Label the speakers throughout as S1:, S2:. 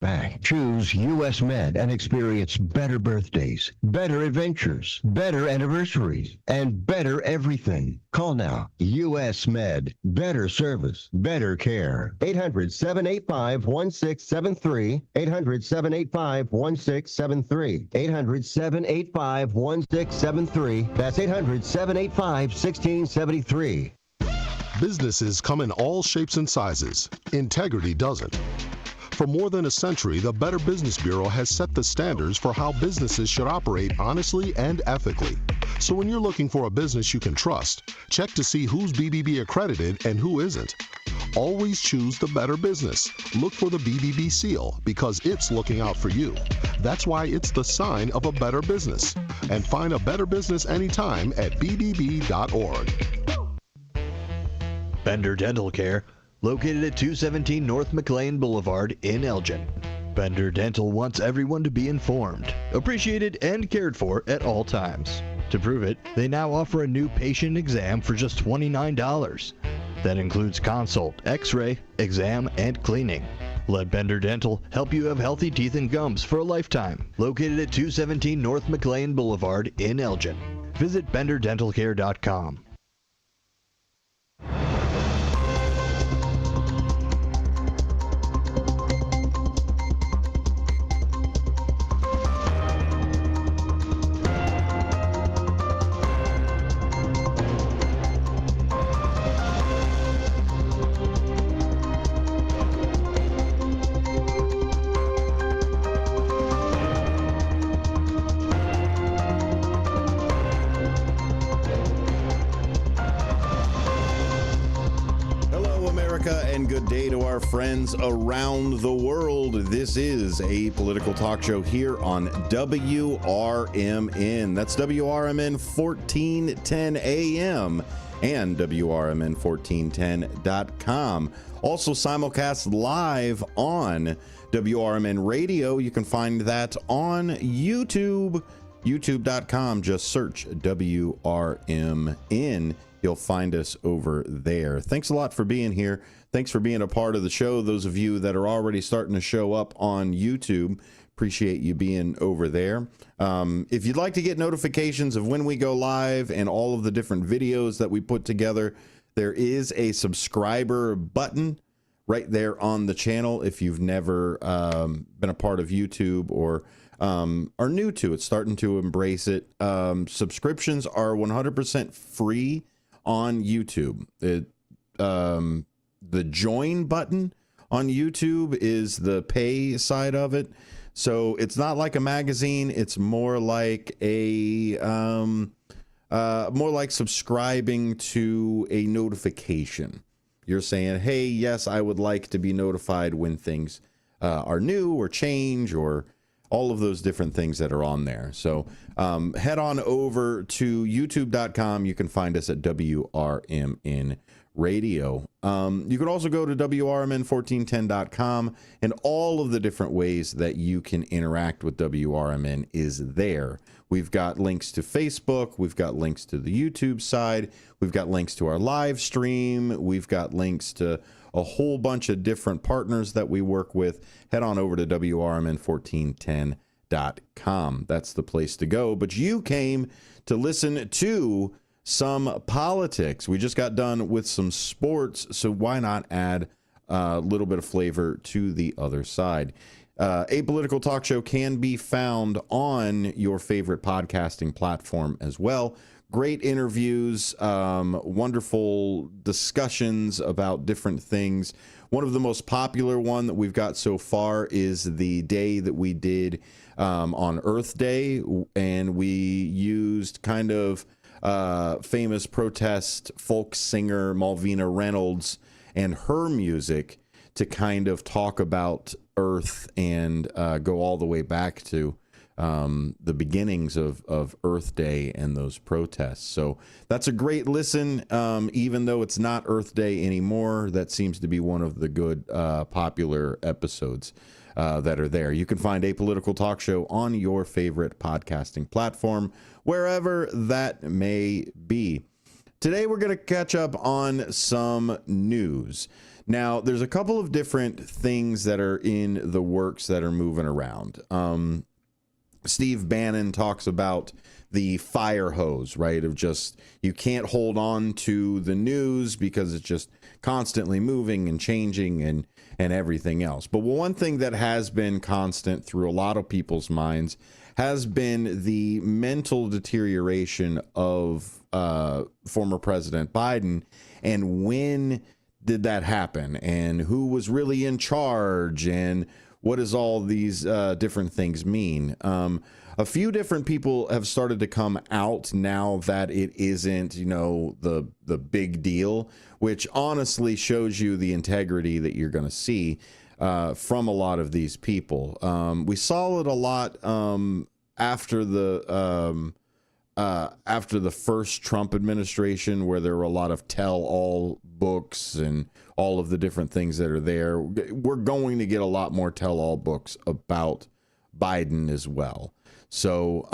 S1: back. Choose U.S. Med and experience better birthdays, better adventures, better anniversaries, and better everything. Call now. U.S. Med. Better service, better care. 800-785-1673. 800-785-1673. 800-785-1673. That's 800-785-1673.
S2: Businesses come in all shapes and sizes. Integrity doesn't. For more than a century, the Better Business Bureau has set the standards for how businesses should operate honestly and ethically. So when you're looking for a business you can trust, check to see who's BBB accredited and who isn't. Always choose the better business. Look for the BBB seal because it's looking out for you. That's why it's the sign of a better business. And find a better business anytime at bbb.org.
S3: Bender Dental Care, located at 217 North McLean Boulevard in Elgin. Bender Dental wants everyone to be informed, appreciated, and cared for at all times. To prove it, they now offer a new patient exam for just $29. That includes consult, x-ray, exam, and cleaning. Let Bender Dental help you have healthy teeth and gums for a lifetime. Located at 217 North McLean Boulevard in Elgin. Visit benderdentalcare.com.
S4: And good day to our friends around the world. This is a political talk show here on WRMN. That's WRMN 1410 AM and WRMN1410.com. Also simulcast live on WRMN Radio. You can find that on YouTube, youtube.com. Just search WRMN. You'll find us over there. Thanks a lot for being here. Thanks for being a part of the show. Those of you that are already starting to show up on YouTube, appreciate you being over there. If you'd like to get notifications of when we go live and all of the different videos that we put together, there is a subscriber button right there on the channel. If you've never been a part of YouTube or are new to it, starting to embrace it, subscriptions are 100% free on YouTube. The join button on YouTube is the pay side of it. So it's not like a magazine. It's more like a more like subscribing to a notification. You're saying, hey, yes, I would like to be notified when things are new or change or all of those different things that are on there. So head on over to youtube.com. You can find us at WRMN Radio. You can also go to WRMN1410.com, and all of the different ways that you can interact with WRMN is there. We've got links to Facebook. We've got links to the YouTube side. We've got links to our live stream. We've got links to a whole bunch of different partners that we work with. Head on over to WRMN1410.com. That's the place to go. But you came to listen to some politics. We just got done with some sports, so why not add a little bit of flavor to the other side? A Political Talk Show can be found on your favorite podcasting platform as well. Great interviews, wonderful discussions about different things. One of the most popular one that we've got so far is the day that we did on Earth Day, and we used kind of famous protest folk singer Malvina Reynolds and her music to kind of talk about Earth and go all the way back to the beginnings of Earth Day and those protests. So that's a great listen. Even though it's not Earth Day anymore, that seems to be one of the good popular episodes that are there. You can find A Political Talk Show on your favorite podcasting platform, wherever that may be. Today we're going to catch up on some news. Now, there's a couple of different things that are in the works that are moving around. Steve Bannon talks about the fire hose, right? Of just, you can't hold on to the news because it's just constantly moving and changing and everything else. But one thing that has been constant through a lot of people's minds has been the mental deterioration of former President Biden, and when did that happen, and who was really in charge, and what does all these different things mean? A few different people have started to come out now that it isn't, the big deal, which honestly shows you the integrity that you're going to see from a lot of these people. We saw it a lot after the first Trump administration, where there were a lot of tell-all books and all of the different things that are there. We're going to get a lot more tell-all books about Biden as well. So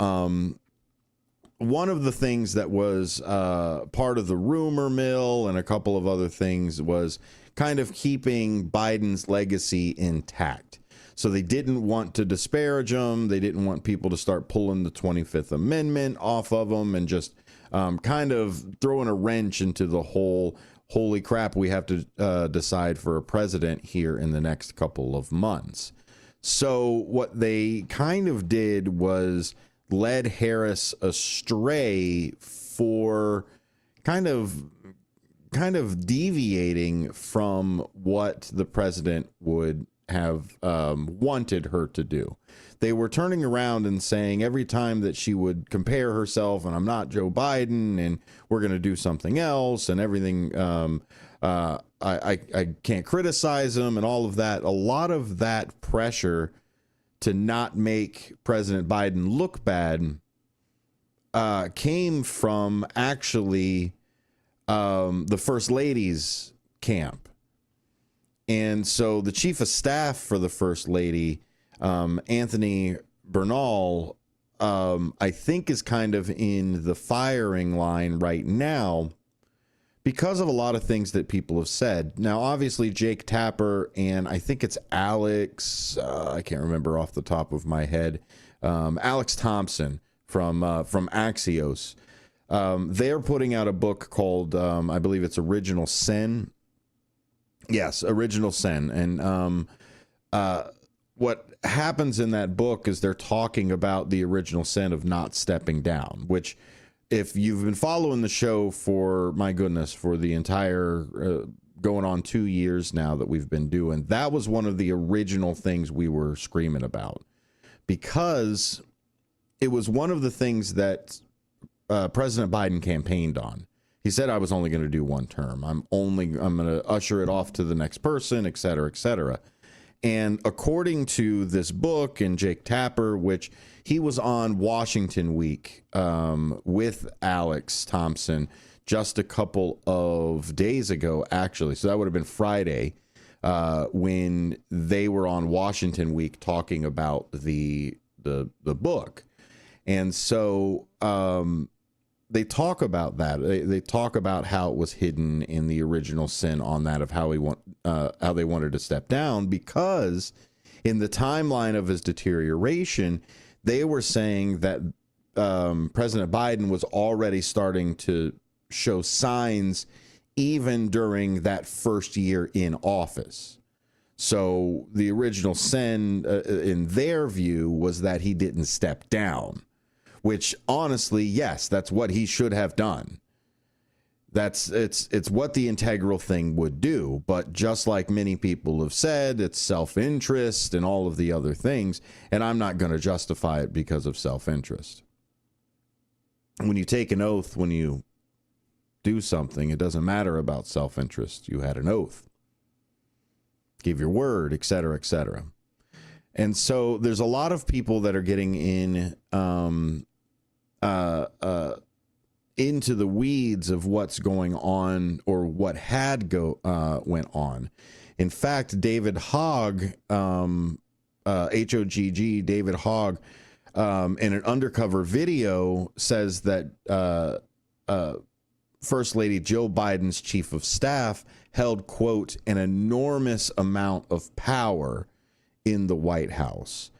S4: one of the things that was part of the rumor mill and a couple of other things was kind of keeping Biden's legacy intact. So they didn't want to disparage him. They didn't want people to start pulling the 25th Amendment off of him and just kind of throwing a wrench into the whole, holy crap, we have to decide for a president here in the next couple of months. So what they kind of did was led Harris astray for kind of deviating from what the president would have wanted her to do. They were turning around and saying every time that she would compare herself, and I'm not Joe Biden, and we're going to do something else, and everything, I can't criticize him, and all of that. A lot of that pressure to not make President Biden look bad came from actually the First Lady's camp. And so the chief of staff for the First Lady, Anthony Bernal, I think is kind of in the firing line right now because of a lot of things that people have said. Now, obviously, Jake Tapper and I think it's Alex, I can't remember off the top of my head, Alex Thompson from Axios. They're putting out a book called, I believe it's Original Sin. Yes, Original Sin. And what happens in that book is they're talking about the original sin of not stepping down, which if you've been following the show for, my goodness, for the entire going on 2 years now that we've been doing, that was one of the original things we were screaming about, because it was one of the things that President Biden campaigned on. He said, I was only going to do one term. I'm going to usher it off to the next person, et cetera, et cetera. And according to this book and Jake Tapper, which he was on Washington Week with Alex Thompson just a couple of days ago, actually. So that would have been Friday when they were on Washington Week talking about the book. And so they talk about that. They talk about how it was hidden in the original sin on that of how they wanted to step down, because in the timeline of his deterioration, they were saying that President Biden was already starting to show signs even during that first year in office. So the original sin in their view was that he didn't step down. Which honestly, yes, that's what he should have done. It's what the integral thing would do. But just like many people have said, it's self-interest and all of the other things. And I'm not going to justify it because of self-interest. When you take an oath, when you do something, it doesn't matter about self-interest. You had an oath. Give your word, et cetera, et cetera. And so there's a lot of people that are getting in into the weeds of what's going on or what had went on. In fact, David Hogg, H-O-G-G, David Hogg, in an undercover video says that First Lady Jill Biden's chief of staff held, quote, an enormous amount of power in the White House.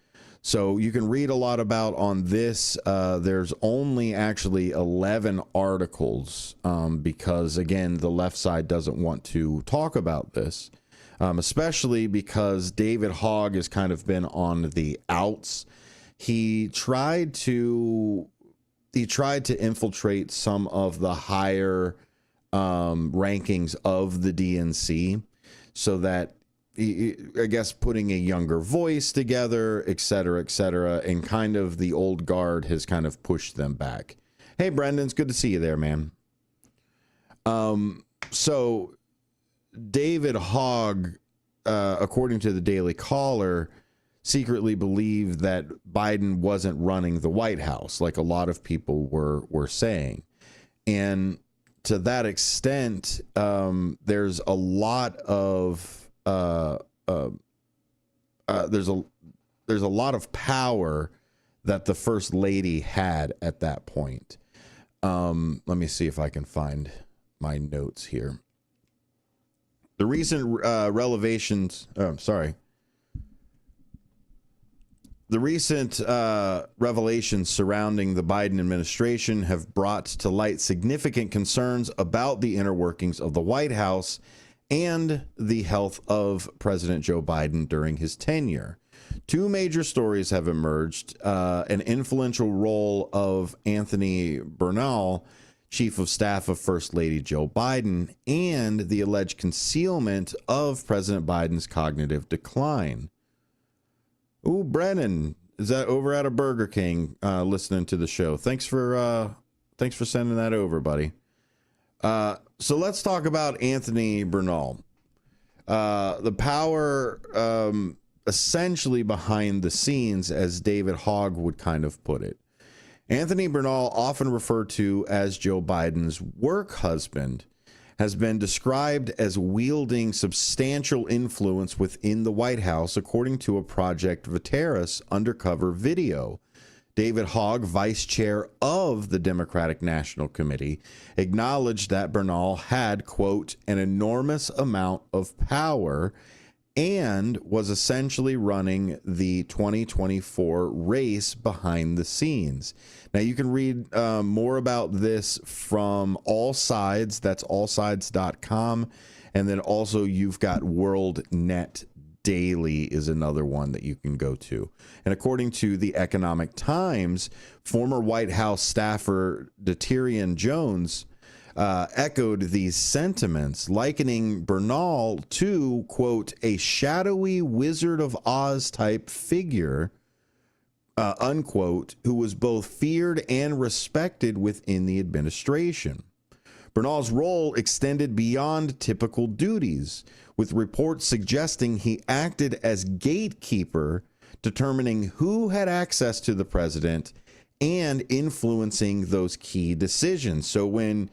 S4: So you can read a lot about on this. There's only actually 11 articles because, again, the left side doesn't want to talk about this, especially because David Hogg has kind of been on the outs. He tried to infiltrate some of the higher rankings of the DNC so that, I guess, putting a younger voice together, et cetera, and kind of the old guard has kind of pushed them back. Hey, Brendan, it's good to see you there, man. So David Hogg, according to the Daily Caller, secretly believed that Biden wasn't running the White House, like a lot of people were saying. And to that extent, there's a lot of there's a lot of power that the First Lady had at that point. Let me see if I can find my notes here. The recent revelations surrounding the Biden administration have brought to light significant concerns about the inner workings of the White House and the health of President Joe Biden during his tenure. Two major stories have emerged: an influential role of Anthony Bernal, chief of staff of First Lady Joe Biden, and the alleged concealment of President Biden's cognitive decline. Ooh, Brennan, is that over at a Burger King listening to the show? Thanks for sending that over, buddy. So let's talk about Anthony Bernal. The power essentially behind the scenes, as David Hogg would kind of put it. Anthony Bernal, often referred to as Joe Biden's work husband, has been described as wielding substantial influence within the White House, according to a Project Veteris undercover video. David Hogg, vice chair of the Democratic National Committee, acknowledged that Bernal had, quote, an enormous amount of power and was essentially running the 2024 race behind the scenes. Now, you can read more about this from All Sides. That's allsides.com. And then also you've got WorldNet Daily is another one that you can go to. And according to the Economic Times, former White House staffer Deterian Jones echoed these sentiments, likening Bernal to, quote, a shadowy Wizard of Oz type figure, unquote, who was both feared and respected within the administration. Bernal's role extended beyond typical duties, with reports suggesting he acted as gatekeeper, determining who had access to the president and influencing those key decisions. So when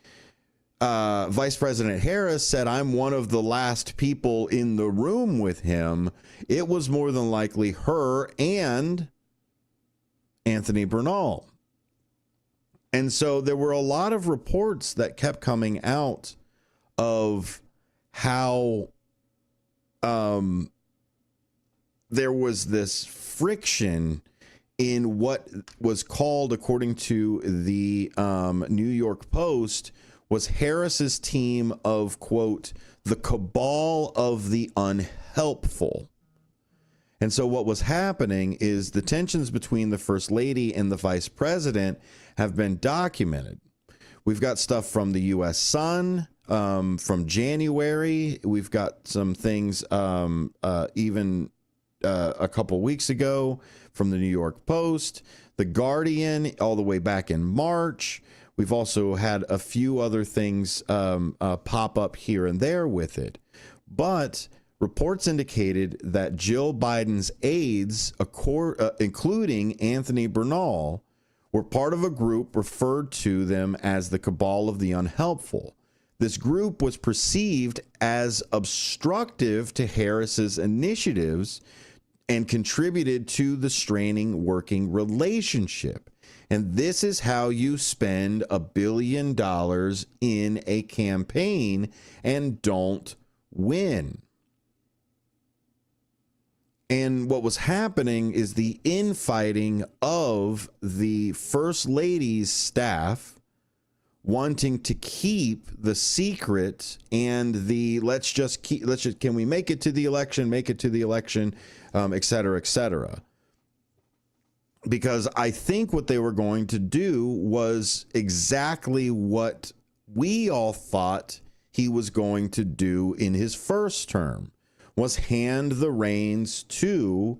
S4: Vice President Harris said, I'm one of the last people in the room with him, it was more than likely her and Anthony Bernal. And so there were a lot of reports that kept coming out of how there was this friction in what was called, according to the New York Post, was Harris's team of, quote, the cabal of the unhelpful. And so what was happening is the tensions between the First Lady and the Vice President have been documented. We've got stuff from the U.S. Sun from January. We've got some things even a couple weeks ago from the New York Post, The Guardian, all the way back in March. We've also had a few other things pop up here and there with it. But reports indicated that Jill Biden's aides, including Anthony Bernal, were part of a group referred to them as the cabal of the unhelpful. This group was perceived as obstructive to Harris's initiatives and contributed to the straining working relationship. And this is how you spend $1 billion in a campaign and don't win. And what was happening is the infighting of the First Lady's staff wanting to keep the secret and the can we make it to the election, et cetera, et cetera. Because I think what they were going to do was exactly what we all thought he was going to do in his first term, was hand the reins to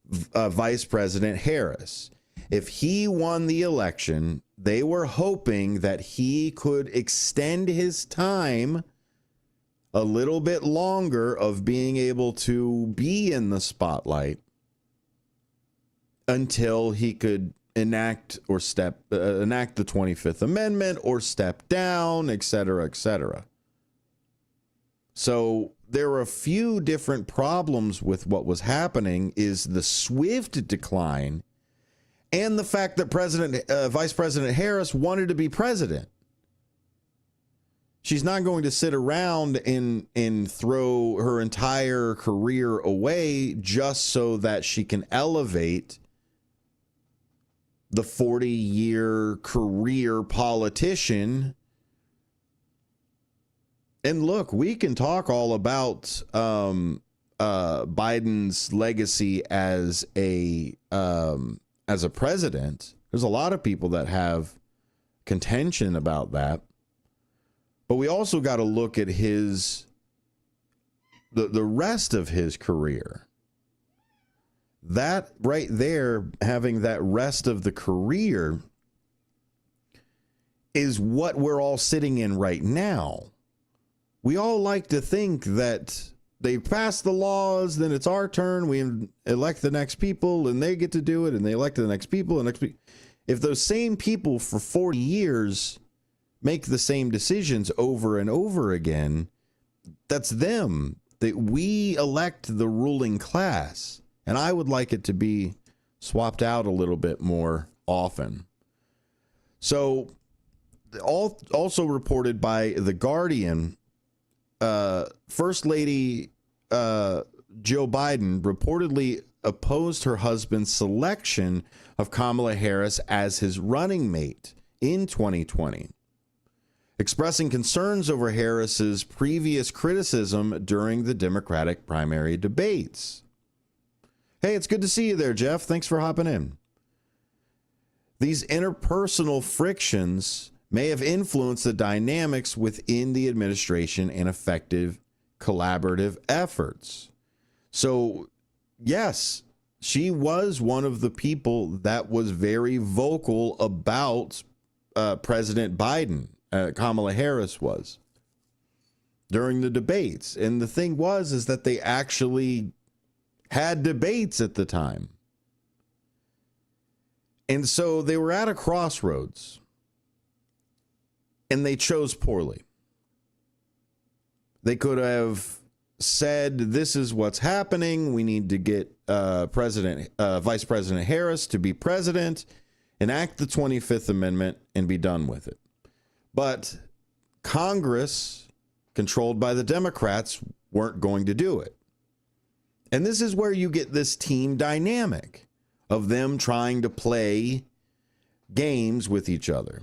S4: Vice President Harris. If he won the election, they were hoping that he could extend his time a little bit longer of being able to be in the spotlight until he could enact the 25th Amendment or step down, et cetera, et cetera. So there were a few different problems with what was happening is the swift decline and the fact that Vice President Harris wanted to be president. She's not going to sit around and throw her entire career away just so that she can elevate the 40-year career politician. And look, we can talk all about Biden's legacy as a president. There's a lot of people that have contention about that. But we also got to look at the rest of his career. That right there, having that rest of the career is what we're all sitting in right now. We all like to think that they pass the laws, then it's our turn. We elect the next people and they get to do it, and they elect the next people. If those same people for 40 years make the same decisions over and over again, that's them. That we elect the ruling class. And I would like it to be swapped out a little bit more often. So, also reported by The Guardian, First Lady Joe Biden reportedly opposed her husband's selection of Kamala Harris as his running mate in 2020, expressing concerns over Harris's previous criticism during the Democratic primary debates. Hey, it's good to see you there, Jeff. Thanks for hopping in. These interpersonal frictions may have influenced the dynamics within the administration and effective collaborative efforts. So, yes, she was one of the people that was very vocal about President Biden. Kamala Harris was during the debates. And the thing is that they actually had debates at the time. And so they were at a crossroads. And they chose poorly. They could have said, this is what's happening. We need to get Vice President Harris to be president, enact the 25th Amendment, and be done with it. But Congress, controlled by the Democrats, weren't going to do it. And this is where you get this team dynamic of them trying to play games with each other.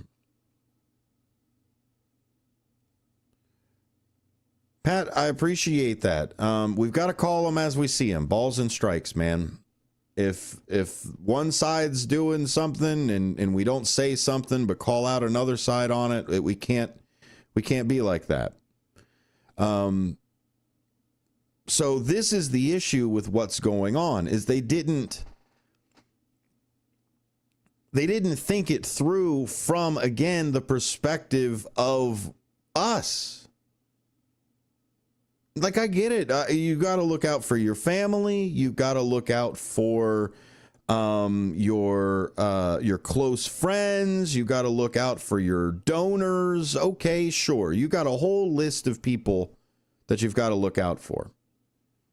S4: Pat, I appreciate that. We've got to call them as we see them. Balls and strikes, man. If one side's doing something and we don't say something but call out another side on it, we can't be like that. So this is the issue with what's going on, is they didn't think it through from, again, the perspective of us. Like, I get it. You got to look out for your family. You got to look out for your close friends. You got to look out for your donors. Okay, sure. You got a whole list of people that you've got to look out for.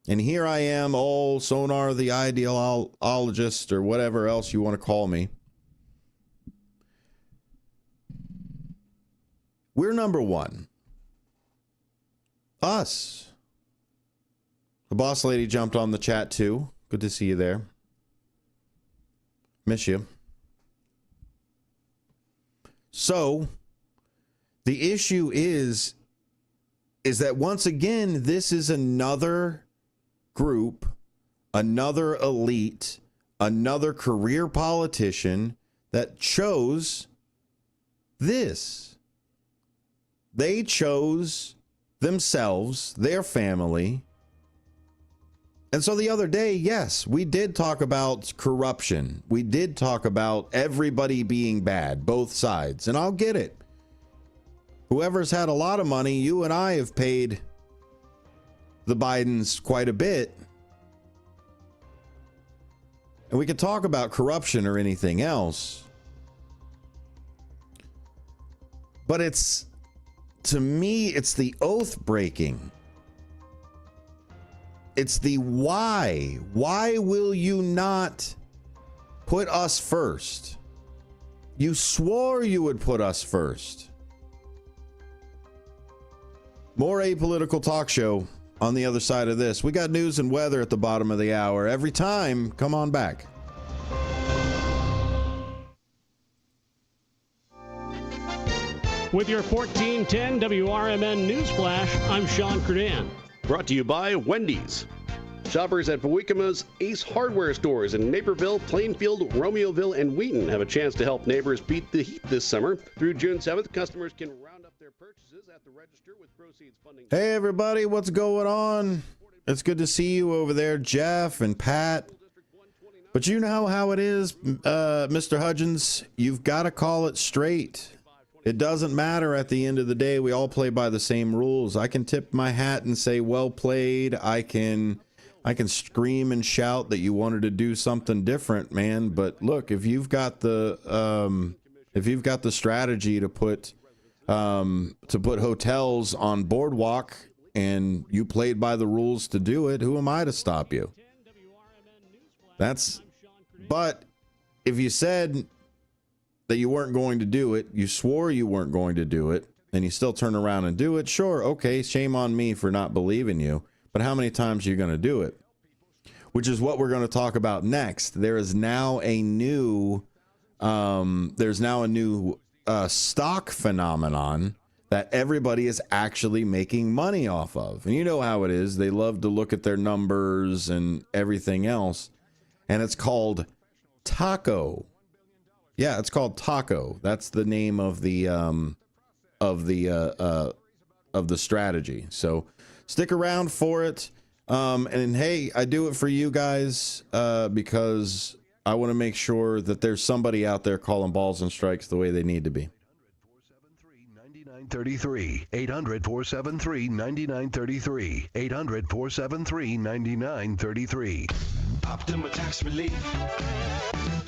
S4: And here I am, Sonar the ideologist, or whatever else you want to call me. We're number one. Us. The boss lady jumped on the chat too. Good to see you there. Miss you. So, the issue is that once again, this is another group, another elite, another career politician that chose this. They chose themselves, their family. And so the other day, yes, we did talk about corruption. We did talk about everybody being bad, both sides. And I'll get it. Whoever's had a lot of money, you and I have paid the Bidens quite a bit. And we could talk about corruption or anything else. But to me, it's the oath breaking. It's the why. Why will you not put us first? You swore you would put us first. More apolitical talk show on the other side of this. We got news and weather at the bottom of the hour. Every time, come on back.
S5: With your 1410 WRMN News Flash, I'm Sean Curdan.
S6: Brought to you by Wendy's. Shoppers at Bowickama's Ace Hardware stores in Naperville, Plainfield, Romeoville, and Wheaton have a chance to help neighbors beat the heat this summer. Through June 7th, customers can round up their purchases at the register with proceeds funding.
S4: Hey, everybody, what's going on? It's good to see you over there, Jeff and Pat. But you know how it is, Mr. Hudgens. You've got to call it straight. It doesn't matter at the end of the day. We all play by the same rules. I can tip my hat and say, well played. I can scream and shout that you wanted to do something different, man. But look, if you've got the strategy to put hotels on Boardwalk and you played by the rules to do it, who am I to stop you? But if you said that you weren't going to do it, you swore you weren't going to do it, and you still turn around and do it, sure, okay, shame on me for not believing you. But how many times are you going to do it? Which is what we're going to talk about next. There is now a new, stock phenomenon that everybody is actually making money off of. And you know how it is. They love to look at their numbers and everything else. And it's called Taco. Yeah, it's called Taco. That's the name of the strategy. So stick around for it. And hey, I do it for you guys because I want to make sure that there's somebody out there calling balls and strikes the way they need to be.
S7: 800-473-9933. 800-473-9933. 800-473-9933.
S8: Optima Tax Relief.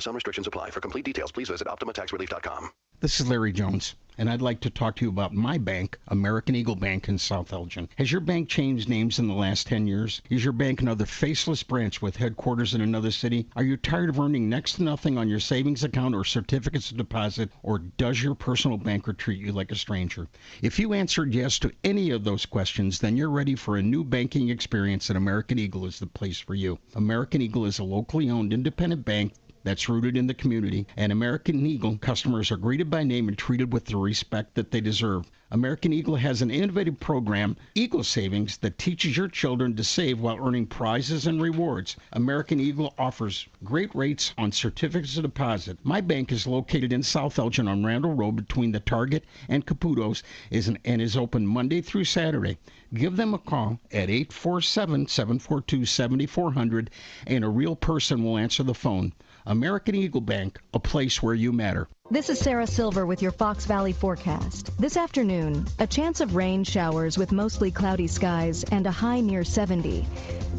S7: Some restrictions apply. For complete details, please visit OptimaTaxRelief.com.
S9: This is Larry Jones, and I'd like to talk to you about my bank, American Eagle Bank in South Elgin. Has your bank changed names in the last 10 years? Is your bank another faceless branch with headquarters in another city? Are you tired of earning next to nothing on your savings account or certificates of deposit, or does your personal banker treat you like a stranger? If you answered yes to any of those questions, then you're ready for a new banking experience, and American Eagle is the place for you. American Eagle is a locally owned independent bank that's rooted in the community, and American Eagle customers are greeted by name and treated with the respect that they deserve. American Eagle has an innovative program, Eagle Savings, that teaches your children to save while earning prizes and rewards. American Eagle offers great rates on certificates of deposit. My bank is located in South Elgin on Randall Road between the Target and Caputo's and is open Monday through Saturday. Give them a call at 847-742-7400 and a real person will answer the phone. American Eagle Bank, a place where you matter.
S10: This is Sarah Silver with your Fox Valley forecast. This afternoon, a chance of rain showers with mostly cloudy skies and a high near 70.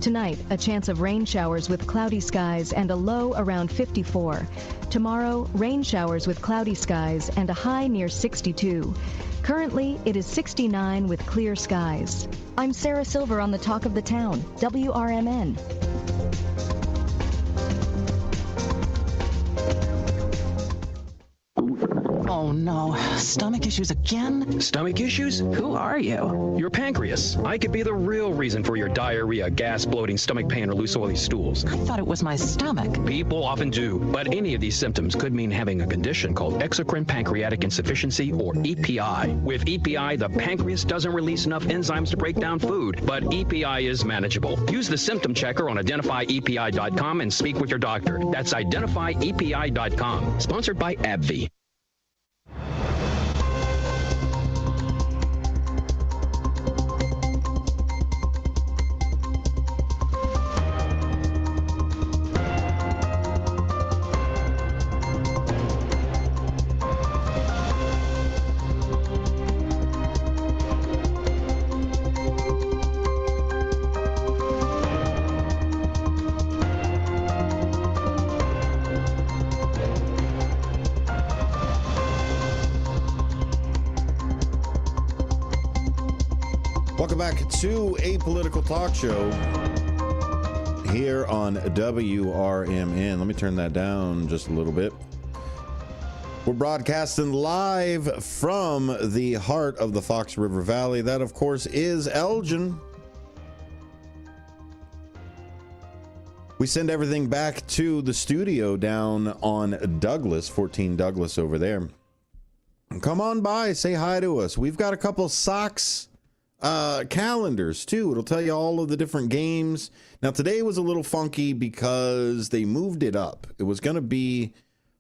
S10: Tonight, a chance of rain showers with cloudy skies and a low around 54. Tomorrow, rain showers with cloudy skies and a high near 62. Currently, it is 69 with clear skies. I'm Sarah Silver on the Talk of the Town, WRMN.
S11: Oh no, stomach issues again?
S12: Stomach issues? Who are you? Your pancreas. I could be the real reason for your diarrhea, gas, bloating, stomach pain, or loose oily stools.
S11: I thought it was my stomach.
S12: People often do, but any of these symptoms could mean having a condition called exocrine pancreatic insufficiency, or EPI. With EPI, the pancreas doesn't release enough enzymes to break down food, but EPI is manageable. Use the symptom checker on identifyepi.com and speak with your doctor. That's identifyepi.com. Sponsored by AbbVie.
S4: Welcome back to A Political Talk Show here on WRMN. Let me turn that down just a little bit. We're broadcasting live from the heart of the Fox River Valley. That, of course, is Elgin. We send everything back to the studio down on Douglas, 14 Douglas over there. Come on by, say hi to us. We've got a couple socks calendars too. It'll tell you all of the different games. Now today was a little funky because they moved it up. It was going to be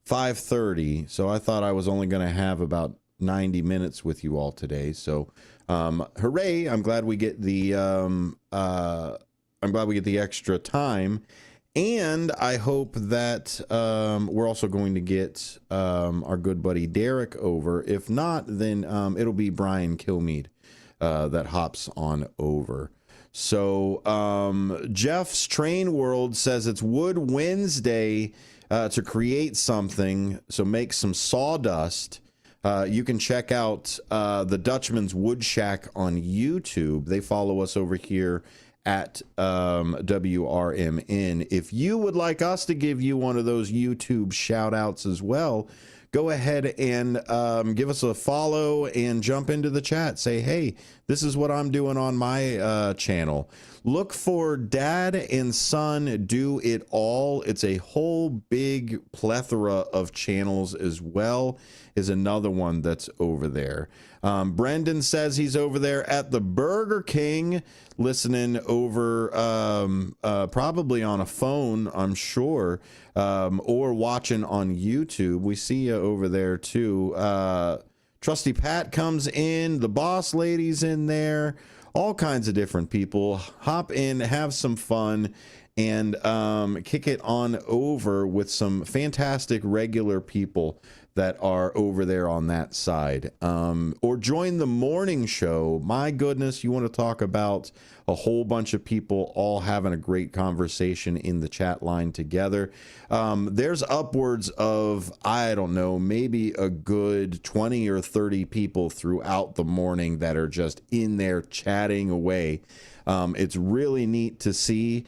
S4: 5:30, so I thought I was only going to have about 90 minutes with you all today. So hooray, I'm glad we get the extra time, and I hope that we're also going to get our good buddy Derek over. If not, then it'll be Brian Kilmeade that hops on over. So Jeff's Train World says it's Wood Wednesday to create something. So make some sawdust. You can check out the Dutchman's Wood Shack on YouTube. They follow us over here at WRMN. If you would like us to give you one of those YouTube shout outs as well, go ahead and give us a follow and jump into the chat. Say, hey, this is what I'm doing on my channel. Look for Dad and Son Do It All. It's a whole big plethora of channels as well, is another one that's over there. Brendan says he's over there at the Burger King listening over probably on a phone, I'm sure, or watching on YouTube. We see you over there too. Trusty Pat comes in, the boss lady's in there, all kinds of different people. Hop in, have some fun, and kick it on over with some fantastic regular people that are over there on that side. Or join the morning show. My goodness, you want to talk about a whole bunch of people all having a great conversation in the chat line together. There's upwards of, I don't know, maybe a good 20 or 30 people throughout the morning that are just in there chatting away. It's really neat to see.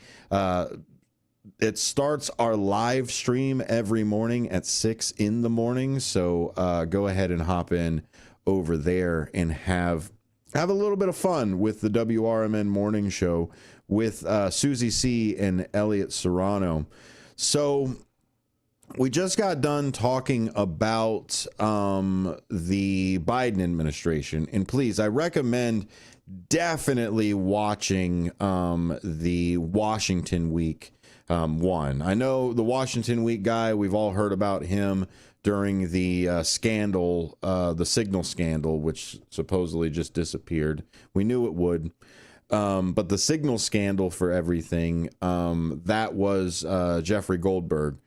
S4: It starts our live stream every morning at 6 in the morning. So go ahead and hop in over there and have a little bit of fun with the WRMN morning show with Susie C. and Elliot Serrano. So we just got done talking about the Biden administration. And please, I recommend definitely watching the Washington Week one. I know the Washington Week guy, we've all heard about him during the scandal, the Signal scandal, which supposedly just disappeared. We knew it would. But the Signal scandal for everything, that was Jeffrey Goldberg.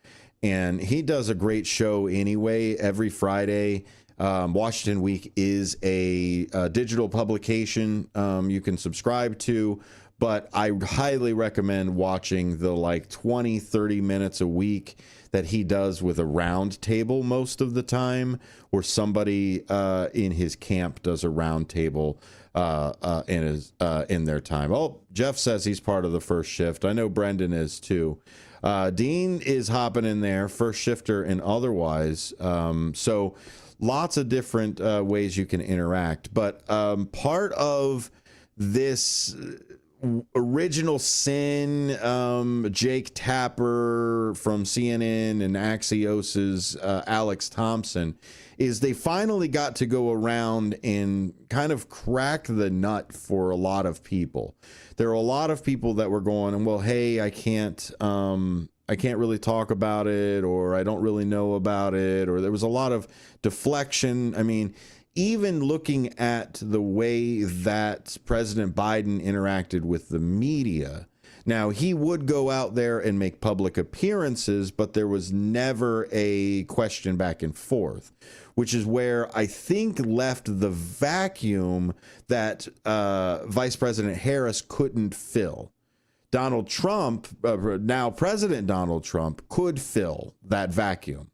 S4: And he does a great show anyway, every Friday. Washington Week is a digital publication you can subscribe to. But I highly recommend watching the 20-30 minutes a week that he does with a round table most of the time, or somebody in his camp does a round table in their time. Oh, Jeff says he's part of the first shift. I know Brendan is too. Dean is hopping in there, first shifter and otherwise. So lots of different ways you can interact. But part of this original sin, Jake Tapper from CNN and Axios's Alex Thompson, is they finally got to go around and kind of crack the nut for a lot of people. There are a lot of people that were going, well, hey, I can't really talk about it, or I don't really know about it, or there was a lot of deflection. I mean, even looking at the way that President Biden interacted with the media. Now, he would go out there and make public appearances, but there was never a question back and forth, which is where I think left the vacuum that Vice President Harris couldn't fill. Donald Trump, now President Donald Trump, could fill that vacuum.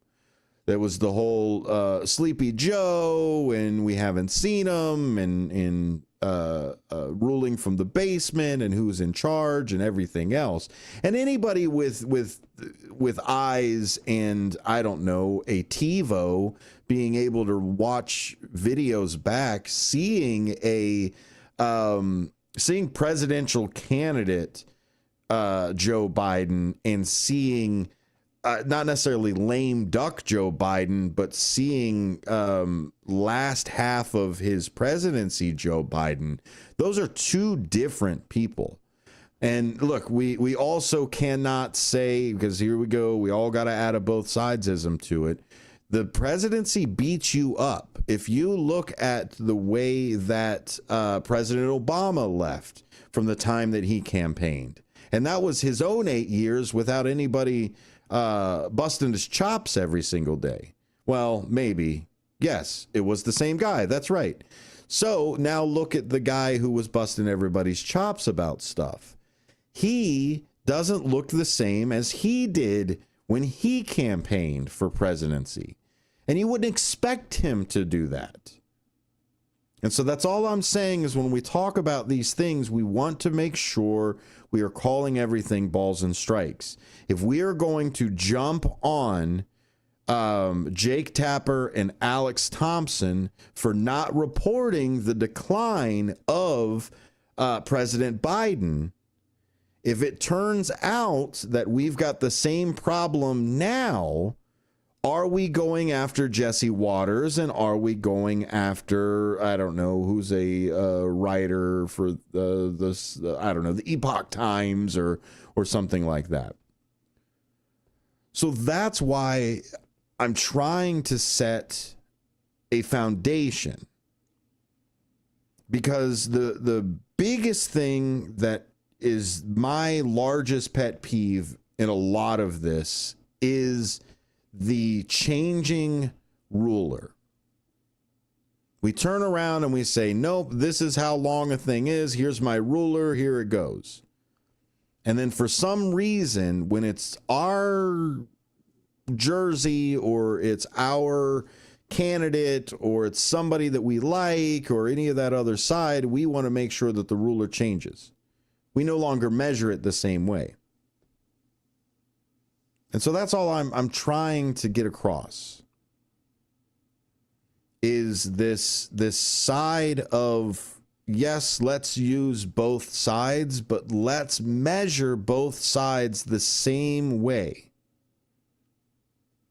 S4: There was the whole Sleepy Joe, and we haven't seen him, and ruling from the basement, and who's in charge, and everything else. And anybody with eyes and, I don't know, a TiVo, being able to watch videos back, seeing presidential candidate Joe Biden, and seeing not necessarily lame duck Joe Biden, but seeing last half of his presidency Joe Biden, those are two different people. And look, we also cannot say, because here we go, we all got to add a both sidesism to it. The presidency beats you up. If you look at the way that President Obama left from the time that he campaigned, and that was his own 8 years without anybody busting his chops every single day. Well, maybe. Yes, it was the same guy. That's right. So now look at the guy who was busting everybody's chops about stuff. He doesn't look the same as he did when he campaigned for presidency. And you wouldn't expect him to do that. And so that's all I'm saying is when we talk about these things, we want to make sure we are calling everything balls and strikes. If we are going to jump on Jake Tapper and Alex Thompson for not reporting the decline of President Biden, if it turns out that we've got the same problem now, are we going after Jesse Waters, and are we going after, I don't know, who's a writer for the Epoch Times or something like that? So that's why I'm trying to set a foundation, because the biggest thing that is my largest pet peeve in a lot of this is the changing ruler. We turn around and we say, nope, this is how long a thing is. Here's my ruler. Here it goes. And then for some reason, when it's our jersey, or it's our candidate, or it's somebody that we like, or any of that other side, we want to make sure that the ruler changes. We no longer measure it the same way. And so that's all I'm trying to get across, is this side of, yes, let's use both sides, but let's measure both sides the same way.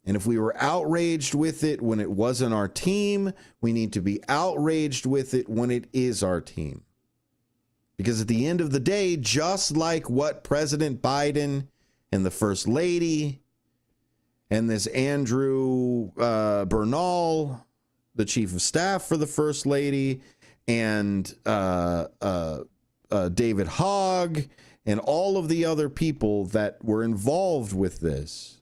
S4: And if we were outraged with it when it wasn't our team, we need to be outraged with it when it is our team. Because at the end of the day, just like what President Biden and the First Lady and this Andrew Bernal, the Chief of Staff for the First Lady, and David Hogg, and all of the other people that were involved with this,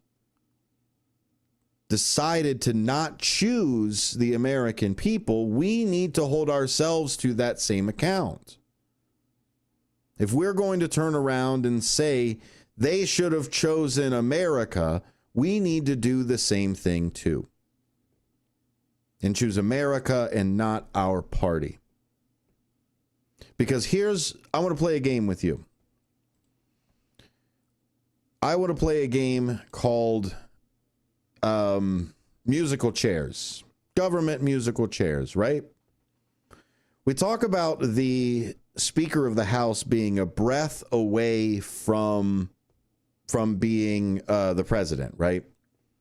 S4: decided to not choose the American people, we need to hold ourselves to that same account. If we're going to turn around and say they should have chosen America, we need to do the same thing too. And choose America and not our party. Because I want to play a game with you. I want to play a game called musical chairs. government musical chairs, right? We talk about the Speaker of the House being a breath away from being the president, right?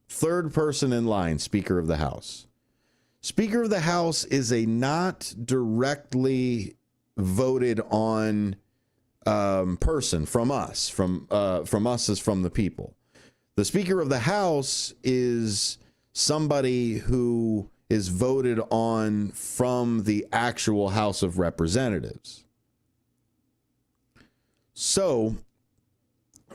S4: Third person in line, Speaker of the House. Speaker of the House is a not directly voted on person from us, from us as from the people. The Speaker of the House is somebody who is voted on from the actual House of Representatives. So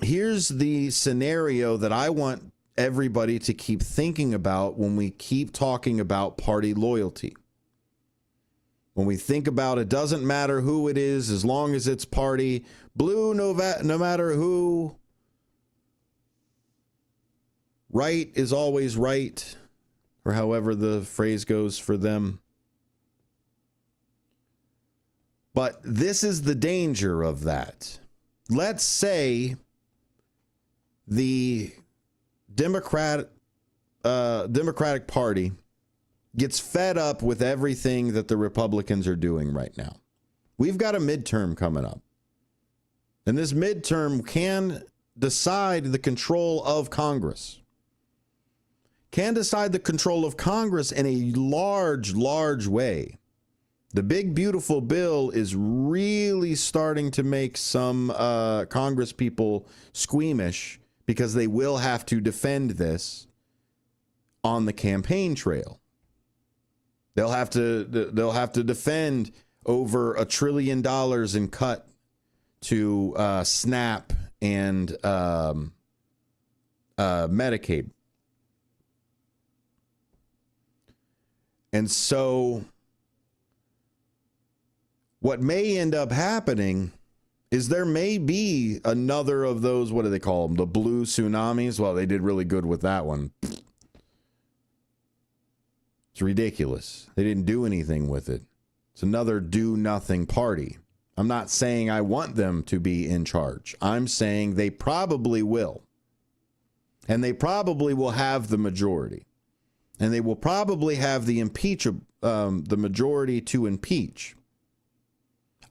S4: here's the scenario that I want everybody to keep thinking about when we keep talking about party loyalty. When we think about it doesn't matter who it is, as long as it's party blue, no matter who. Right is always right, or however the phrase goes for them. But this is the danger of that. Let's say the Democratic Party gets fed up with everything that the Republicans are doing right now. We've got a midterm coming up. And this midterm can decide the control of Congress. Can decide the control of Congress in a large way. The big, beautiful bill is really starting to make some Congress people squeamish because they will have to defend this on the campaign trail. They'll have to defend over $1 trillion in cut to SNAP and Medicaid. And so what may end up happening is there may be another of those, what do they call them? The blue tsunamis? Well, they did really good with that one. It's ridiculous. They didn't do anything with it. It's another do-nothing party. I'm not saying I want them to be in charge. I'm saying they probably will. And they probably will have the majority. And they will probably have the majority to impeach.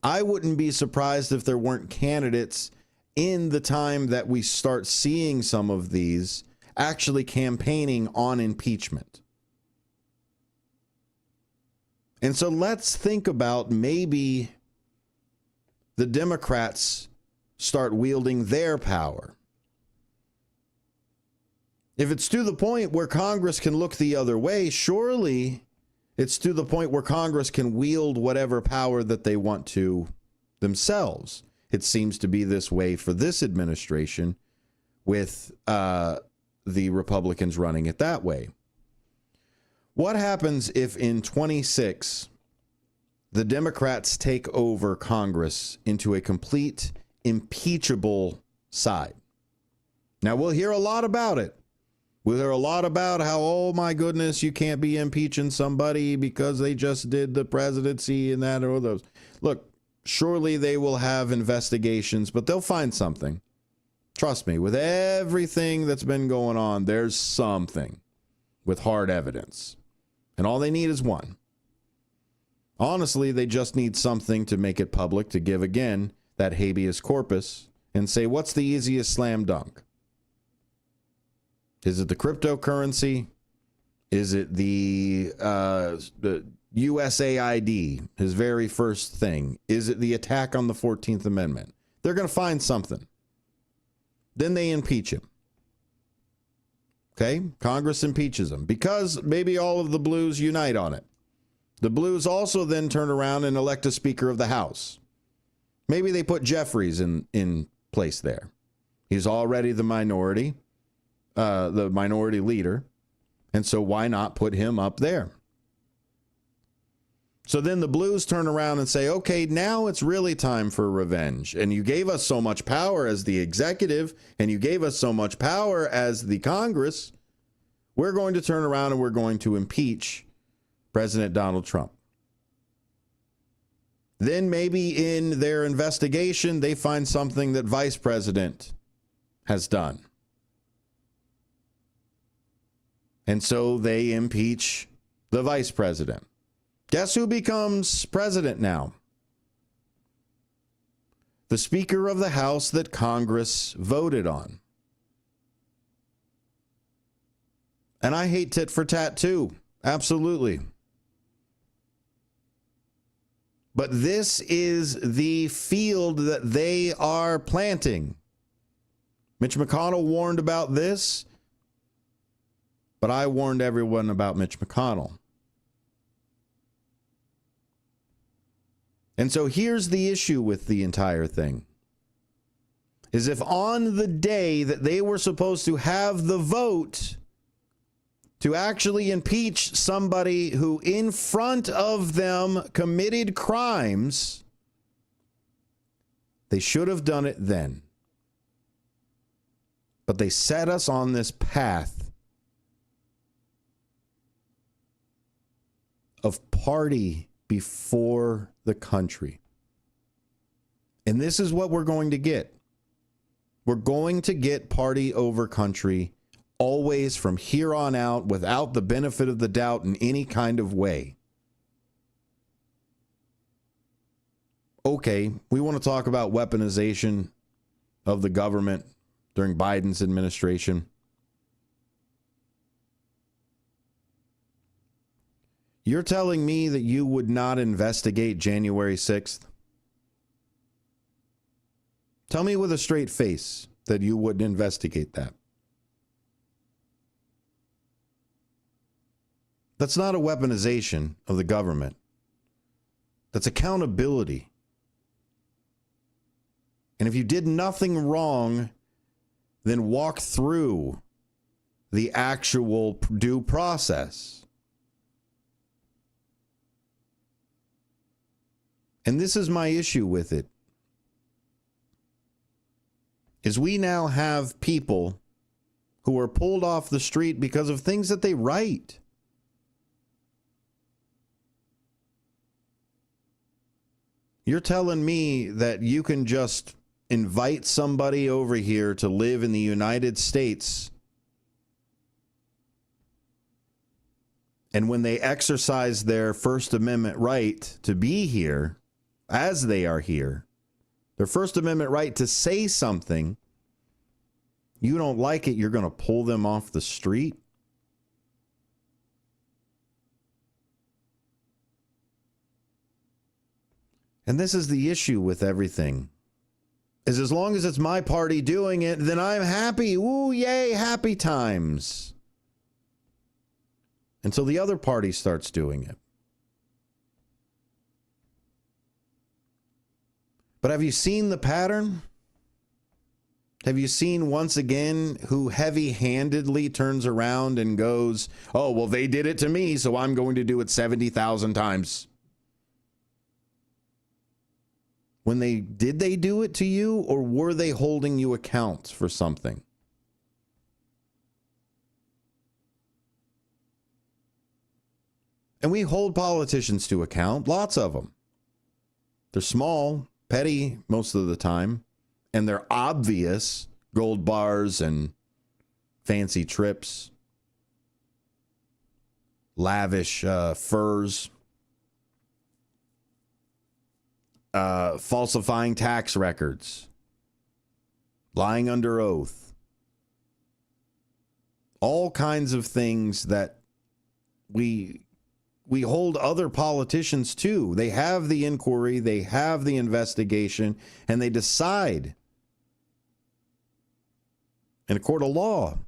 S4: I wouldn't be surprised if there weren't candidates in the time that we start seeing some of these actually campaigning on impeachment. And so let's think about maybe the Democrats start wielding their power. If it's to the point where Congress can look the other way, surely it's to the point where Congress can wield whatever power that they want to themselves. It seems to be this way for this administration with the Republicans running it that way. What happens if in 26 the Democrats take over Congress into a complete impeachable side? Now, we'll hear a lot about it. We'll hear a lot about how, oh my goodness, you can't be impeaching somebody because they just did the presidency and that or those. Look, surely they will have investigations, but they'll find something. Trust me, with everything that's been going on, there's something with hard evidence. And all they need is one. Honestly, they just need something to make it public, to give again that habeas corpus and say, what's the easiest slam dunk? Is it the cryptocurrency? Is it the USAID, his very first thing? Is it the attack on the 14th Amendment? They're going to find something. Then they impeach him. Okay? Congress impeaches him because maybe all of the blues unite on it. The blues also then turn around and elect a Speaker of the House. Maybe they put Jeffries in place there. He's already the minority leader. And so why not put him up there? So then the blues turn around and say, okay, now it's really time for revenge. And you gave us so much power as the executive, and you gave us so much power as the Congress. We're going to turn around and we're going to impeach President Donald Trump. Then maybe in their investigation, they find something that Vice President has done. And so they impeach the vice president. Guess who becomes president now? The Speaker of the House that Congress voted on. And I hate tit for tat too. Absolutely. But this is the field that they are planting. Mitch McConnell warned about this, but I warned everyone about Mitch McConnell. And so here's the issue with the entire thing. Is if on the day that they were supposed to have the vote to actually impeach somebody who in front of them committed crimes, they should have done it then. But they set us on this path of party before the country. And this is what we're going to get. We're going to get party over country always from here on out without the benefit of the doubt in any kind of way. Okay, we want to talk about weaponization of the government during Biden's administration. You're telling me that you would not investigate January 6th? Tell me with a straight face that you wouldn't investigate that. That's not a weaponization of the government. That's accountability. And if you did nothing wrong, then walk through the actual due process. And this is my issue with it, is we now have people who are pulled off the street because of things that they write. You're telling me that you can just invite somebody over here to live in the United States, and when they exercise their First Amendment right to be here, as they are here, their First Amendment right to say something, you don't like it, you're going to pull them off the street? And this is the issue with everything. Is as long as it's my party doing it, then I'm happy. Ooh, yay, happy times. Until the other party starts doing it. But have you seen the pattern? Have you seen once again who heavy-handedly turns around and goes, oh, well, they did it to me, so I'm going to do it 70,000 times. When they do it to you, or were they holding you account for something? And we hold politicians to account, lots of them. They're small, petty most of the time, and they're obvious, gold bars and fancy trips, lavish furs. Falsifying tax records, lying under oath, all kinds of things that we hold other politicians to. They have the inquiry, they have the investigation, and they decide in a court of law.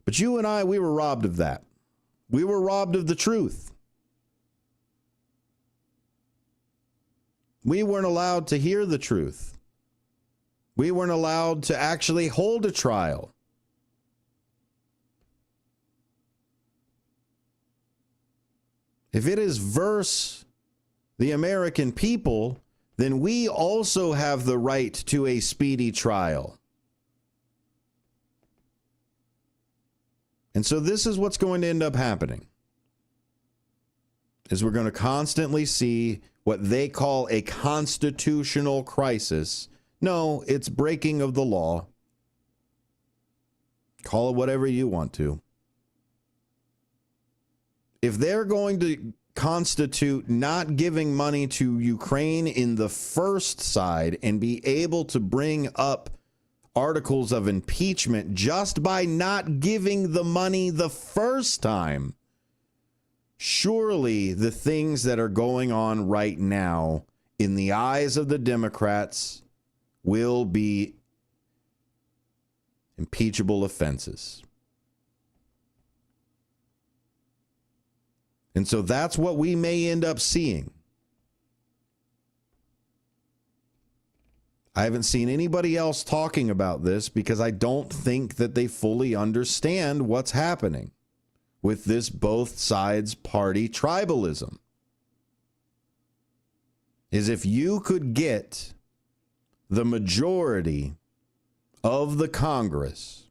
S4: But you and I, we were robbed of that. We were robbed of the truth. We weren't allowed to hear the truth. We weren't allowed to actually hold a trial. If it is versus the American people, then we also have the right to a speedy trial. And so this is what's going to end up happening. Is we're going to constantly see what they call a constitutional crisis. No, it's breaking of the law. Call it whatever you want to. if they're going to constitute not giving money to Ukraine in the first side and be able to bring up articles of impeachment just by not giving the money the first time, surely the things that are going on right now in the eyes of the Democrats will be impeachable offenses. And so that's what we may end up seeing. I haven't seen anybody else talking about this because I don't think that they fully understand what's happening with this both sides party tribalism. Is if you could get the majority of the Congress,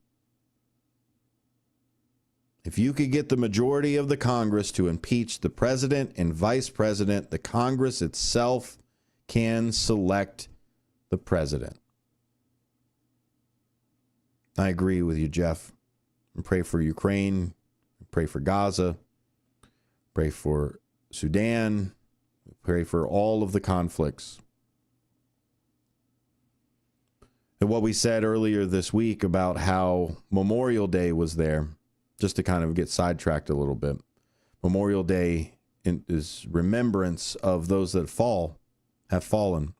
S4: if you could get the majority of the Congress to impeach the president and vice president, the Congress itself can select the president. I agree with you, Jeff. And pray for Ukraine, pray for Gaza, pray for Sudan, pray for all of the conflicts. And what we said earlier this week about how Memorial Day was there, just to kind of get sidetracked a little bit. Memorial Day is remembrance of those that have fallen.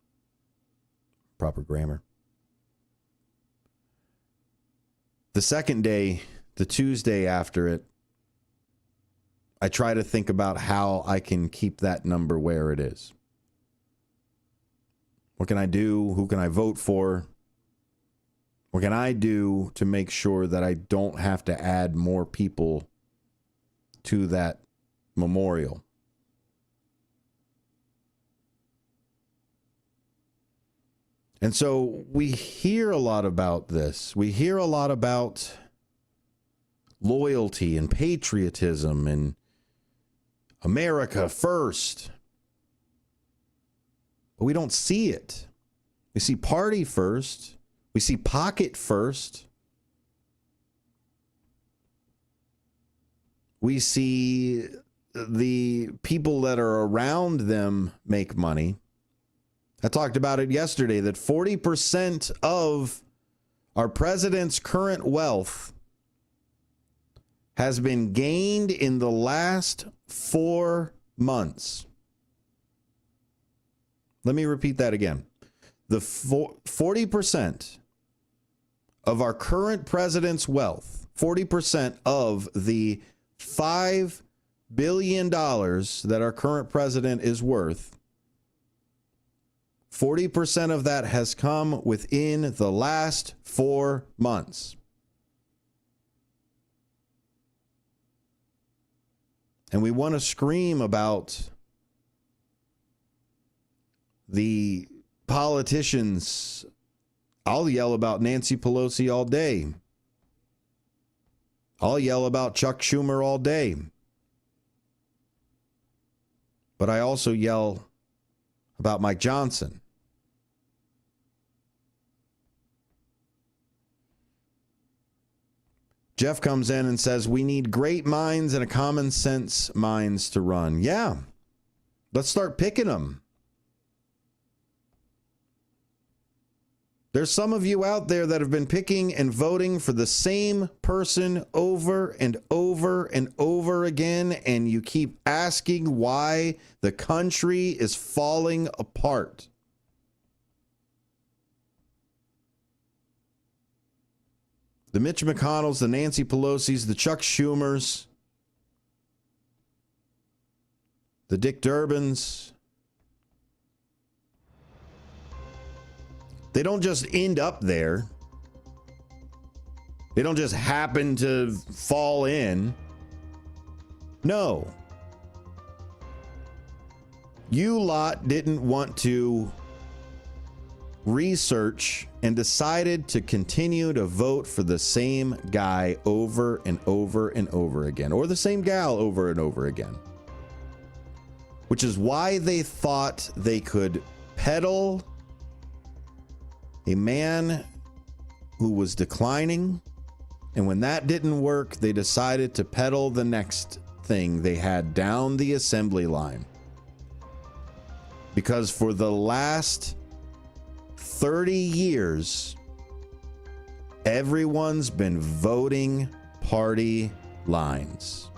S4: Proper grammar. The second day, the Tuesday after it, I try to think about how I can keep that number where it is. What can I do? Who can I vote for? What can I do to make sure that I don't have to add more people to that memorial? And so we hear a lot about this. We hear a lot about loyalty and patriotism and America first. But we don't see it. We see party first. We see pocket first. We see the people that are around them make money. I talked about it yesterday that 40% of our president's current wealth has been gained in the last 4 months. Let me repeat that again. The 40% of our current president's wealth, 40% of the $5 billion that our current president is worth, 40% of that has come within the last 4 months. And we want to scream about the politicians. I'll yell about Nancy Pelosi all day. I'll yell about Chuck Schumer all day. But I also yell about Mike Johnson. Jeff comes in and says, we need great minds and a common sense minds to run. Yeah, let's start picking them. There's some of you out there that have been picking and voting for the same person over and over and over again, and you keep asking why the country is falling apart. The Mitch McConnells, the Nancy Pelosi's, the Chuck Schumers, the Dick Durbins. They don't just end up there. They don't just happen to fall in. No. You lot didn't want to research and decided to continue to vote for the same guy over and over and over again, or the same gal over and over again. Which is why they thought they could peddle a man who was declining, and when that didn't work, they decided to peddle the next thing they had down the assembly line. Because for the last 30 years, everyone's been voting party lines.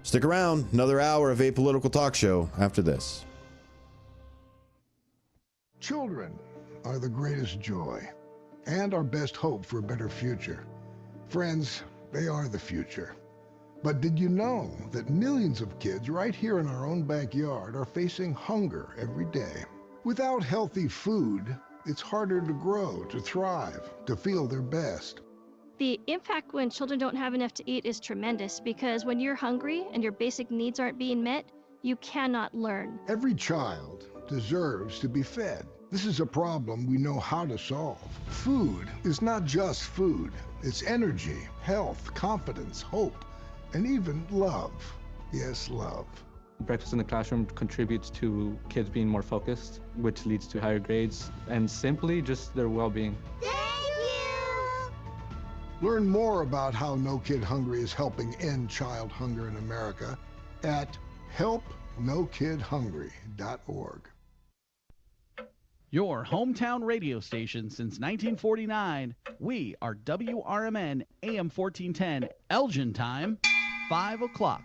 S4: Stick around. Another hour of apolitical talk show after this.
S13: Children are the greatest joy and our best hope for a better future. Friends, they are the future. But did you know that millions of kids right here in our own backyard are facing hunger every day? Without healthy food, it's harder to grow, to thrive, to feel their best.
S14: The impact when children don't have enough to eat is tremendous because when you're hungry and your basic needs aren't being met, you cannot learn.
S13: Every child deserves to be fed. This is a problem we know how to solve. Food is not just food. It's energy, health, confidence, hope, and even love. Yes, love.
S15: Breakfast in the classroom contributes to kids being more focused, which leads to higher grades, and simply just their well-being.
S13: Thank you! Learn more about how No Kid Hungry is helping end child hunger in America at helpnokidhungry.org.
S16: Your hometown radio station since 1949. We are WRMN AM 1410, Elgin time, 5 o'clock.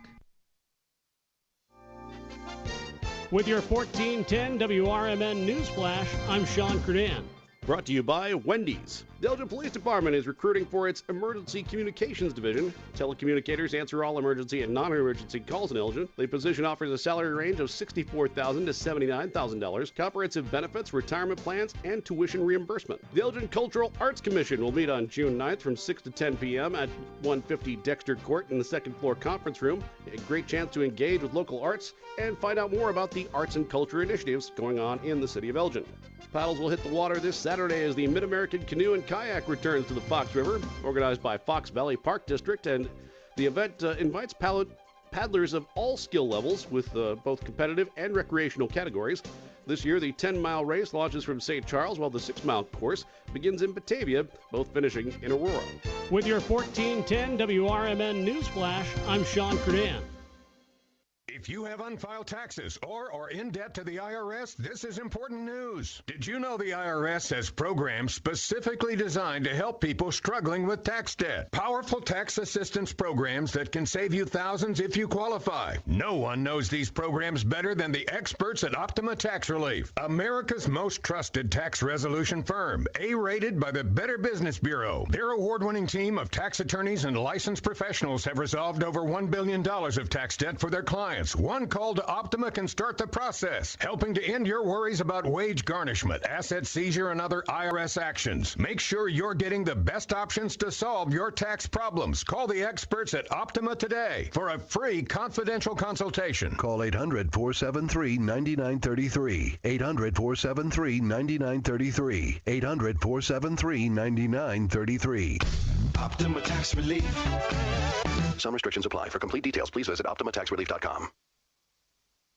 S5: With your 1410 WRMN News Flash, I'm Sean Curdan.
S6: Brought to you by Wendy's. The Elgin Police Department is recruiting for its Emergency Communications Division. Telecommunicators answer all emergency and non-emergency calls in Elgin. The position offers a salary range of $64,000 to $79,000, comprehensive benefits, retirement plans, and tuition reimbursement. The Elgin Cultural Arts Commission will meet on June 9th from 6 to 10 p.m. at 150 Dexter Court in the second floor conference room. A great chance to engage with local arts and find out more about the arts and culture initiatives going on in the city of Elgin. Paddles will hit the water this Saturday as the Mid-American Canoe and Kayak returns to the Fox River, organized by Fox Valley Park District, and the event invites paddlers of all skill levels with both competitive and recreational categories. This year, the 10-mile race launches from St. Charles, while the 6-mile course begins in Batavia, both finishing in Aurora.
S5: With your 1410 WRMN News Flash, I'm Sean Curdan.
S17: If you have unfiled taxes or are in debt to the IRS, this is important news. Did you know the IRS has programs specifically designed to help people struggling with tax debt? Powerful tax assistance programs that can save you thousands if you qualify. No one knows these programs better than the experts at Optima Tax Relief, America's most trusted tax resolution firm, A-rated by the Better Business Bureau. Their award-winning team of tax attorneys and licensed professionals have resolved over $1 billion of tax debt for their clients. One call to Optima can start the process, helping to end your worries about wage garnishment, asset seizure, and other IRS actions. Make sure you're getting the best options to solve your tax problems. Call the experts at Optima today for a free confidential consultation.
S7: Call 800-473-9933. 800-473-9933. 800-473-9933.
S8: Optima Tax Relief.
S7: Some restrictions apply. For complete details, please visit OptimaTaxRelief.com.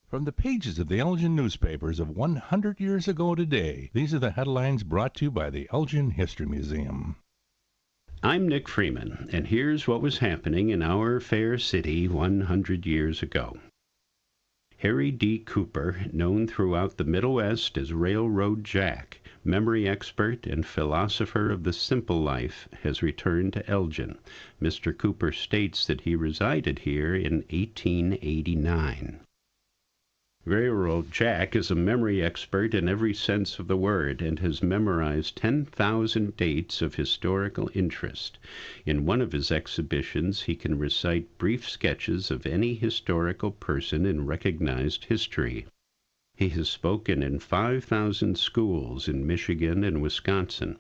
S18: From the pages of the Elgin newspapers of 100 years ago today, these are the headlines brought to you by the Elgin History Museum.
S19: I'm Nick Freeman, and here's what was happening in our fair city 100 years ago. Harry D. Cooper, known throughout the Middle West as Railroad Jack, memory expert and philosopher of the simple life, has returned to Elgin. Mr. Cooper states that he resided here in 1889. Railroad Jack is a memory expert in every sense of the word and has memorized 10,000 dates of historical interest. In one of his exhibitions, he can recite brief sketches of any historical person in recognized history. He has spoken in 5,000 schools in Michigan and Wisconsin.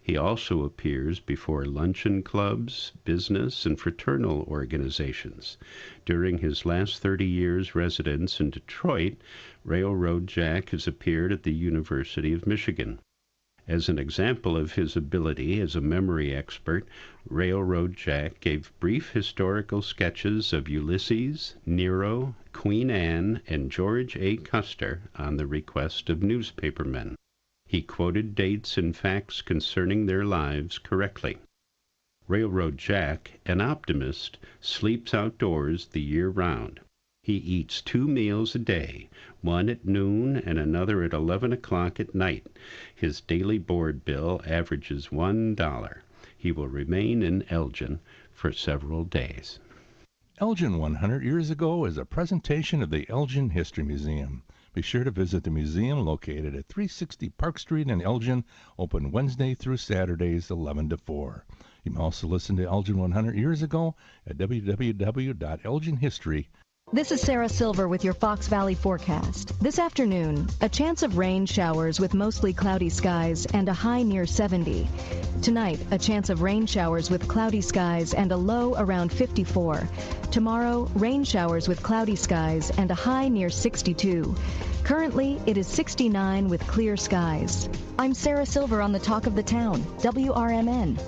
S19: He also appears before luncheon clubs, business, and fraternal organizations. During his last 30 years' residence in Detroit, Railroad Jack has appeared at the University of Michigan. As an example of his ability as a memory expert, Railroad Jack gave brief historical sketches of Ulysses, Nero, Queen Anne, and George A. Custer on the request of newspapermen. He quoted dates and facts concerning their lives correctly. Railroad Jack, an optimist, sleeps outdoors the year round. He eats 2 meals a day, one at noon and another at 11 o'clock at night. His daily board bill averages $1. He will remain in Elgin for several days.
S18: Elgin 100 Years Ago is a presentation of the Elgin History Museum. Be sure to visit the museum located at 360 Park Street in Elgin, open Wednesday through Saturdays 11 to 4. You can also listen to Elgin 100 Years Ago at www.elginhistory.com.
S10: This is Sarah Silver with your Fox Valley forecast. This afternoon, a chance of rain showers with mostly cloudy skies and a high near 70. Tonight, a chance of rain showers with cloudy skies and a low around 54. Tomorrow, rain showers with cloudy skies and a high near 62. Currently, it is 69 with clear skies. I'm Sarah Silver on the Talk of the Town, WRMN.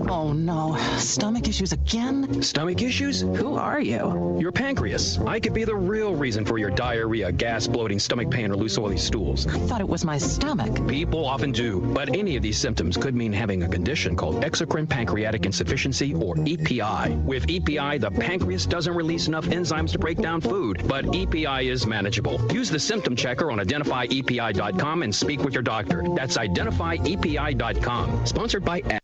S11: Oh no, stomach issues again?
S12: Stomach issues? Who are you? Your pancreas. I could be the real reason for your diarrhea, gas, bloating, stomach pain, or loose oily stools.
S11: I thought it was my stomach.
S12: People often do, but any of these symptoms could mean having a condition called exocrine pancreatic insufficiency, or EPI. With EPI, the pancreas doesn't release enough enzymes to break down food, but EPI is manageable. Use the symptom checker on identifyepi.com and speak with your doctor. That's identifyepi.com. Sponsored by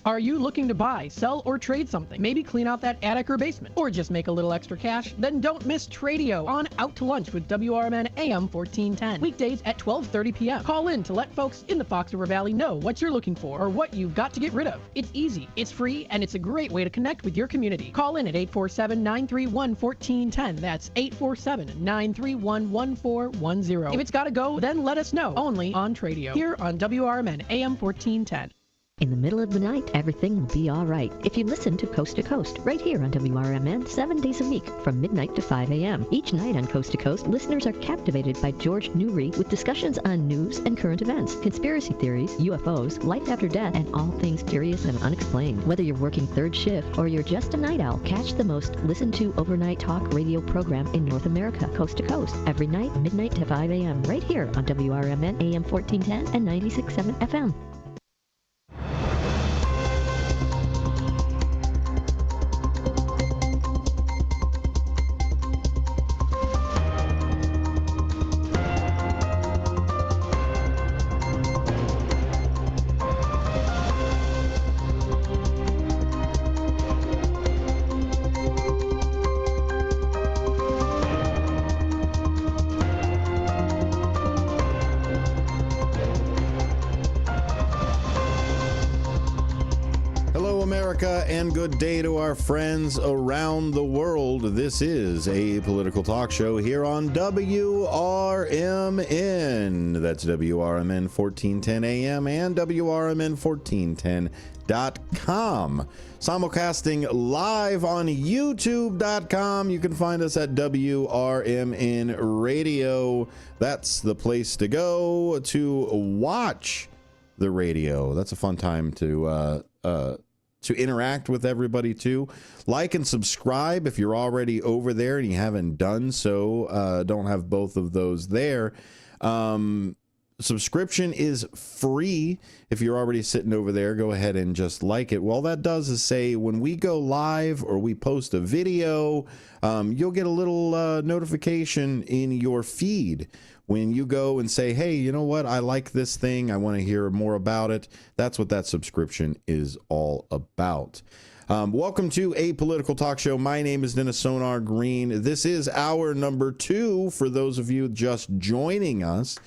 S20: Are you looking to buy, sell, or trade something? Maybe clean out that attic or basement, or just make a little extra cash? Then don't miss Tradio on Out to Lunch with WRMN AM 1410. Weekdays at 12:30 p.m. Call in to let folks in the Fox River Valley know what you're looking for or what you've got to get rid of. It's easy, it's free, and it's a great way to connect with your community. Call in at 847-931-1410. That's 847-931-1410. If it's got to go, then let us know. Only on Tradio, here on WRMN AM 1410.
S21: In the middle of the night, everything will be all right if you listen to Coast, right here on WRMN 7 days a week from midnight to 5 a.m. Each night on Coast to Coast, listeners are captivated by George Newry with discussions on news and current events, conspiracy theories, UFOs, life after death, and all things curious and unexplained. Whether you're working third shift or you're just a night owl, catch the most listened to overnight talk radio program in North America, Coast to Coast, every night, midnight to 5 a.m. right here on WRMN AM 1410 and 96.7 FM.
S4: And good day to our friends around the world. This is a political talk show here on WRMN. That's WRMN 1410 AM and WRMN1410.com. Simulcasting live on YouTube.com. You can find us at WRMN Radio. That's the place to go to watch the radio. That's a fun time to interact with everybody too. Like and subscribe if you're already over there and you haven't done so. Don't have both of those there. Subscription is free. If you're already sitting over there, go ahead and just like it. Well, that does is say when we go live or we post a video, you'll get a little notification in your feed. When you go and say, hey, you know what? I like this thing. I want to hear more about it. That's what that subscription is all about. Welcome to A Political Talk Show. My name is Dennis Sonar Green. This is hour number 2 for those of you just joining us.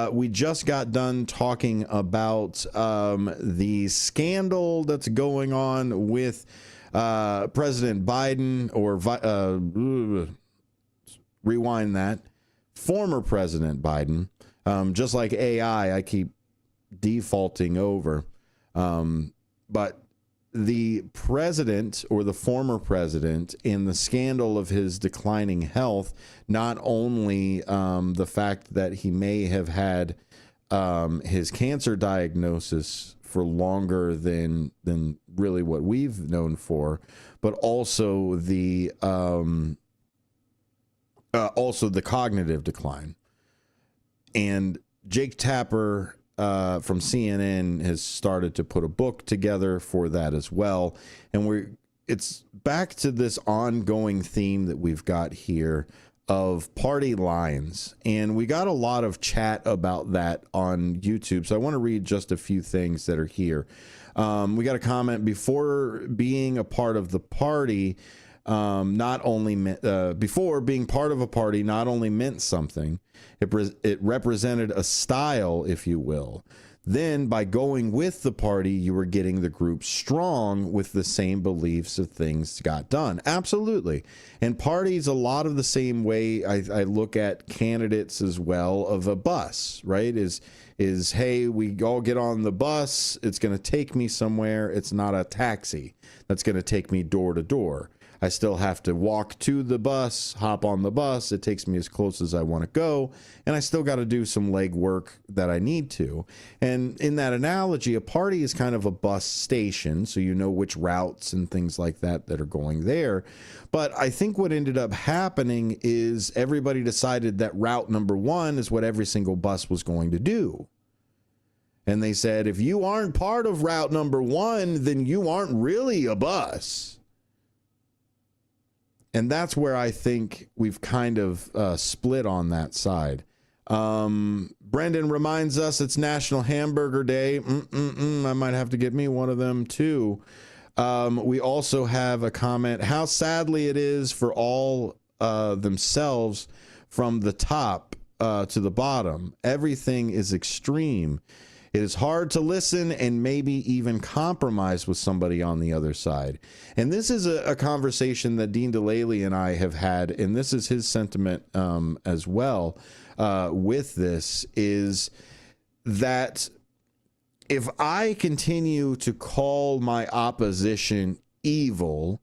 S4: We just got done talking about the scandal that's going on with President Biden, or rewind that. Former President Biden. Just like AI, I keep defaulting over. But the president, or the former president, in the scandal of his declining health, not only the fact that he may have had his cancer diagnosis for longer than really what we've known for, but also the cognitive decline. And Jake Tapper from CNN has started to put a book together for that as well. And it's back to this ongoing theme that we've got here of party lines. And we got a lot of chat about that on YouTube. So I want to read just a few things that are here. We got a comment: before being a part of the party, before being part of a party not only meant something, it represented a style, if you will. Then by going with the party, you were getting the group strong with the same beliefs of things got done. Absolutely. And parties, a lot of the same way I look at candidates as well, of a bus, right? Is, hey, we all get on the bus. It's going to take me somewhere. It's not a taxi that's going to take me door to door. I still have to walk to the bus, hop on the bus. It takes me as close as I want to go. And I still got to do some leg work that I need to. And in that analogy, a party is kind of a bus station. So you know which routes and things like that are going there. But I think what ended up happening is everybody decided that route number one is what every single bus was going to do. And they said, if you aren't part of route number one, then you aren't really a bus. And that's where I think we've kind of split on that side. Brendan reminds us it's National Hamburger Day. I might have to get me one of them too. We also have a comment: how sadly it is for all themselves from the top to the bottom. Everything is extreme. It is hard to listen and maybe even compromise with somebody on the other side. And this is a conversation that Dean DeLaley and I have had, and this is his sentiment as well with this, is that if I continue to call my opposition evil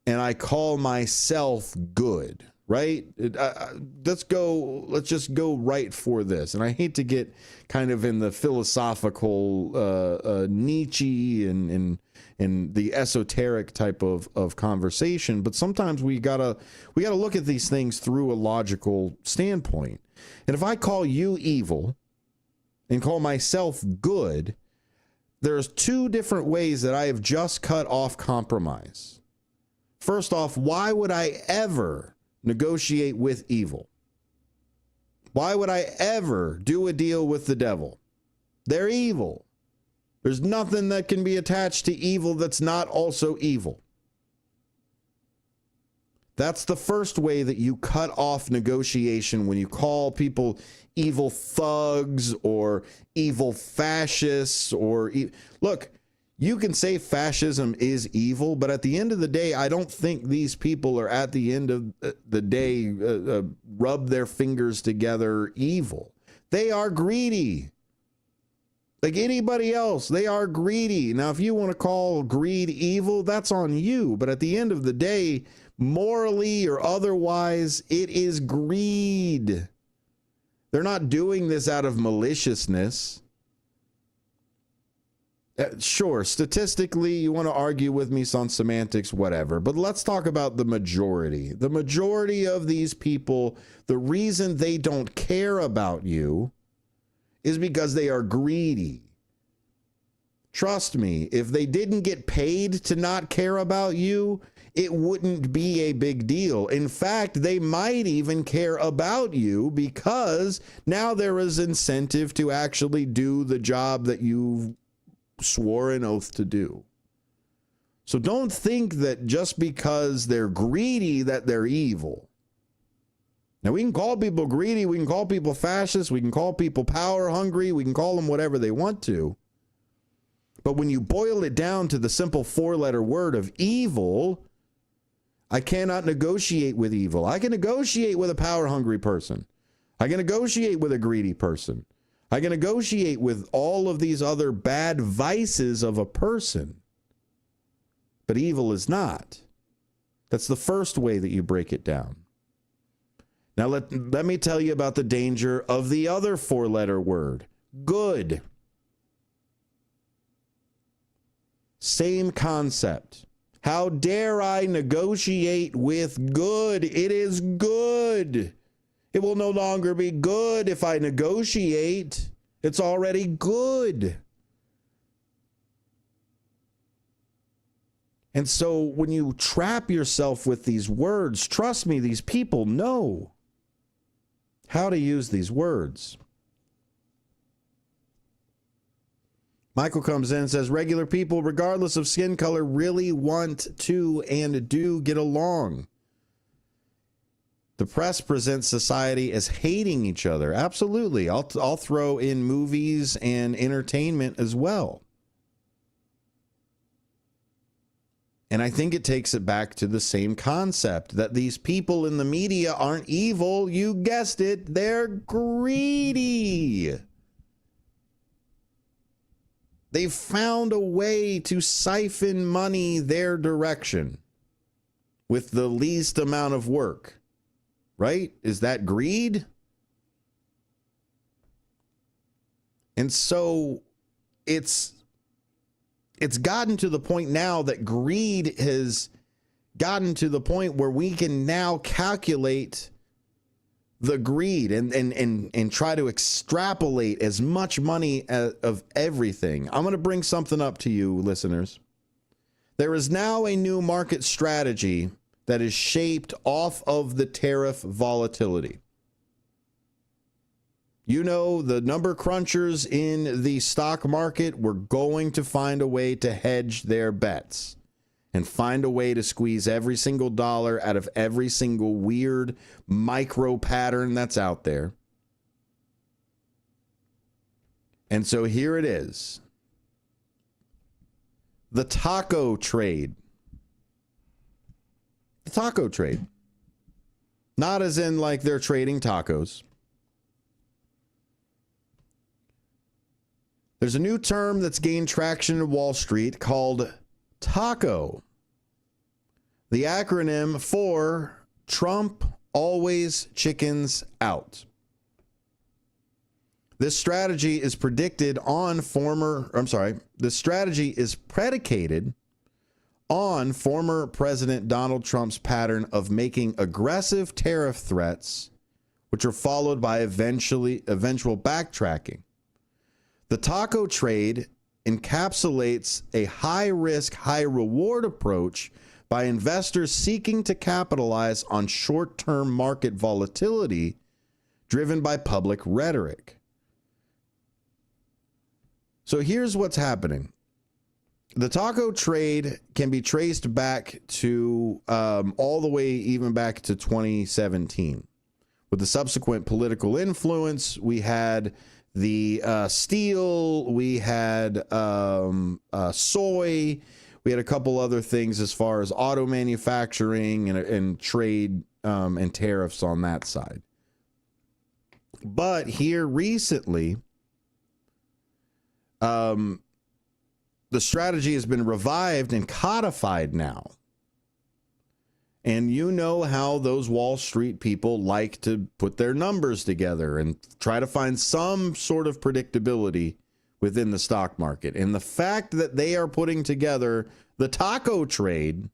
S4: and I call myself good, right? Let's just go right for this. And I hate to get kind of in the philosophical Nietzsche and the esoteric type of conversation, but sometimes we gotta look at these things through a logical standpoint. And if I call you evil and call myself good, there's two different ways that I have just cut off compromise. First off, why would I ever negotiate with evil? Why would I ever do a deal with the devil? They're evil. There's nothing that can be attached to evil that's not also evil. That's the first way that you cut off negotiation, when you call people evil thugs or evil fascists look, you can say fascism is evil, but at the end of the day, I don't think these people are at the end of the day rub their fingers together evil. They are greedy. Like anybody else, they are greedy. Now, if you want to call greed evil, that's on you. But at the end of the day, morally or otherwise, it is greed. They're not doing this out of maliciousness. Sure, statistically, you want to argue with me on semantics, whatever. But let's talk about the majority. The majority of these people, the reason they don't care about you is because they are greedy. Trust me, if they didn't get paid to not care about you, it wouldn't be a big deal. In fact, they might even care about you because now there is incentive to actually do the job that you've swore an oath to do. So don't think that just because they're greedy that they're evil. Now, we can call people greedy, we can call people fascists, we can call people power hungry, we can call them whatever they want to. But when you boil it down to the simple four-letter word of evil, I cannot negotiate with evil. I can negotiate with a power hungry person. I can negotiate with a greedy person. I can negotiate with all of these other bad vices of a person. But evil is not. That's the first way that you break it down. Now let me tell you about the danger of the other four-letter word, good. Same concept. How dare I negotiate with good? It is good. It will no longer be good if I negotiate. It's already good. And so when you trap yourself with these words, trust me, these people know how to use these words. Michael comes in and says, regular people, regardless of skin color, really want to and do get along. The press presents society as hating each other. Absolutely. I'll throw in movies and entertainment as well. And I think it takes it back to the same concept that these people in the media aren't evil. You guessed it. They're greedy. They've found a way to siphon money their direction with the least amount of work. Right? Is that greed? And so it's gotten to the point now that greed has gotten to the point where we can now calculate the greed and try to extrapolate as much money of everything. I'm going to bring something up to you, listeners. There is now a new market strategy that is shaped off of the tariff volatility. You know, the number crunchers in the stock market were going to find a way to hedge their bets and find a way to squeeze every single dollar out of every single weird micro pattern that's out there. And so here it is. The taco trade. The taco trade. Not as in like they're trading tacos. There's a new term that's gained traction in Wall Street called taco. The acronym for Trump always chickens out. This strategy is predicated on former President Donald Trump's pattern of making aggressive tariff threats, which are followed by eventual backtracking. The taco trade encapsulates a high-risk, high-reward approach by investors seeking to capitalize on short-term market volatility driven by public rhetoric. So here's what's happening. The taco trade can be traced back to all the way even back to 2017. With the subsequent political influence, we had the steel, we had soy, we had a couple other things as far as auto manufacturing and trade and tariffs on that side. But here recently, the strategy has been revived and codified now. And you know how those Wall Street people like to put their numbers together and try to find some sort of predictability within the stock market. And the fact that they are putting together the taco trade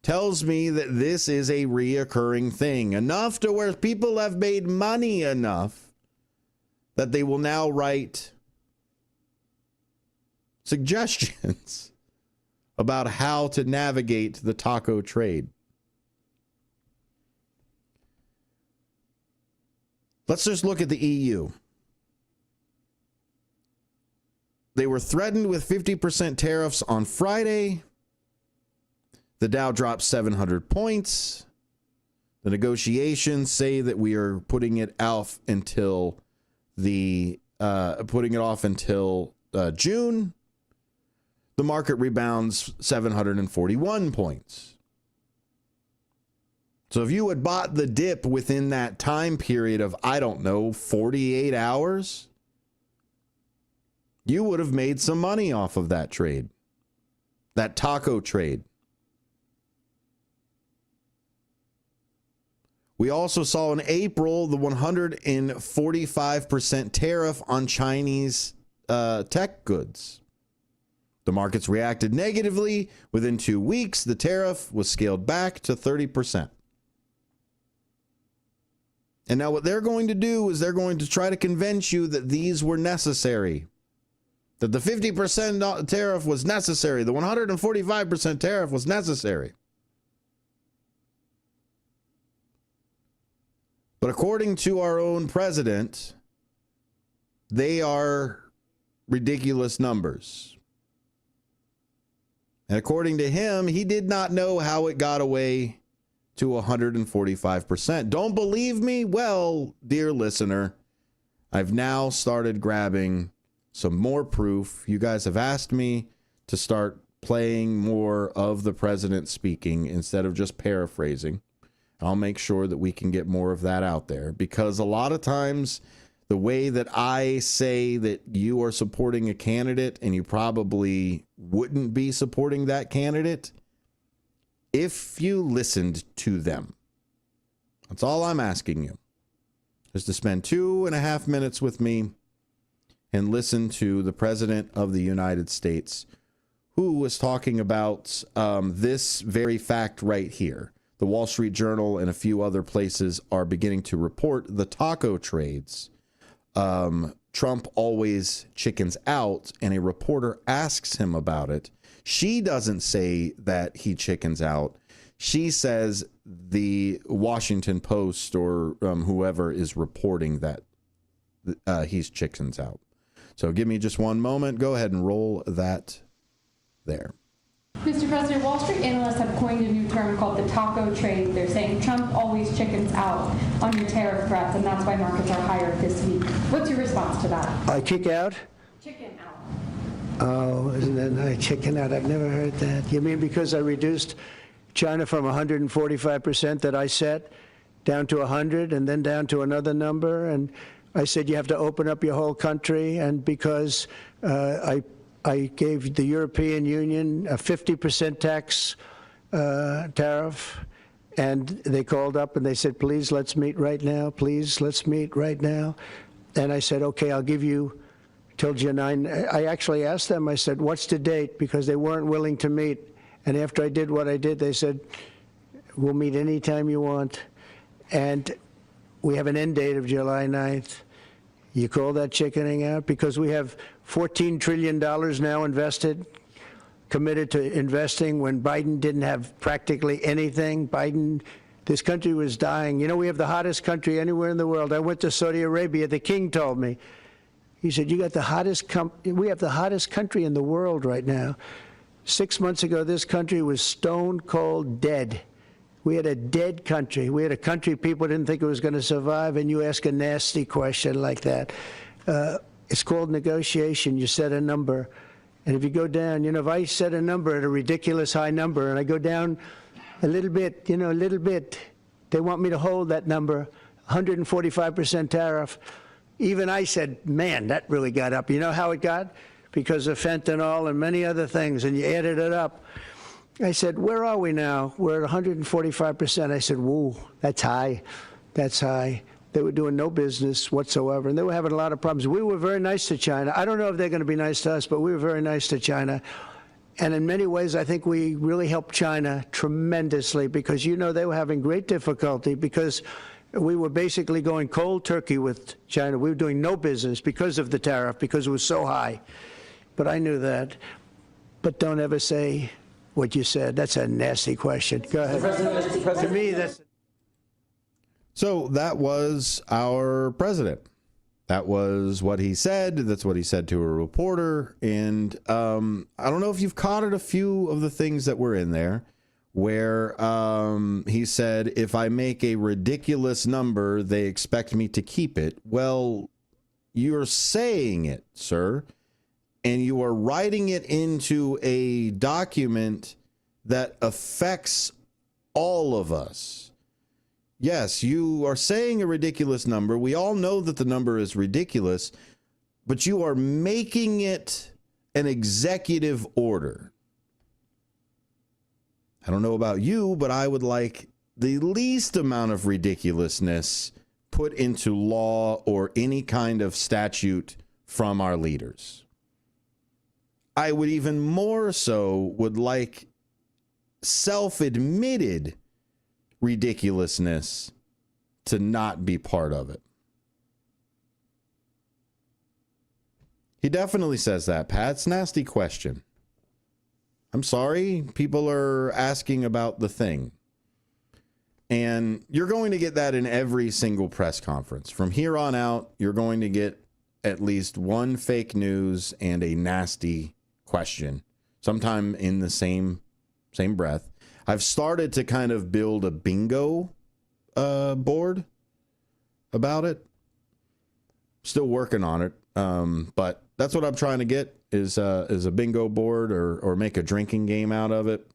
S4: tells me that this is a reoccurring thing, enough to where people have made money enough that they will now write suggestions about how to navigate the taco trade. Let's just look at the EU. They were threatened with 50% tariffs on Friday. The Dow dropped 700 points. The negotiations say that we are putting it off until June. The market rebounds 741 points. So if you had bought the dip within that time period of, 48 hours, you would have made some money off of that trade, that taco trade. We also saw in April the 145% tariff on Chinese tech goods. The markets reacted negatively. Within 2 weeks, the tariff was scaled back to 30%. And now what they're going to do is they're going to try to convince you that these were necessary, that the 50% tariff was necessary, the 145% tariff was necessary. But according to our own president, they are ridiculous numbers. And according to him, he did not know how it got away to 145%. Don't believe me? Well, dear listener, I've now started grabbing some more proof. You guys have asked me to start playing more of the president speaking instead of just paraphrasing. I'll make sure that we can get more of that out there, because a lot of times the way that I say that you are supporting a candidate and you probably wouldn't be supporting that candidate if you listened to them. That's all I'm asking you, is to spend 2.5 minutes with me and listen to the President of the United States, who was talking about this very fact right here. The Wall Street Journal and a few other places are beginning to report the taco trades. Trump always chickens out, and a reporter asks him about it. She doesn't say that he chickens out. She says the Washington Post or whoever is reporting that he's chickens out. So give me just one moment. Go ahead and roll that there.
S1: Mr. President, Wall Street analysts have coined a new term called the taco trade. They're saying Trump always chickens out on your tariff threats, and that's why markets are higher this week. What's your response to that?
S22: I kick out?
S1: Chicken out.
S22: Oh, isn't that nice? Chicken out. I've never heard that. You mean because I reduced China from 145% that I set down to 100 and then down to another number? And I said you have to open up your whole country, and because I gave the European Union a 50% tax tariff, and they called up and they said, please, let's meet right now. Please, let's meet right now. And I said, okay, I'll give you till July 9. I actually asked them, I said, what's the date? Because they weren't willing to meet. And after I did what I did, they said, we'll meet anytime you want. And we have an end date of July 9th. You call that chickening out? Because we have $14 trillion now invested, committed to investing when Biden didn't have practically anything. This country was dying. You know, we have the hottest country anywhere in the world. I went to Saudi Arabia. The king told me. He said, you got the hottest we have the hottest country in the world right now. 6 months ago, this country was stone cold dead. We had a dead country. We had a country people didn't think it was going to survive, and you ask a nasty question like that. It's called negotiation. You set a number. And if you go down, if I set a number at a ridiculous high number and I go down a little bit, a little bit, they want me to hold that number, 145% tariff. Even I said, man, that really got up. You know how it got? Because of fentanyl and many other things, and you added it up. I said, where are we now? We're at 145%. I said, whoa, that's high. That's high. They were doing no business whatsoever, and they were having a lot of problems. We were very nice to China. I don't know if they're going to be nice to us, but we were very nice to China. And in many ways, I think we really helped China tremendously because, they were having great difficulty because we were basically going cold turkey with China. We were doing no business because of the tariff, because it was so high. But I knew that. But don't ever say what you said. That's a nasty question. Go ahead.
S1: Mr. President,
S22: to me, that's...
S4: So that was our president. That was what he said. That's what he said to a reporter. And I don't know if you've caught it, a few of the things that were in there where he said, if I make a ridiculous number, they expect me to keep it. Well, you're saying it, sir, and you are writing it into a document that affects all of us. Yes, you are saying a ridiculous number. We all know that the number is ridiculous, but you are making it an executive order. I don't know about you, but I would like the least amount of ridiculousness put into law or any kind of statute from our leaders. I would even more so would like self-admitted ridiculousness to not be part of it. He definitely says that, Pat. It's a nasty question. I'm sorry. People are asking about the thing. And you're going to get that in every single press conference. From here on out, you're going to get at least one fake news and a nasty question, sometime in the same breath. I've started to kind of build a bingo board about it. Still working on it, but that's what I'm trying to get is a bingo board or make a drinking game out of it,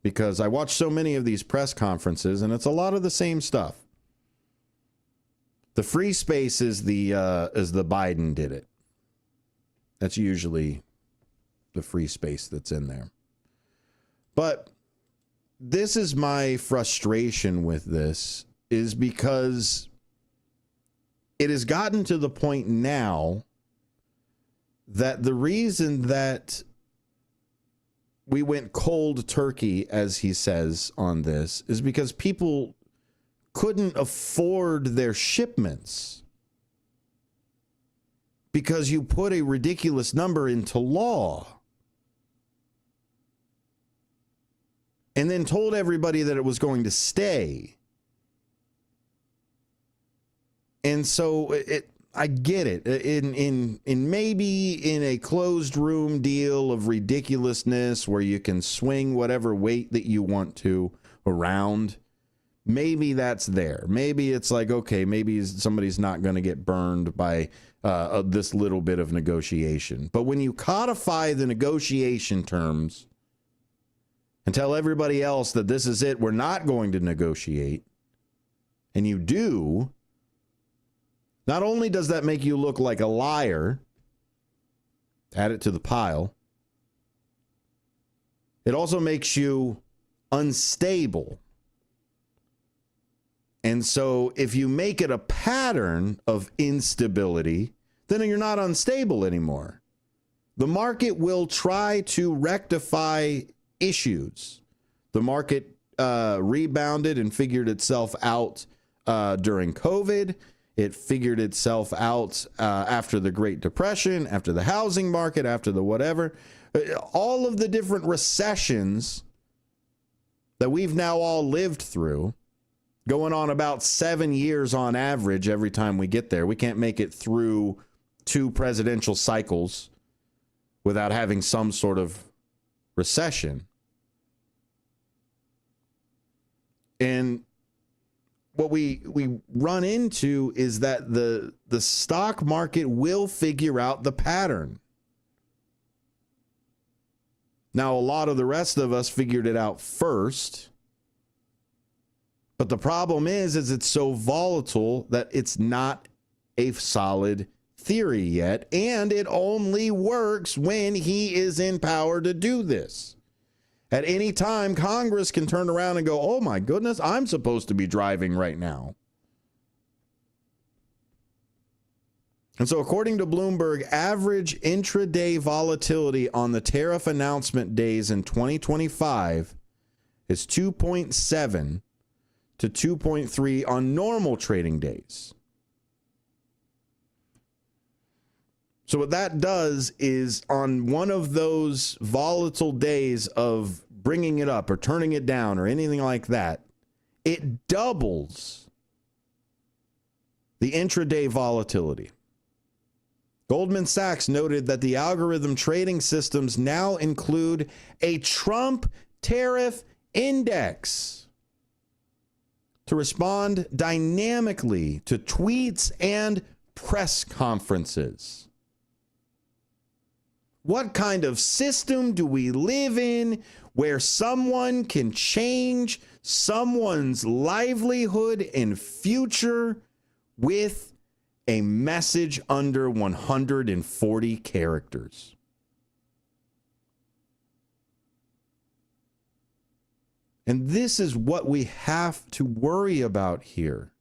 S4: because I watch so many of these press conferences and it's a lot of the same stuff. The free space is the Biden did it. That's usually the free space that's in there. But this is my frustration with this, is because it has gotten to the point now that the reason that we went cold turkey, as he says on this, is because people couldn't afford their shipments because you put a ridiculous number into law and then told everybody that it was going to stay. And so I get it. In maybe in a closed room deal of ridiculousness where you can swing whatever weight that you want to around, maybe that's there. Maybe it's like, okay, maybe somebody's not going to get burned by this little bit of negotiation. But when you codify the negotiation terms and tell everybody else that this is it, we're not going to negotiate, and you do, not only does that make you look like a liar, add it to the pile, it also makes you unstable. And so if you make it a pattern of instability, then you're not unstable anymore. The market will try to rectify issues. The market rebounded and figured itself out during COVID. It figured itself out after the Great Depression, after the housing market, after the whatever. All of the different recessions that we've now all lived through, going on about 7 years on average every time we get there. We can't make it through 2 presidential cycles without having some sort of recession. And what we run into is that the stock market will figure out the pattern. Now, a lot of the rest of us figured it out first. But the problem is it's so volatile that it's not a solid theory yet. And it only works when he is in power to do this. At any time, Congress can turn around and go, oh my goodness, I'm supposed to be driving right now. And so according to Bloomberg, average intraday volatility on the tariff announcement days in 2025 is 2.7 to 2.3 on normal trading days. So what that does is on one of those volatile days of bringing it up or turning it down or anything like that, it doubles the intraday volatility. Goldman Sachs noted that the algorithm trading systems now include a Trump tariff index to respond dynamically to tweets and press conferences. What kind of system do we live in where someone can change someone's livelihood and future with a message under 140 characters? And this is what we have to worry about here.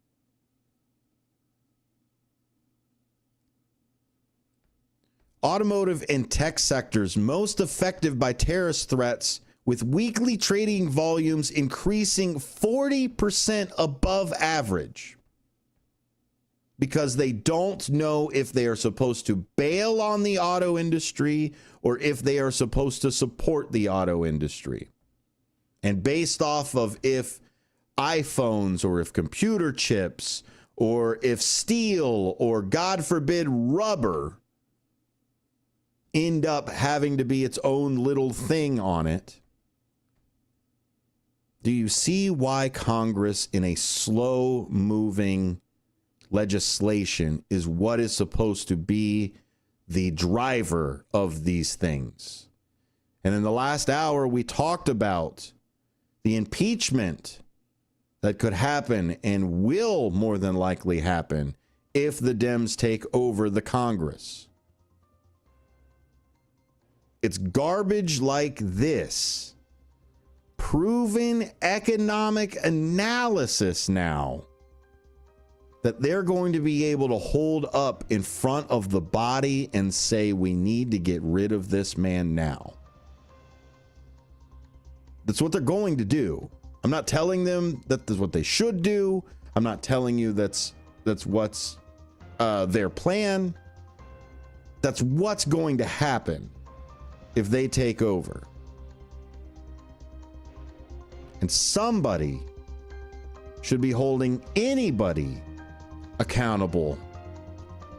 S4: Automotive and tech sectors most affected by terrorist threats, with weekly trading volumes increasing 40% above average. because they don't know if they are supposed to bail on the auto industry or if they are supposed to support the auto industry. And based off of if iPhones or if computer chips or if steel or, God forbid, rubber end up having to be its own little thing on it, do you see why Congress, in a slow-moving legislation, is what is supposed to be the driver of these things? And in the last hour, we talked about the impeachment that could happen and will more than likely happen if the Dems take over the Congress. It's garbage like this, proven economic analysis now, that they're going to be able to hold up in front of the body and say, we need to get rid of this man now. That's what they're going to do. I'm not telling them that that's what they should do. I'm not telling you that's what's their plan. That's what's going to happen if they take over. And somebody should be holding anybody accountable.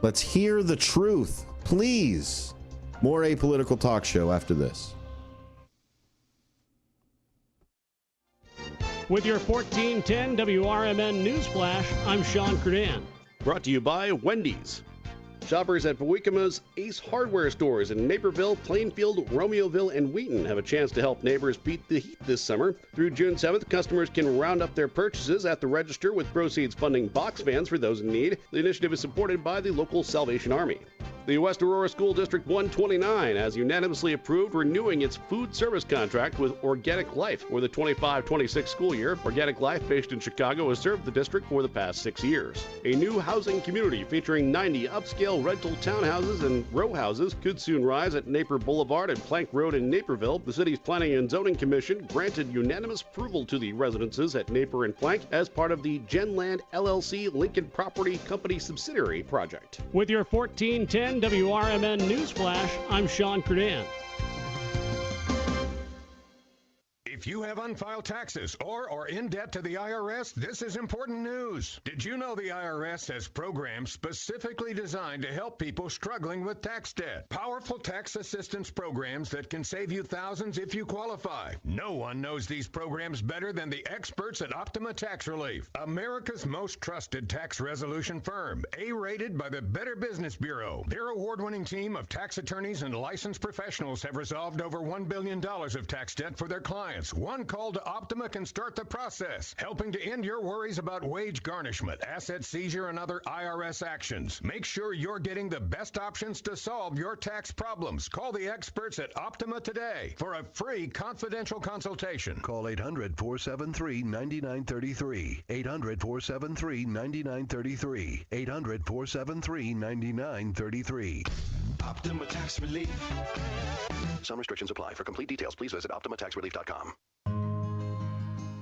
S4: Let's hear the truth, please. More Apolitical Talk Show after this.
S5: With your 1410 WRMN News Flash, I'm Sean Curdan.
S6: Brought to you by Wendy's. Shoppers at Bowickama's Ace Hardware stores in Naperville, Plainfield, Romeoville, and Wheaton have a chance to help neighbors beat the heat this summer. Through June 7th, customers can round up their purchases at the register with proceeds funding box fans for those in need. The initiative is supported by the local Salvation Army. The West Aurora School District 129 has unanimously approved renewing its food service contract with Organic Life for the 25-26 school year. Organic Life, based in Chicago, has served the district for the past 6 years. A new housing community featuring 90 upscale rental townhouses and row houses could soon rise at Napier Boulevard and Plank Road in Naperville. The city's Planning and Zoning Commission granted unanimous approval to the residences at Napier and Plank as part of the Genland LLC Lincoln Property Company subsidiary project.
S5: With your 1410 WRMN News Flash, I'm Sean Curdan.
S17: If you have unfiled taxes or are in debt to the IRS, this is important news. Did you know the IRS has programs specifically designed to help people struggling with tax debt? Powerful tax assistance programs that can save you thousands if you qualify. No one knows these programs better than the experts at Optima Tax Relief, America's most trusted tax resolution firm, A-rated by the Better Business Bureau. Their award-winning team of tax attorneys and licensed professionals have resolved over $1 billion of tax debt for their clients. One call to Optima can start the process, helping to end your worries about wage garnishment, asset seizure, and other IRS actions. Make sure you're getting the best options to solve your tax problems. Call the experts at Optima today for a free confidential consultation.
S7: Call 800-473-9933. 800-473-9933. 800-473-9933.
S8: Optima Tax Relief.
S7: Some restrictions apply. For complete details, please visit OptimaTaxRelief.com.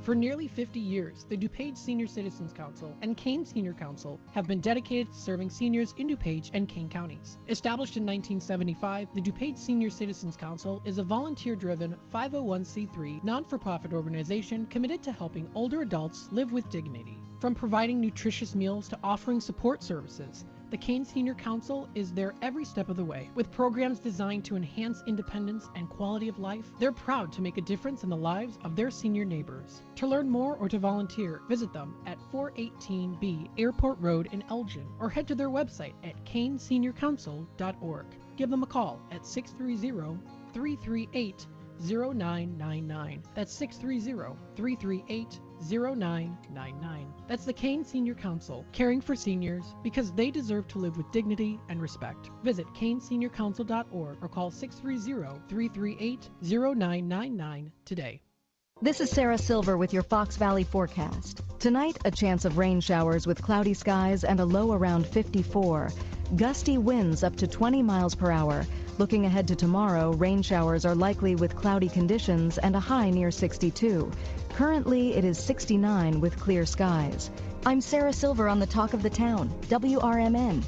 S20: For nearly 50 years, the DuPage Senior Citizens Council and Kane Senior Council have been dedicated to serving seniors in DuPage and Kane counties. Established in 1975, the DuPage Senior Citizens Council is a volunteer-driven 501c3 non-for-profit organization committed to helping older adults live with dignity. From providing nutritious meals to offering support services, the Kane Senior Council is there every step of the way. With programs designed to enhance independence and quality of life, they're proud to make a difference in the lives of their senior neighbors. To learn more or to volunteer, visit them at 418B Airport Road in Elgin or head to their website at caneseniorcouncil.org. Give them a call at 630-338-0999. That's 630-338-0999. That's the Kane Senior Council, caring for seniors because they deserve to live with dignity and respect. Visit caneseniorcouncil.org or call 630-338-0999 today.
S10: This is Sarah Silver with your Fox Valley forecast. Tonight, a chance of rain showers with cloudy skies and a low around 54. Gusty winds up to 20 miles per hour. Looking ahead to tomorrow, rain showers are likely with cloudy conditions and a high near 62. Currently, it is 69 with clear skies. I'm Sarah Silver on the Talk of the Town, WRMN.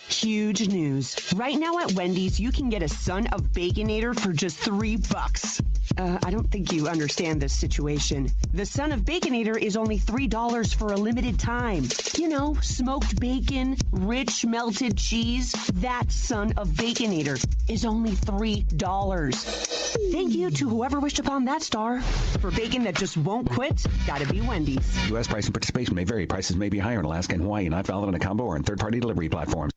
S2: Huge news. Right now at Wendy's, you can get a Son of Baconator for just $3. I don't think you understand this situation. The Son of Baconator is only $3 for a limited time. You know, smoked bacon, rich melted cheese. That Son of Baconator is only $3. Thank you to whoever wished upon that star. For bacon that just won't quit, gotta be Wendy's.
S3: U.S. price and participation may vary. Prices may be higher in Alaska and Hawaii, not valid on a combo or in third-party delivery platforms.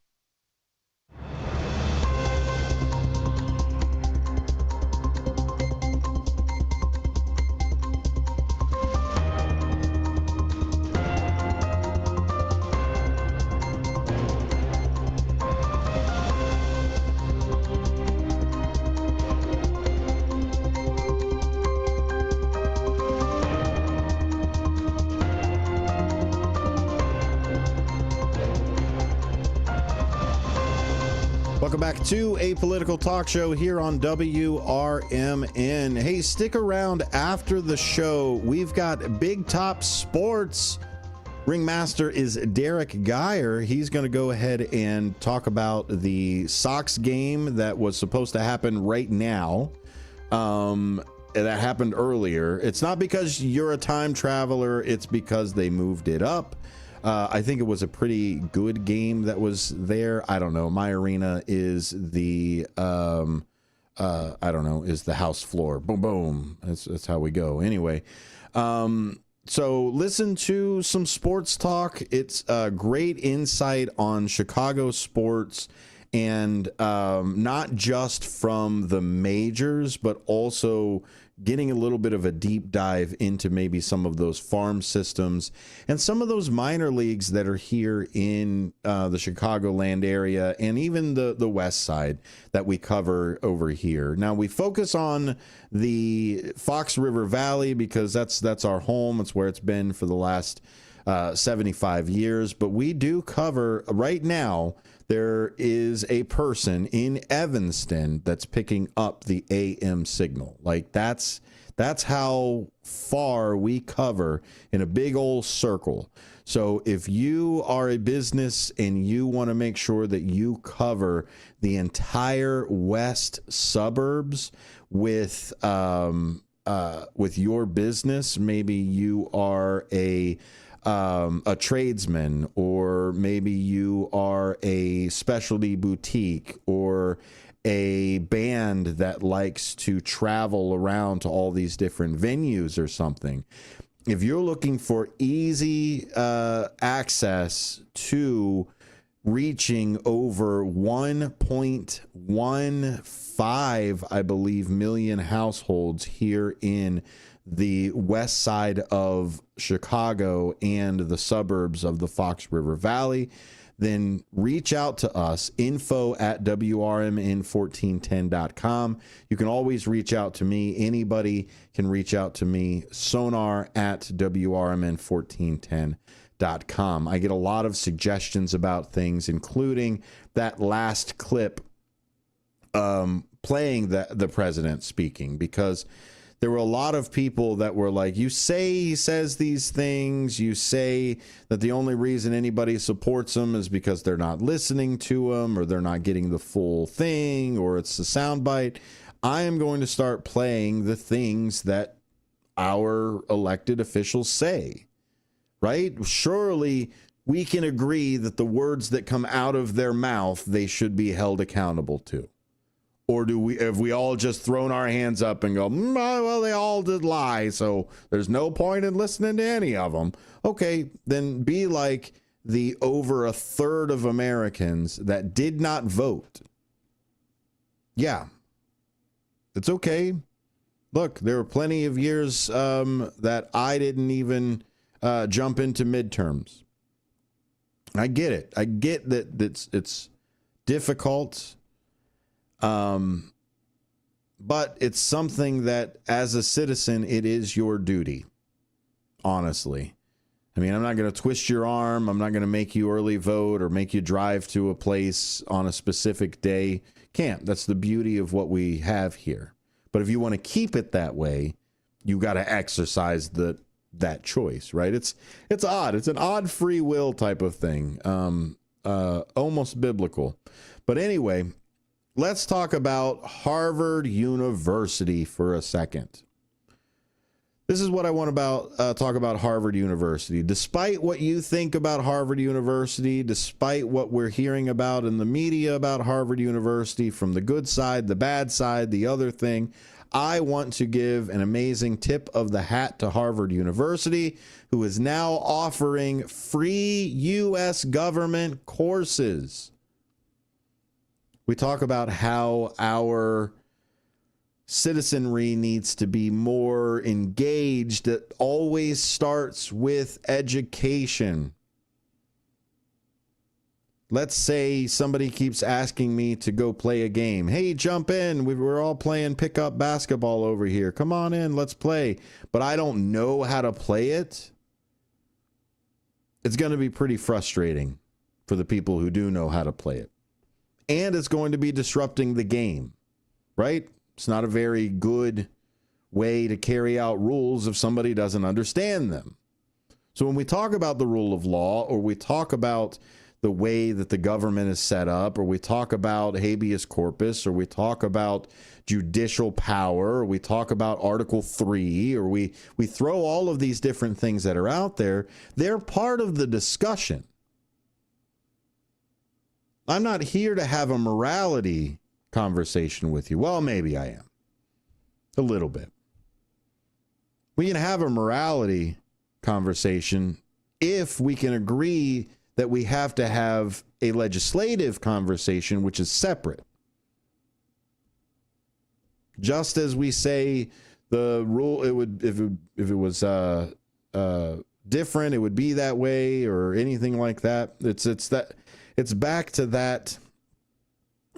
S4: Welcome back to a political talk show here on WRMN. Hey, stick around after the show. We've got Big Top Sports. Ringmaster is Derek Geyer. He's going to go ahead and talk about the Sox game that was supposed to happen right now. That happened earlier. It's not because you're a time traveler. It's because they moved it up. I think it was a pretty good game that was there. I don't know. My arena is the, I don't know, is the house floor. Boom, boom. That's how we go. Anyway, so listen to some sports talk. It's a great insight on Chicago sports, and not just from the majors, but also getting a little bit of a deep dive into maybe some of those farm systems and some of those minor leagues that are here in the Chicagoland area and even the west side that we cover over here. Now, we focus on the Fox River Valley because that's our home. It's where it's been for the last 75 years. But we do cover right now. There is a person in Evanston that's picking up the AM signal. Like that's how far we cover in a big old circle. So if you are a business and you want to make sure that you cover the entire west suburbs with your business, maybe you are a tradesman, or maybe you are a specialty boutique or a band that likes to travel around to all these different venues or something. If you're looking for easy access to reaching over 1.15, I believe, million households here in the west side of Chicago and the suburbs of the Fox River Valley, then reach out to us, info@WRMN1410.com. You can always reach out to me. Anybody can reach out to me, sonar@WRMN1410.com. I get a lot of suggestions about things, including that last clip playing the president speaking, because there were a lot of people that were like, you say he says these things, you say that the only reason anybody supports him is because they're not listening to him or they're not getting the full thing or it's a soundbite. I am going to start playing the things that our elected officials say, right? Surely we can agree that the words that come out of their mouth, they should be held accountable to. Or have we all just thrown our hands up and go, well, they all did lie, so there's no point in listening to any of them. Okay, then be like the over a third of Americans that did not vote. Yeah, it's okay. Look, there were plenty of years that I didn't even jump into midterms. I get it. I get that it's difficult. But it's something that, as a citizen, it is your duty, honestly. I mean, I'm not going to twist your arm. I'm not going to make you early vote or make you drive to a place on a specific day. Can't. That's the beauty of what we have here. But if you want to keep it that way, you got to exercise that choice, right? It's odd. It's an odd free will type of thing, almost biblical. But anyway, let's talk about Harvard University for a second. This is what I want to talk about Harvard University. Despite what you think about Harvard University, despite what we're hearing about in the media about Harvard University, from the good side, the bad side, the other thing, I want to give an amazing tip of the hat to Harvard University, who is now offering free U.S. government courses. We talk about how our citizenry needs to be more engaged. It always starts with education. Let's say somebody keeps asking me to go play a game. Hey, jump in. We're all playing pickup basketball over here. Come on in, let's play. But I don't know how to play it. It's going to be pretty frustrating for the people who do know how to play it. And it's going to be disrupting the game, right? It's not a very good way to carry out rules if somebody doesn't understand them. So when we talk about the rule of law, or we talk about the way that the government is set up, or we talk about habeas corpus, or we talk about judicial power, or we talk about Article 3, or we throw all of these different things that are out there, they're part of the discussion. I'm not here to have a morality conversation with you. Well, maybe I am. A little bit. We can have a morality conversation if we can agree that we have to have a legislative conversation, which is separate. Just as we say the rule, it would, if it was different, it would be that way, or anything like that. It's back to that.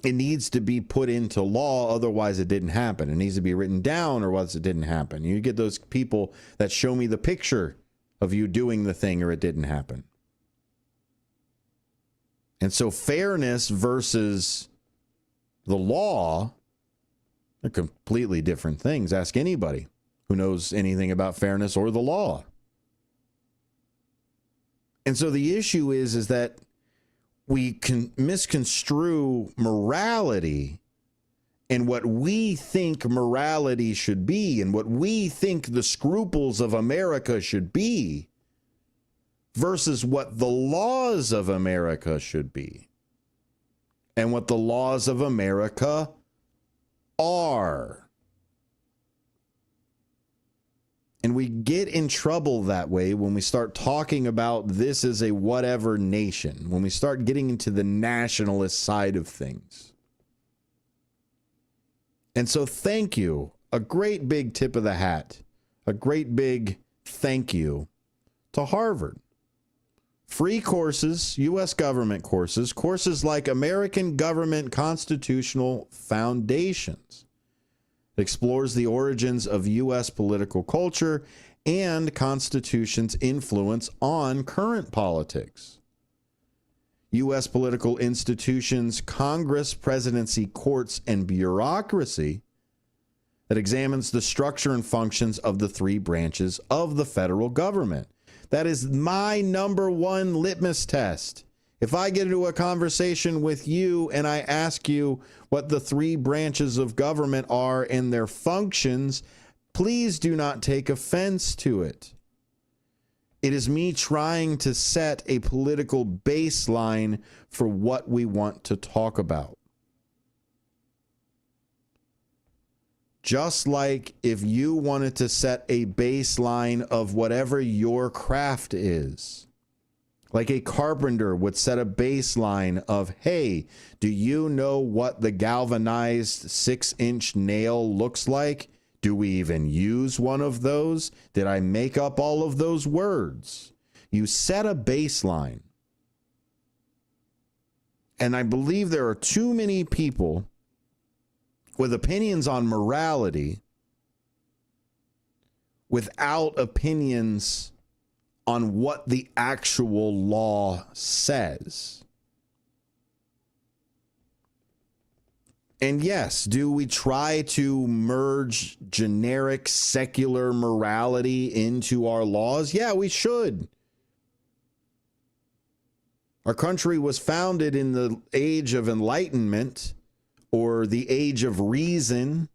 S4: It needs to be put into law, otherwise it didn't happen. It needs to be written down, or else it didn't happen. You get those people that show me the picture of you doing the thing, or it didn't happen. And so fairness versus the law are completely different things. Ask anybody who knows anything about fairness or the law. And so the issue is that we can misconstrue morality and what we think morality should be and what we think the scruples of America should be versus what the laws of America should be and what the laws of America are. And we get in trouble that way when we start talking about this as a whatever nation, when we start getting into the nationalist side of things. And so thank you. A great big tip of the hat. A great big thank you to Harvard. Free courses, U.S. government courses, courses like American Government Constitutional Foundations. It explores the origins of U.S. political culture and Constitution's influence on current politics. U.S. political institutions, Congress, presidency, courts, and bureaucracy that examines the structure and functions of the three branches of the federal government. That is my number one litmus test. If I get into a conversation with you and I ask you what the three branches of government are and their functions, please do not take offense to it. It is me trying to set a political baseline for what we want to talk about. Just like if you wanted to set a baseline of whatever your craft is. Like a carpenter would set a baseline of, hey, do you know what the galvanized 6-inch nail looks like? Do we even use one of those? Did I make up all of those words? You set a baseline. And I believe there are too many people with opinions on morality without opinions on what the actual law says. And yes, do we try to merge generic secular morality into our laws? Yeah, we should. Our country was founded in the age of enlightenment or the age of reason.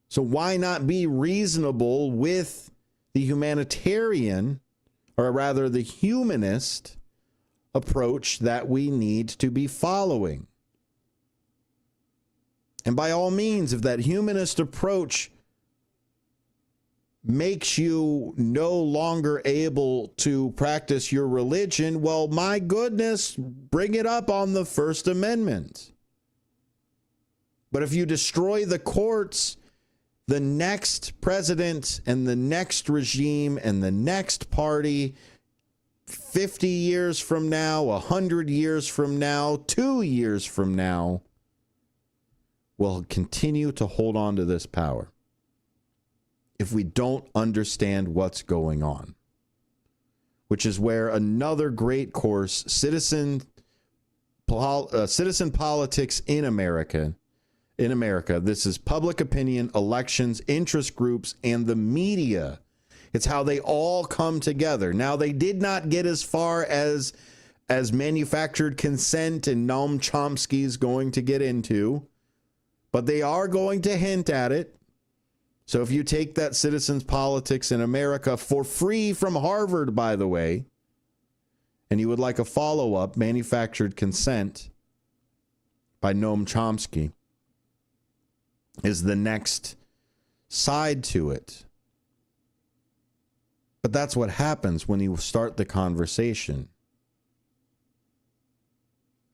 S4: So why not be reasonable with the humanitarian, or rather the humanist approach that we need to be following? And by all means, if that humanist approach makes you no longer able to practice your religion, well, my goodness, bring it up on the First Amendment. But if you destroy the courts, the next president and the next regime and the next party, 50 years from now, 100 years from now, 2 years from now, will continue to hold on to this power if we don't understand what's going on, which is where another great course, Citizen Politics in America, this is public opinion, elections, interest groups, and the media. It's how they all come together. Now, they did not get as far as manufactured consent and Noam Chomsky's going to get into, but they are going to hint at it. So if you take that Citizens Politics in America for free from Harvard, by the way, and you would like a follow-up, Manufactured Consent by Noam Chomsky, is the next side to it. But that's what happens when you start the conversation.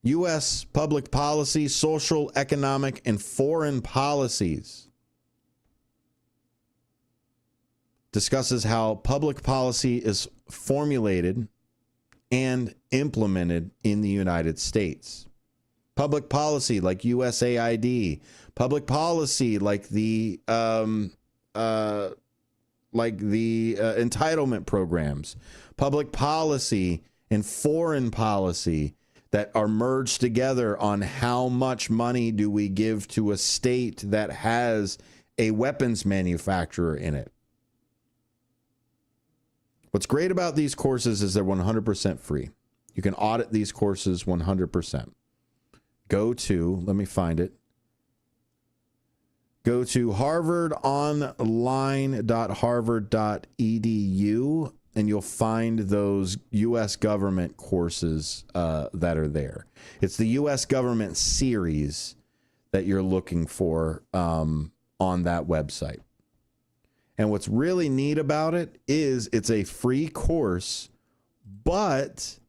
S4: U.S. public policy, social, economic, and foreign policies discusses how public policy is formulated and implemented in the United States. Public policy like USAID, public policy like the entitlement programs, public policy and foreign policy that are merged together on how much money do we give to a state that has a weapons manufacturer in it. What's great about these courses is they're 100% free. You can audit these courses 100%. Go to, let me find it. Go to harvardonline.harvard.edu and you'll find those U.S. government courses that are there. It's the U.S. government series that you're looking for on that website. And what's really neat about it is it's a free course, but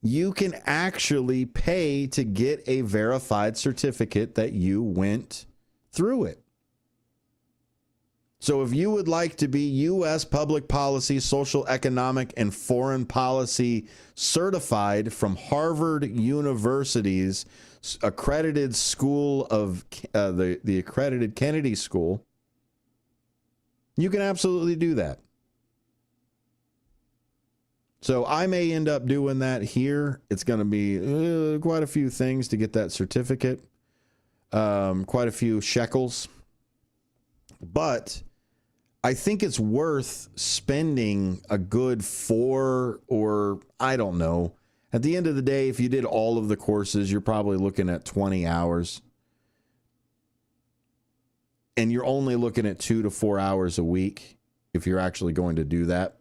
S4: you can actually pay to get a verified certificate that you went through it. So if you would like to be U.S. public policy, social, economic, and foreign policy certified from Harvard University's accredited school of the accredited Kennedy School, you can absolutely do that. So I may end up doing that here. It's going to be quite a few things to get that certificate, quite a few shekels. But I think it's worth spending a good 4 or I don't know. At the end of the day, if you did all of the courses, you're probably looking at 20 hours. And you're only looking at 2 to 4 hours a week if you're actually going to do that.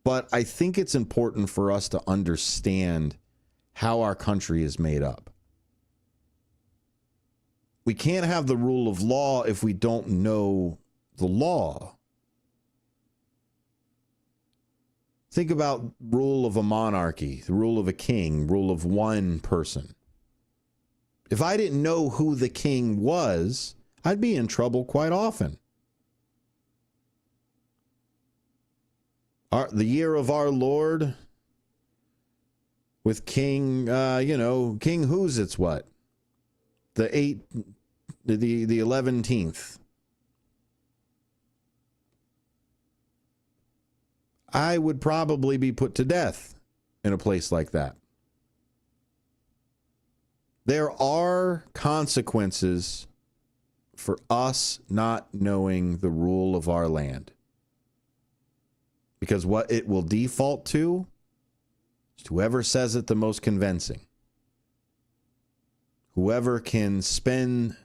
S4: But I think it's important for us to understand how our country is made up. We can't have the rule of law if we don't know the law. Think about rule of a monarchy, the rule of a king, rule of one person. If I didn't know who the king was, I'd be in trouble quite often. The year of our Lord with King, King who's it's what? the 11th. I would probably be put to death in a place like that. There are consequences for us not knowing the rule of our land. Because what it will default to is whoever says it the most convincing. Whoever can spin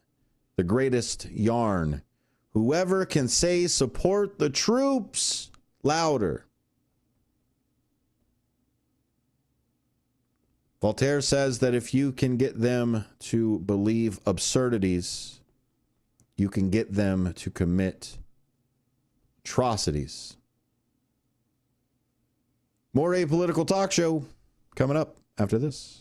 S4: the greatest yarn. Whoever can say support the troops louder. Voltaire says that if you can get them to believe absurdities, you can get them to commit atrocities. More Apolitical Talk Show coming up after this.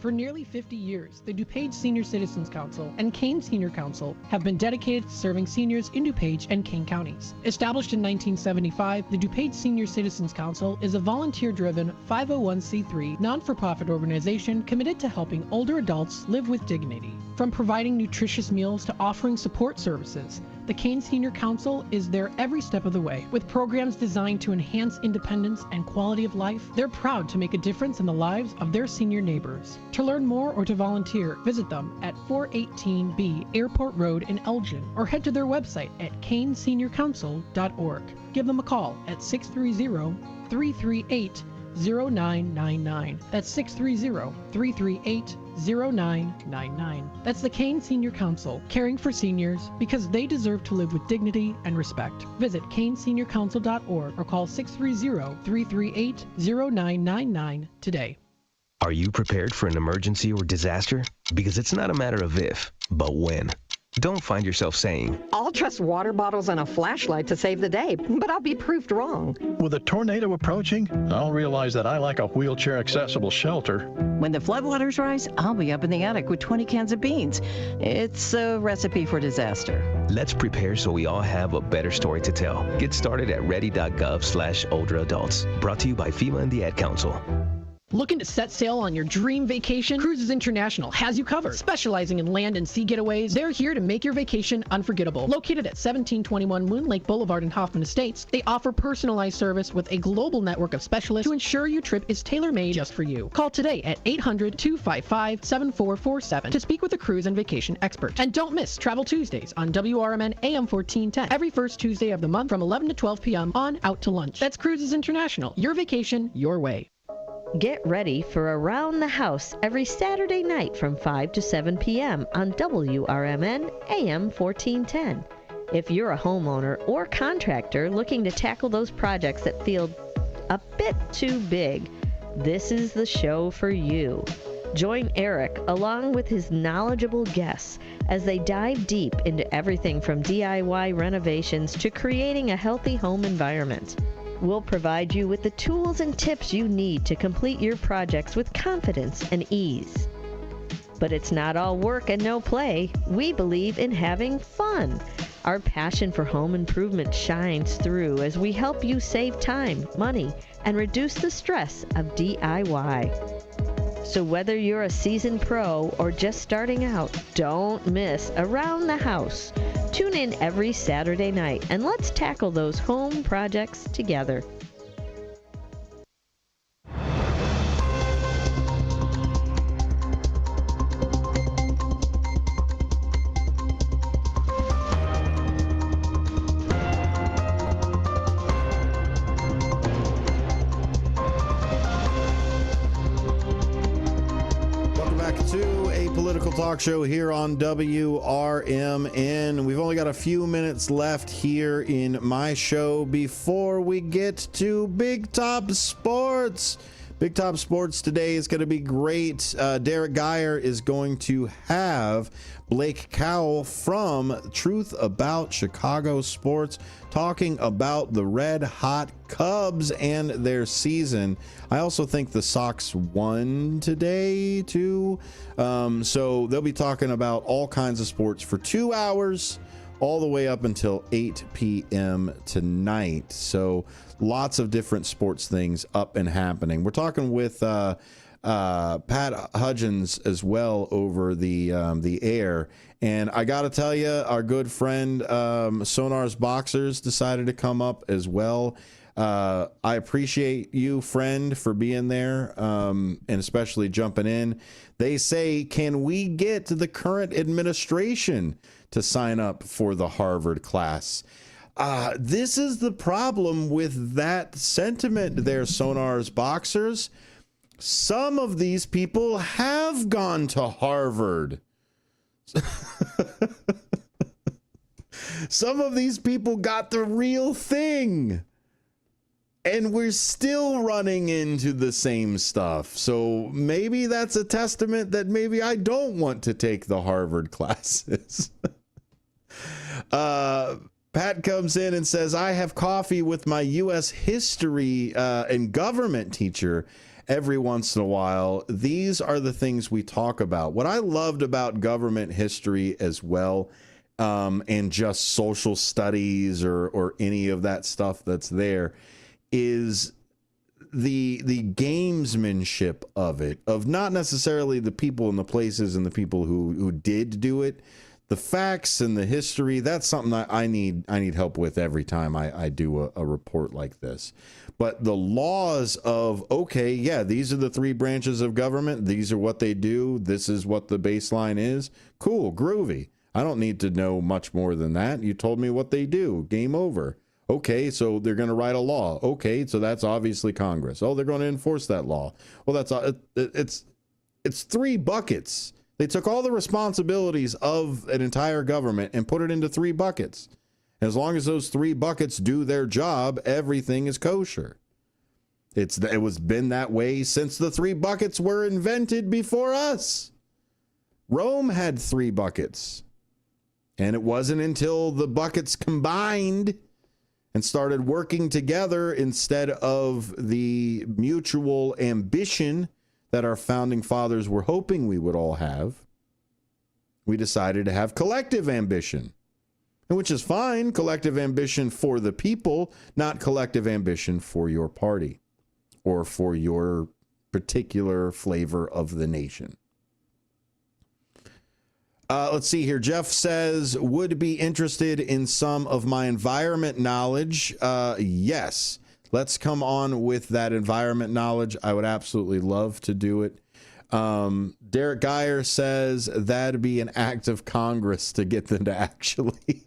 S20: For nearly 50 years, the DuPage Senior Citizens Council and Kane Senior Council have been dedicated to serving seniors in DuPage and Kane counties. Established in 1975, the DuPage Senior Citizens Council is a volunteer-driven 501c3 non-for-profit organization committed to helping older adults live with dignity. From providing nutritious meals to offering support services, the Kane Senior Council is there every step of the way. With programs designed to enhance independence and quality of life, they're proud to make a difference in the lives of their senior neighbors. To learn more or to volunteer, visit them at 418B Airport Road in Elgin or head to their website at caneseniorcouncil.org. Give them a call at 630-338-0999. That's 630-338-0999. That's the Kane Senior Council, caring for seniors because they deserve to live with dignity and respect. Visit caneseniorcouncil.org or call 630-338-0999 today.
S9: Are you prepared for an emergency or disaster? Because it's not a matter of if, but when. Don't find yourself saying,
S14: I'll trust water bottles and a flashlight to save the day, but I'll be proved wrong.
S23: With a tornado approaching, I'll realize that I like a wheelchair-accessible shelter.
S24: When the floodwaters rise, I'll be up in the attic with 20 cans of beans. It's a recipe for disaster.
S9: Let's prepare so we all have a better story to tell. Get started at ready.gov/older adults. Brought to you by FEMA and the Ad Council.
S20: Looking to set sail on your dream vacation? Cruises International has you covered. Specializing in land and sea getaways, they're here to make your vacation unforgettable. Located at 1721 Moon Lake Boulevard in Hoffman Estates, they offer personalized service with a global network of specialists to ensure your trip is tailor-made just for you. Call today at 800-255-7447 to speak with a cruise and vacation expert. And don't miss Travel Tuesdays on WRMN AM 1410 every first Tuesday of the month from 11 to 12 p.m. on Out to Lunch. That's Cruises International. Your vacation, your way.
S21: Get ready for Around the House every Saturday night from 5 to 7 p.m. on WRMN AM 1410. If you're a homeowner or contractor looking to tackle those projects that feel a bit too big, this is the show for you. Join Eric along with his knowledgeable guests as they dive deep into everything from DIY renovations to creating a healthy home environment. We'll provide you with the tools and tips you need to complete your projects with confidence and ease. But it's not all work and no play. We believe in having fun. Our passion for home improvement shines through as we help you save time, money, and reduce the stress of DIY. So whether you're a seasoned pro or just starting out, don't miss Around the House. Tune in every Saturday night and let's tackle those home projects together.
S4: Talk show here on WRMN. We've only got a few minutes left here in my show before we get to Big Top Sports. Big Top Sports today is going to be great. Derek Geyer is going to have Blake Cowell from Truth About Chicago Sports talking about the Red Hot Cubs and their season. I also think the Sox won today too. So they'll be talking about all kinds of sports for 2 hours, all the way up until 8 p.m. tonight. So lots of different sports things up and happening. We're talking with Pat Hudgens as well over the air. And I got to tell you, our good friend Sonar's Boxers decided to come up as well. I appreciate you, friend, for being there and especially jumping in. They say, can we get the current administration to sign up for the Harvard class? This is the problem with that sentiment there, Sonar's Boxers. Some of these people have gone to Harvard. Some of these people got the real thing. And we're still running into the same stuff. So maybe that's a testament that maybe I don't want to take the Harvard classes. Pat comes in and says, I have coffee with my U.S. history and government teacher every once in a while. These are the things we talk about. What I loved about government history as well, and just social studies or any of that stuff that's there, is the gamesmanship of it, of not necessarily the people and the places and the people who did do it. The facts and the history, that's something that I need help with every time I do a report like this. But the laws of, okay, yeah, these are the three branches of government. These are what they do. This is what the baseline is. Cool, groovy. I don't need to know much more than that. You told me what they do. Game over. Okay, so they're going to write a law. Okay, so that's obviously Congress. Oh, they're going to enforce that law. Well, it's three buckets. They took all the responsibilities of an entire government and put it into three buckets. As long as those three buckets do their job, everything is kosher. It was been that way since the three buckets were invented before us. Rome had three buckets. And it wasn't until the buckets combined and started working together instead of the mutual ambition that our founding fathers were hoping we would all have, we decided to have collective ambition. And which is fine, collective ambition for the people, not collective ambition for your party or for your particular flavor of the nation. Let's see here. Jeff says, would be interested in some of my environment knowledge. Yes. Let's come on with that environment knowledge. I would absolutely love to do it. Derek Geyer says that'd be an act of Congress to get them to actually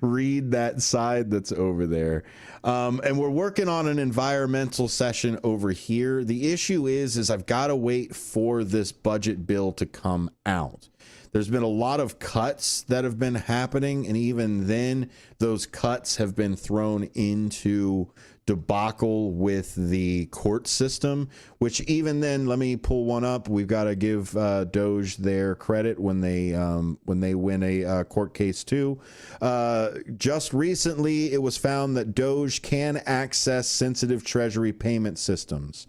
S4: read that side that's over there. And we're working on an environmental session over here. The issue is I've got to wait for this budget bill to come out. There's been a lot of cuts that have been happening, and even then, those cuts have been thrown into debacle with the court system, which even then, let me pull one up. We've got to give Doge their credit when they win a court case too. Just recently, it was found that Doge can access sensitive Treasury payment systems.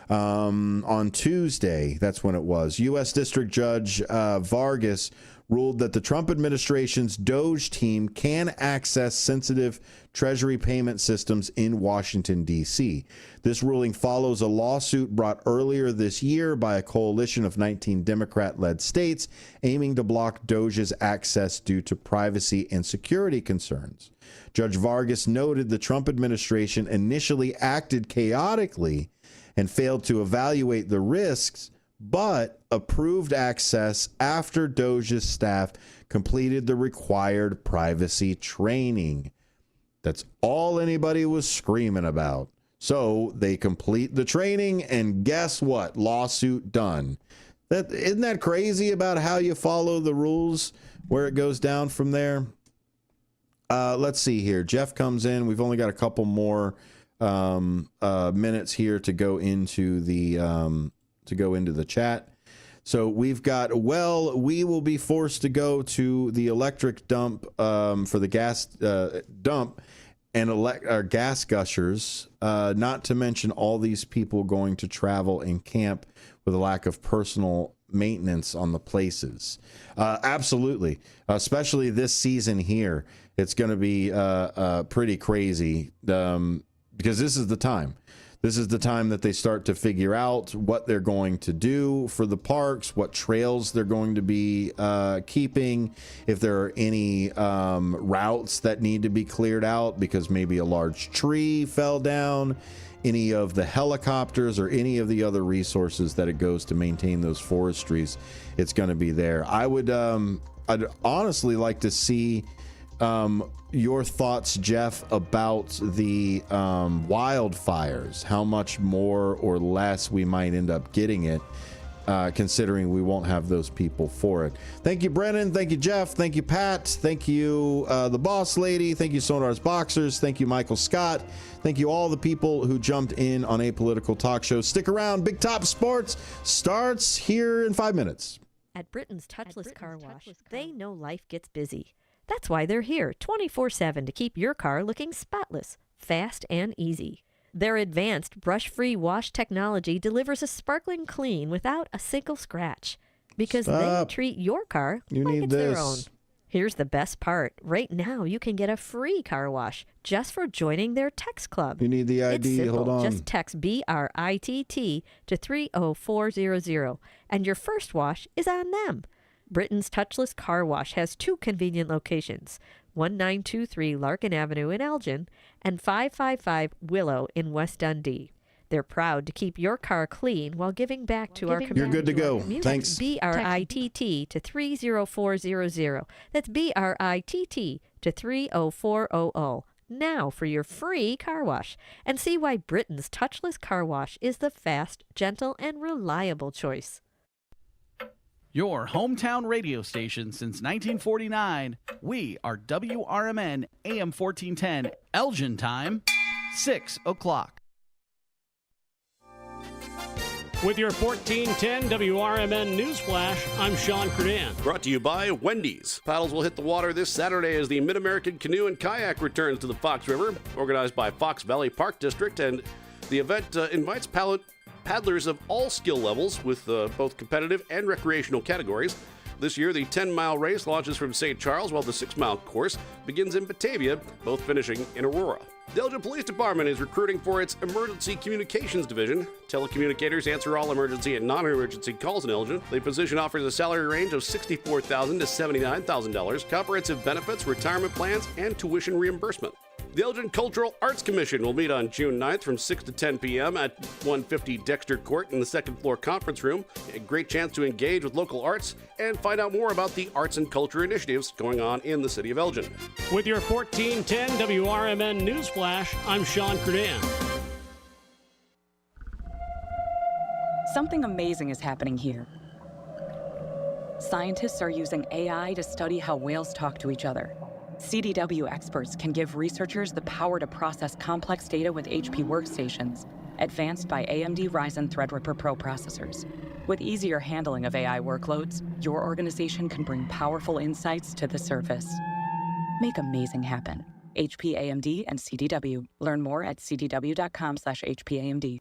S4: On Tuesday, that's when it was, U.S. District Judge Vargas ruled that the Trump administration's Doge team can access sensitive Treasury payment systems in Washington, D.C. This ruling follows a lawsuit brought earlier this year by a coalition of 19 Democrat-led states aiming to block Doge's access due to privacy and security concerns. Judge Vargas noted the Trump administration initially acted chaotically and failed to evaluate the risks, but approved access after Doge's staff completed the required privacy training. That's all anybody was screaming about. So they complete the training, and guess what? Lawsuit done. Isn't that crazy about how you follow the rules, where it goes down from there? Let's see here. Jeff comes in. We've only got a couple more minutes here to go into the chat. So we've got, well, we will be forced to go to the electric dump for the gas dump and gas gushers, not to mention all these people going to travel and camp with a lack of personal maintenance on the places. Absolutely. Especially this season here. It's going to be pretty crazy because this is the time. This is the time that they start to figure out what they're going to do for the parks, what trails they're going to be keeping, if there are any routes that need to be cleared out because maybe a large tree fell down, any of the helicopters or any of the other resources that it goes to maintain those forestries. It's going to be there. I'd honestly like to see your thoughts, Jeff, about the wildfires, how much more or less we might end up getting it, considering we won't have those people for it. Thank you, Brennan. Thank you, Jeff. Thank you, Pat. Thank you, the boss lady. Thank you, Sonar's Boxers. Thank you, Michael Scott. Thank you, all the people who jumped in on Apolitical Talk Show. Stick around. Big Top Sports starts here in 5 minutes.
S13: At Britain's Touchless Car Wash, they know life gets busy. That's why they're here 24/7 to keep your car looking spotless, fast, and easy. Their advanced brush-free wash technology delivers a sparkling clean without a single scratch. Because they treat your car like it's their own. Here's the best part. Right now, you can get a free car wash just for joining their text club.
S4: You need the ID.
S13: It's simple.
S4: Hold on.
S13: Just text BRITT to 30400, and your first wash is on them. Britain's Touchless Car Wash has 2 convenient locations, 1923 Larkin Avenue in Elgin and 555 Willow in West Dundee. They're proud to keep your car clean while giving back to our community.
S4: You're good to go. Thanks.
S13: BRITT to 30400. That's BRITT to 30400. Now for your free car wash. And see why Britain's Touchless Car Wash is the fast, gentle, and reliable choice.
S15: Your hometown radio station since 1949. We are WRMN AM 1410, Elgin time, 6 o'clock.
S5: With your 1410 WRMN Newsflash, I'm Sean Credan.
S6: Brought to you by Wendy's. Paddles will hit the water this Saturday as the Mid-American Canoe and Kayak returns to the Fox River, organized by Fox Valley Park District, and the event invites paddlers of all skill levels with both competitive and recreational categories. This year, the 10-mile race launches from St. Charles, while the 6-mile course begins in Batavia, both finishing in Aurora. The Elgin Police Department is recruiting for its Emergency Communications Division. Telecommunicators answer all emergency and non-emergency calls in Elgin. The position offers a salary range of $64,000 to $79,000, comprehensive benefits, retirement plans, and tuition reimbursement. The Elgin Cultural Arts Commission will meet on June 9th from 6 to 10 p.m. at 150 Dexter Court in the second floor conference room. A great chance to engage with local arts and find out more about the arts and culture initiatives going on in the city of Elgin.
S5: With your 1410 WRMN Newsflash, I'm Sean Credan.
S16: Something amazing is happening here. Scientists are using AI to study how whales talk to each other. CDW experts can give researchers the power to process complex data with HP workstations, advanced by AMD Ryzen Threadripper Pro processors. With easier handling of AI workloads, your organization can bring powerful insights to the surface. Make amazing happen. HP, AMD, and CDW. Learn more at cdw.com/HPAMD.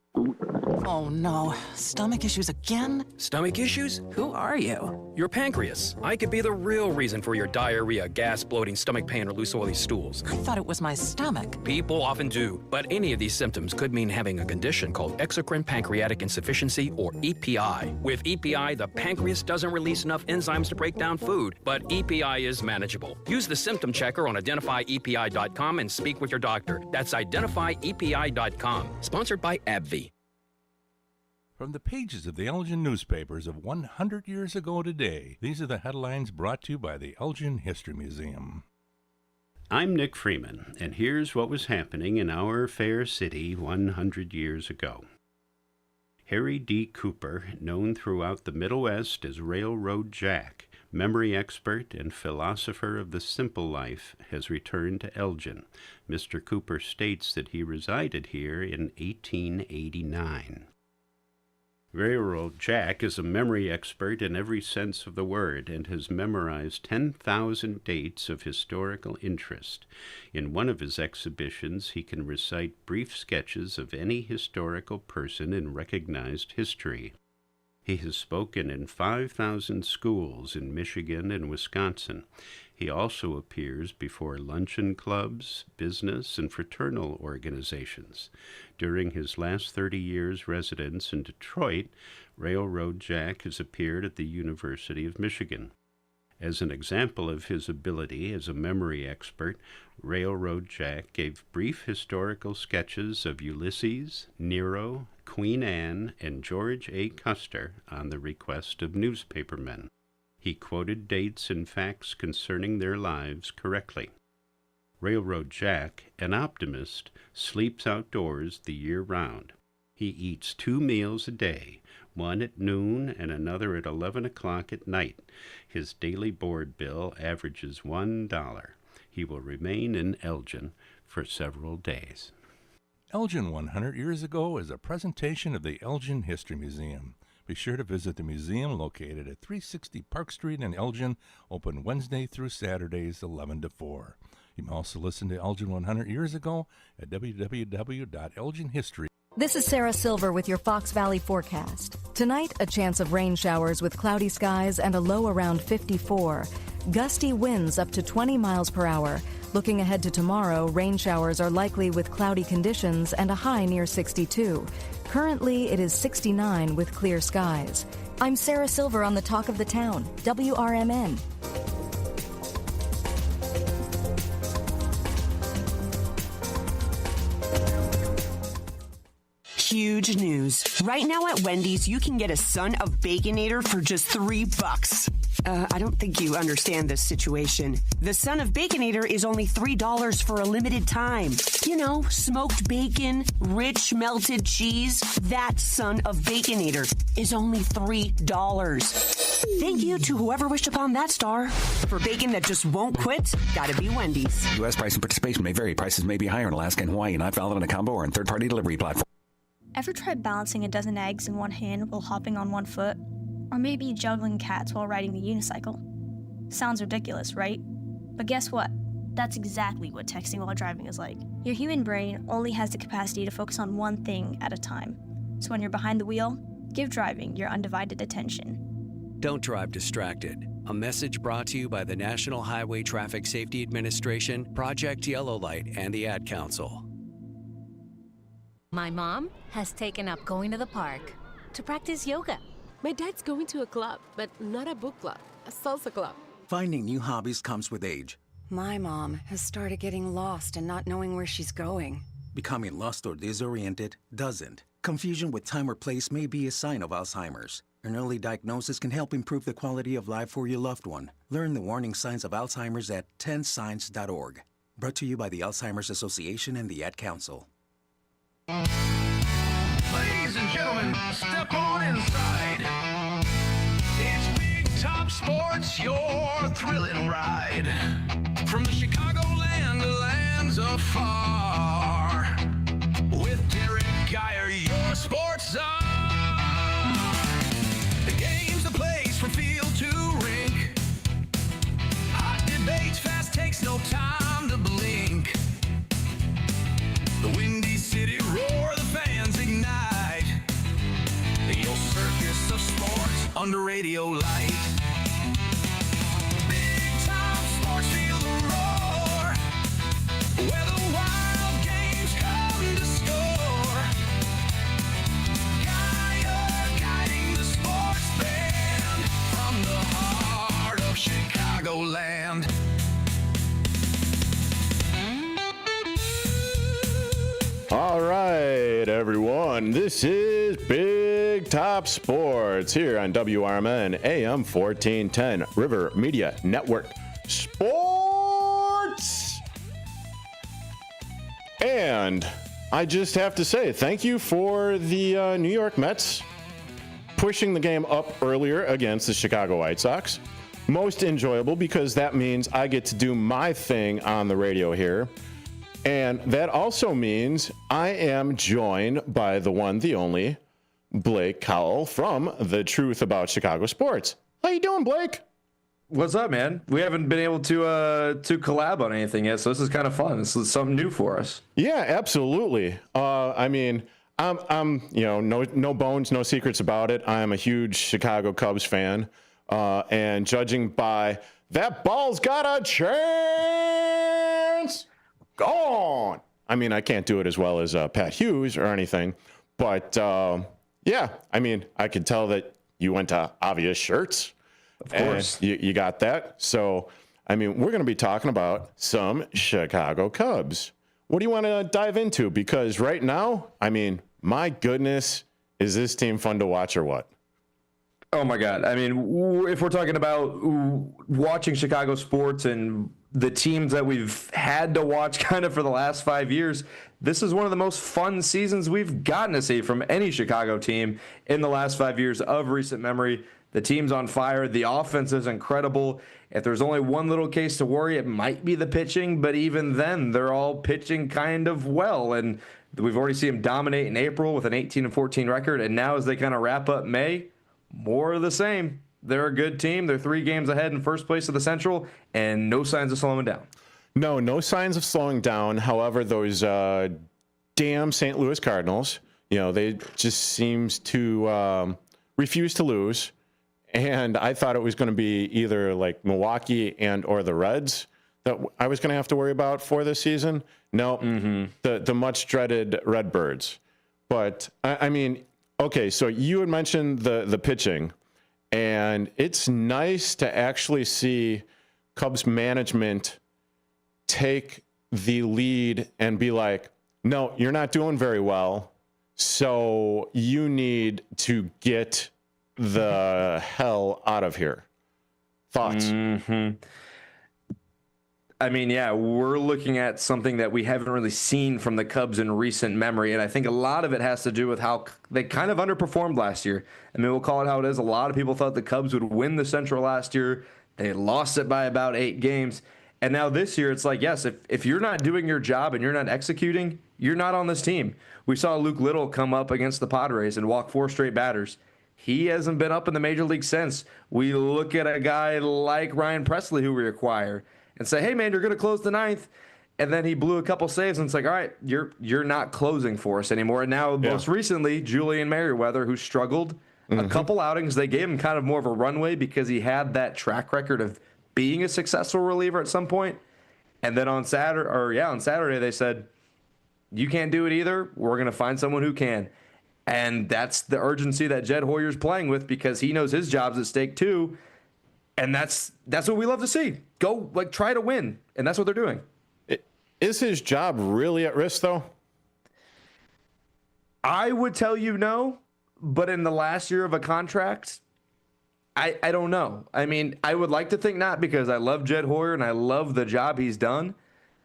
S11: Oh no, stomach issues again?
S12: Stomach issues?
S11: Who are you?
S12: Your pancreas. I could be the real reason for your diarrhea, gas, bloating, stomach pain, or loose oily stools.
S11: I thought it was my stomach.
S12: People often do, but any of these symptoms could mean having a condition called exocrine pancreatic insufficiency, or EPI. With EPI, the pancreas doesn't release enough enzymes to break down food, but EPI is manageable. Use the symptom checker on identifyepi.com and speak with your doctor. That's identifyepi.com. Sponsored by AbbVie.
S18: From the pages of the Elgin newspapers of 100 years ago today, these are the headlines brought to you by the Elgin History Museum.
S19: I'm Nick Freeman, and here's what was happening in our fair city 100 years ago. Harry D. Cooper, known throughout the Middle West as Railroad Jack, memory expert and philosopher of the simple life, has returned to Elgin. Mr. Cooper states that he resided here in 1889. Railroad Jack is a memory expert in every sense of the word and has memorized 10,000 dates of historical interest. In one of his exhibitions, he can recite brief sketches of any historical person in recognized history. He has spoken in 5,000 schools in Michigan and Wisconsin. He He also appears before luncheon clubs, business, and fraternal organizations. During his last 30 years' residence in Detroit, Railroad Jack has appeared at the University of Michigan. As an example of his ability as a memory expert, Railroad Jack gave brief historical sketches of Ulysses, Nero, Queen Anne, and George A. Custer on the request of newspapermen. He quoted dates and facts concerning their lives correctly. Railroad Jack, an optimist, sleeps outdoors the year round. He eats 2 meals a day, one at noon and another at 11 o'clock at night. His daily board bill averages $1. He will remain in Elgin for several days.
S18: Elgin 100 Years Ago is a presentation of the Elgin History Museum. Be sure to visit the museum located at 360 Park Street in Elgin, open Wednesday through Saturdays 11 to 4. You can also listen to Elgin 100 Years Ago at www.elginhistory.
S10: This is Sarah Silver with your Fox Valley forecast. Tonight, a chance of rain showers with cloudy skies and a low around 54. Gusty winds up to 20 miles per hour. Looking ahead to tomorrow, rain showers are likely with cloudy conditions and a high near 62. Currently, it is 69 with clear skies. I'm Sarah Silver on the Talk of the Town, WRMN.
S2: Huge news. Right now at Wendy's, you can get a Son of Baconator for just $3. I don't think you understand this situation. The Son of Baconator is only $3 for a limited time. You know, smoked bacon, rich melted cheese. That Son of Baconator is only $3. Thank you to whoever wished upon that star. For bacon that just won't quit, gotta be Wendy's.
S3: U.S. price and participation may vary. Prices may be higher in Alaska and Hawaii, not valid on a combo or in third-party delivery platform.
S1: Ever tried balancing a dozen eggs in one hand while hopping on one foot? Or maybe juggling cats while riding the unicycle? Sounds ridiculous, right? But guess what? That's exactly what texting while driving is like. Your human brain only has the capacity to focus on one thing at a time. So when you're behind the wheel, give driving your undivided attention.
S8: Don't drive distracted. A message brought to you by the National Highway Traffic Safety Administration, Project Yellow Light, and the Ad Council.
S17: My mom has taken up going to the park to practice yoga.
S22: My dad's going to a club, but not a book club, a salsa club.
S25: Finding new hobbies comes with age.
S26: My mom has started getting lost and not knowing where she's going.
S25: Becoming lost or disoriented doesn't. Confusion with time or place may be a sign of Alzheimer's. An early diagnosis can help improve the quality of life for your loved one. Learn the warning signs of Alzheimer's at 10signs.org. Brought to you by the Alzheimer's Association and the Ad Council.
S27: Ladies and gentlemen, step on inside. It's Big Top Sports, your thrilling ride. From the Chicagoland to lands afar. With Derek Geyer, your sports czar. The game's the place from field to rink. Hot debates, fast takes, no time to blink. The Windy City roar, the fans ignite. Your circus of sports under radio light. Big Time Sports, feel the roar. Where the wild games come to score. Guiding the sports band from the heart of Chicagoland.
S4: All right, everyone. This is Big Top Sports here on WRMN AM 1410 River Media Network Sports. And I just have to say thank you for the New York Mets pushing the game up earlier against the Chicago White Sox. Most enjoyable because that means I get to do my thing on the radio here. And that also means I am joined by the one, the only, Blake Cowell from The Truth About Chicago Sports. How you doing, Blake?
S28: What's up, man? We haven't been able to collab on anything yet, so this is kind of fun. This is something new for us.
S4: Yeah, absolutely. I mean, I'm no bones, no secrets about it. I'm a huge Chicago Cubs fan, and judging by That ball's got a chance. Gone. I mean, I can't do it as well as Pat Hughes or anything, but yeah, I mean, I could tell that you went to Obvious Shirts. Of course. You got that. So, I mean, we're going to be talking about some Chicago Cubs. What do you want to dive into? Because right now, I mean, my goodness, is this team fun to watch or what?
S28: Oh my God. I mean, if we're talking about watching Chicago sports and the teams that we've had to watch kind of for the last 5 years, this is one of the most fun seasons we've gotten to see from any Chicago team in the last 5 years of recent memory. The team's on fire. The offense is incredible. If there's only one little case to worry, it might be the pitching, but even then, they're all pitching kind of well. And we've already seen them dominate in April with an 18-14 record. And now as they kind of wrap up May, more of the same. They're a good team. They're 3 games ahead in first place of the Central, and no signs of slowing down.
S4: No signs of slowing down. However, those damn St. Louis Cardinals, they just seems to refuse to lose. And I thought it was going to be either like Milwaukee and or the Reds that I was going to have to worry about for this season. No, the much dreaded Redbirds. But I mean, okay, so you had mentioned the pitching, and it's nice to actually see Cubs management take the lead and be like, no, you're not doing very well, so you need to get the hell out of here. Thoughts?
S28: I mean, yeah, we're looking at something that we haven't really seen from the Cubs in recent memory, and I think a lot of it has to do with how they kind of underperformed last year. I mean, we'll call it how it is. A lot of people thought the Cubs would win the Central last year. They lost it by about 8 games. And now this year, it's like, yes, if you're not doing your job and you're not executing, you're not on this team. We saw Luke Little come up against the Padres and walk 4 straight batters. He hasn't been up in the major league since. We look at a guy like Ryan Presley, who we acquire, and say, hey, man, you're going to close the 9th. And then he blew a couple saves, and it's like, all right, you're not closing for us anymore. And now, most recently, Julian Merriweather, who struggled a couple outings. They gave him kind of more of a runway because he had that track record of being a successful reliever at some point. And then on Saturday, they said, you can't do it either. We're going to find someone who can. And that's the urgency that Jed Hoyer's playing with, because he knows his job's at stake too. And that's what we love to see. Go, try to win. And that's what they're doing.
S4: Is his job really at risk, though?
S28: I would tell you no, but in the last year of a contract, I don't know. I mean, I would like to think not, because I love Jed Hoyer and I love the job he's done.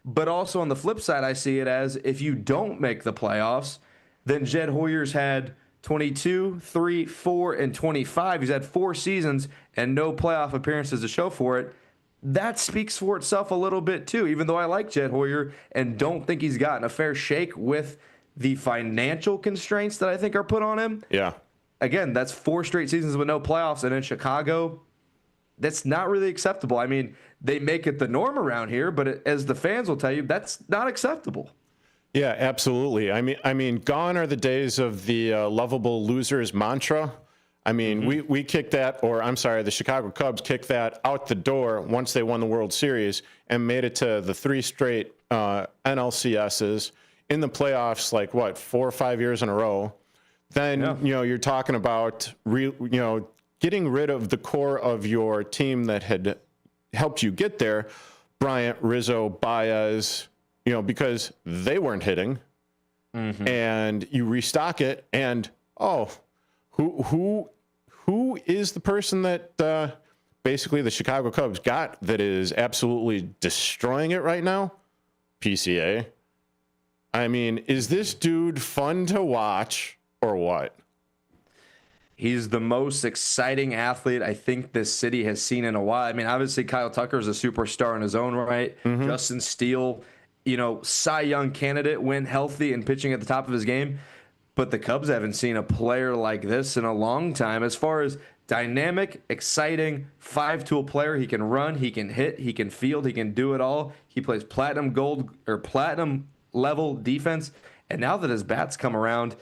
S28: But also on the flip side, I see it as if you don't make the playoffs, then Jed Hoyer's had 22, 3, 4, and 25. He's had 4 seasons and no playoff appearances to show for it. That speaks for itself a little bit too, even though I like Jed Hoyer and don't think he's gotten a fair shake with the financial constraints that I think are put on him.
S4: Yeah.
S28: Again, that's 4 straight seasons with no playoffs, and in Chicago, that's not really acceptable. I mean, they make it the norm around here, but as the fans will tell you, that's not acceptable.
S4: Yeah, absolutely. I mean, gone are the days of the lovable losers mantra. I mean, we kicked that, or I'm sorry, the Chicago Cubs kicked that out the door once they won the World Series and made it to the 3 straight NLCSs in the playoffs, 4 or 5 years in a row. Then, you're talking about, getting rid of the core of your team that had helped you get there, Bryant, Rizzo, Baez, because they weren't hitting, and you restock it, and who is the person that basically the Chicago Cubs got that is absolutely destroying it right now? PCA. I mean, is this dude fun to watch or what?
S28: He's the most exciting athlete I think this city has seen in a while. I mean, obviously Kyle Tucker is a superstar in his own right. Justin Steele, Cy Young candidate, when healthy and pitching at the top of his game. But the Cubs haven't seen a player like this in a long time. As far as dynamic, exciting, 5-tool player, he can run, he can hit, he can field, he can do it all. He plays platinum level defense. And now that his bat's come around,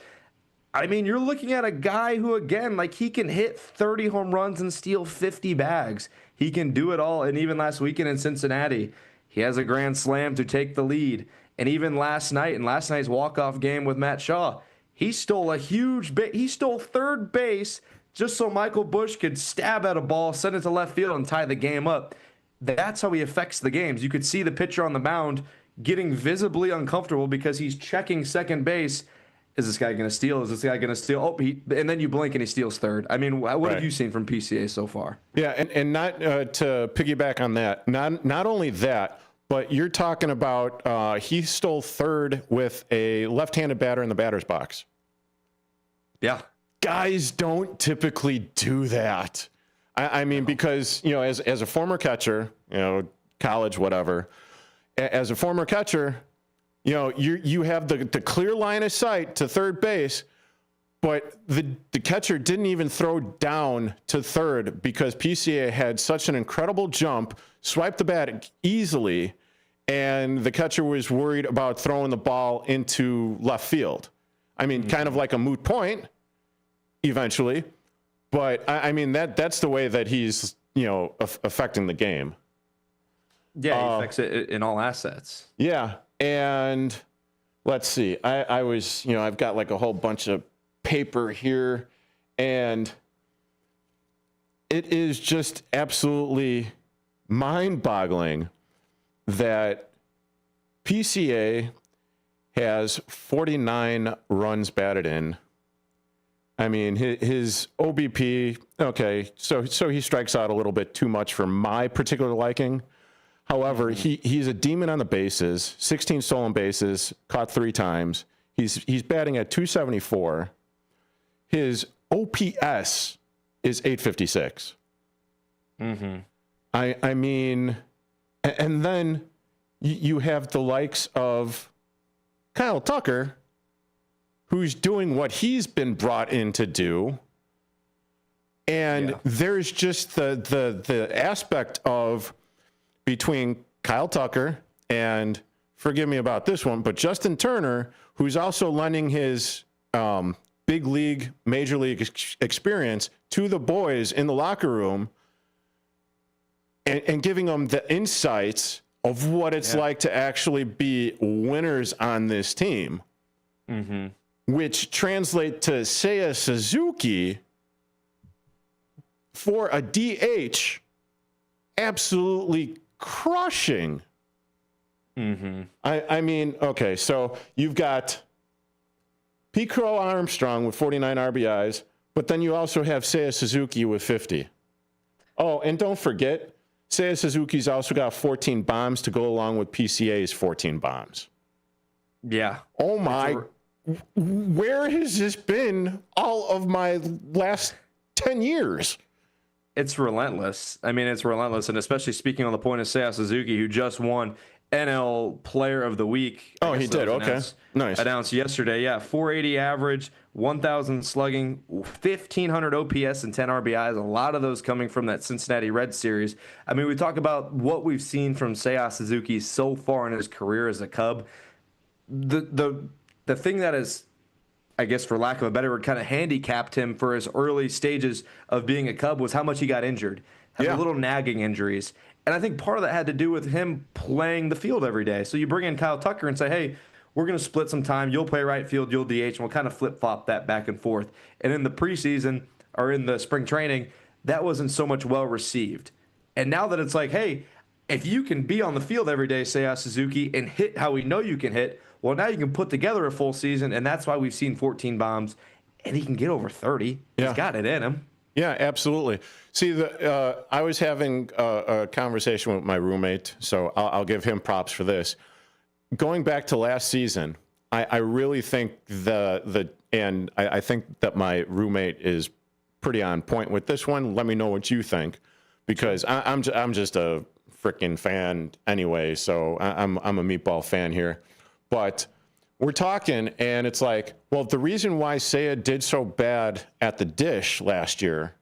S28: I mean, you're looking at a guy who, again, like he can hit 30 home runs and steal 50 bags. He can do it all. And even last weekend in Cincinnati, he has a grand slam to take the lead. And even last night, in last night's walk-off game with Matt Shaw, he stole a huge he stole third base just so Michael Busch could stab at a ball, send it to left field, and tie the game up. That's how he affects the games. You could see the pitcher on the mound getting visibly uncomfortable because he's checking second base. Is this guy going to steal? Is this guy going to steal? Oh, and then you blink and he steals third. I mean, what have you seen from PCA so far?
S7: Yeah, and not to piggyback on that, not only that, but you're talking about he stole third with a left-handed batter in the batter's box.
S28: Yeah.
S7: Guys don't typically do that. I mean, because, as a former catcher, college, whatever, as a former catcher, you have the clear line of sight to third base, but the catcher didn't even throw down to third because PCA had such an incredible jump, swiped the bat easily, and the catcher was worried about throwing the ball into left field. I mean, kind of like a moot point eventually, but I mean, that's the way that he's, affecting the game.
S28: Yeah, he affects it in all assets.
S7: Yeah. And let's see, I was, I've got like a whole bunch of paper here, and it is just absolutely mind-boggling that PCA has 49 runs batted in. I mean, his OBP, okay, so he strikes out a little bit too much for my particular liking. However, he's a demon on the bases, 16 stolen bases, caught 3 times. He's batting at 274. His OPS is 856.
S28: Mm-hmm.
S7: I mean, and then you have the likes of Kyle Tucker, who's doing what he's been brought in to do. And there's just the aspect of between Kyle Tucker and, forgive me about this one, but Justin Turner, who's also lending his big league, major league experience to the boys in the locker room and giving them the insights of what it's like to actually be winners on this team, which translate to Seiya Suzuki for a DH absolutely crushing. I mean, okay, so you've got Pete Crow Armstrong with 49 RBIs, but then you also have Seiya Suzuki with 50. Oh, and don't forget, Seiya Suzuki's also got 14 bombs to go along with PCA's 14 bombs.
S28: Yeah.
S7: Oh my, where has this been all of my last 10 years?
S28: It's relentless. I mean, it's relentless. And especially speaking on the point of Seiya Suzuki, who just won NL Player of the Week.
S7: Oh, he did. Okay. Nice.
S28: Announced yesterday. Yeah. 480 average, 1,000 slugging, 1,500 OPS, and 10 RBIs. A lot of those coming from that Cincinnati Reds series. I mean, we talk about what we've seen from Seiya Suzuki so far in his career as a Cub. The thing that is, I guess for lack of a better word, kind of handicapped him for his early stages of being a Cub was how much he got injured. Had little nagging injuries. And I think part of that had to do with him playing the field every day. So you bring in Kyle Tucker and say, hey, we're going to split some time. You'll play right field, you'll DH, and we'll kind of flip-flop that back and forth. And in the preseason or in the spring training, that wasn't so much well received. And now that it's like, hey, if you can be on the field every day, Seiya Suzuki, and hit how we know you can hit, well, now you can put together a full season, and that's why we've seen 14 bombs, and he can get over 30. He's got it in him.
S7: Yeah, absolutely. See, I was having a conversation with my roommate, so I'll give him props for this. Going back to last season, I really think and I think that my roommate is pretty on point with this one. Let me know what you think, because I'm just a freaking fan anyway, so I'm a meatball fan here. But we're talking, and it's like, well, the reason why Seiya did so bad at the dish last year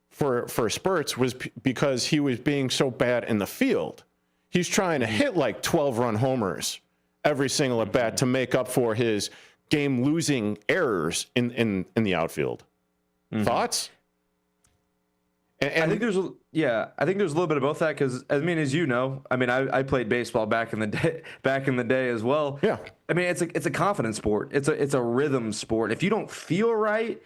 S7: for spurts was because he was being so bad in the field. He's trying to hit like 12-run homers every single at bat to make up for his game-losing errors in the outfield. Thoughts? And
S28: I think there's a little bit of both that, because as you know, I played baseball back in the day as well.
S7: Yeah.
S28: It's a confidence sport. It's a rhythm sport. If you don't feel right,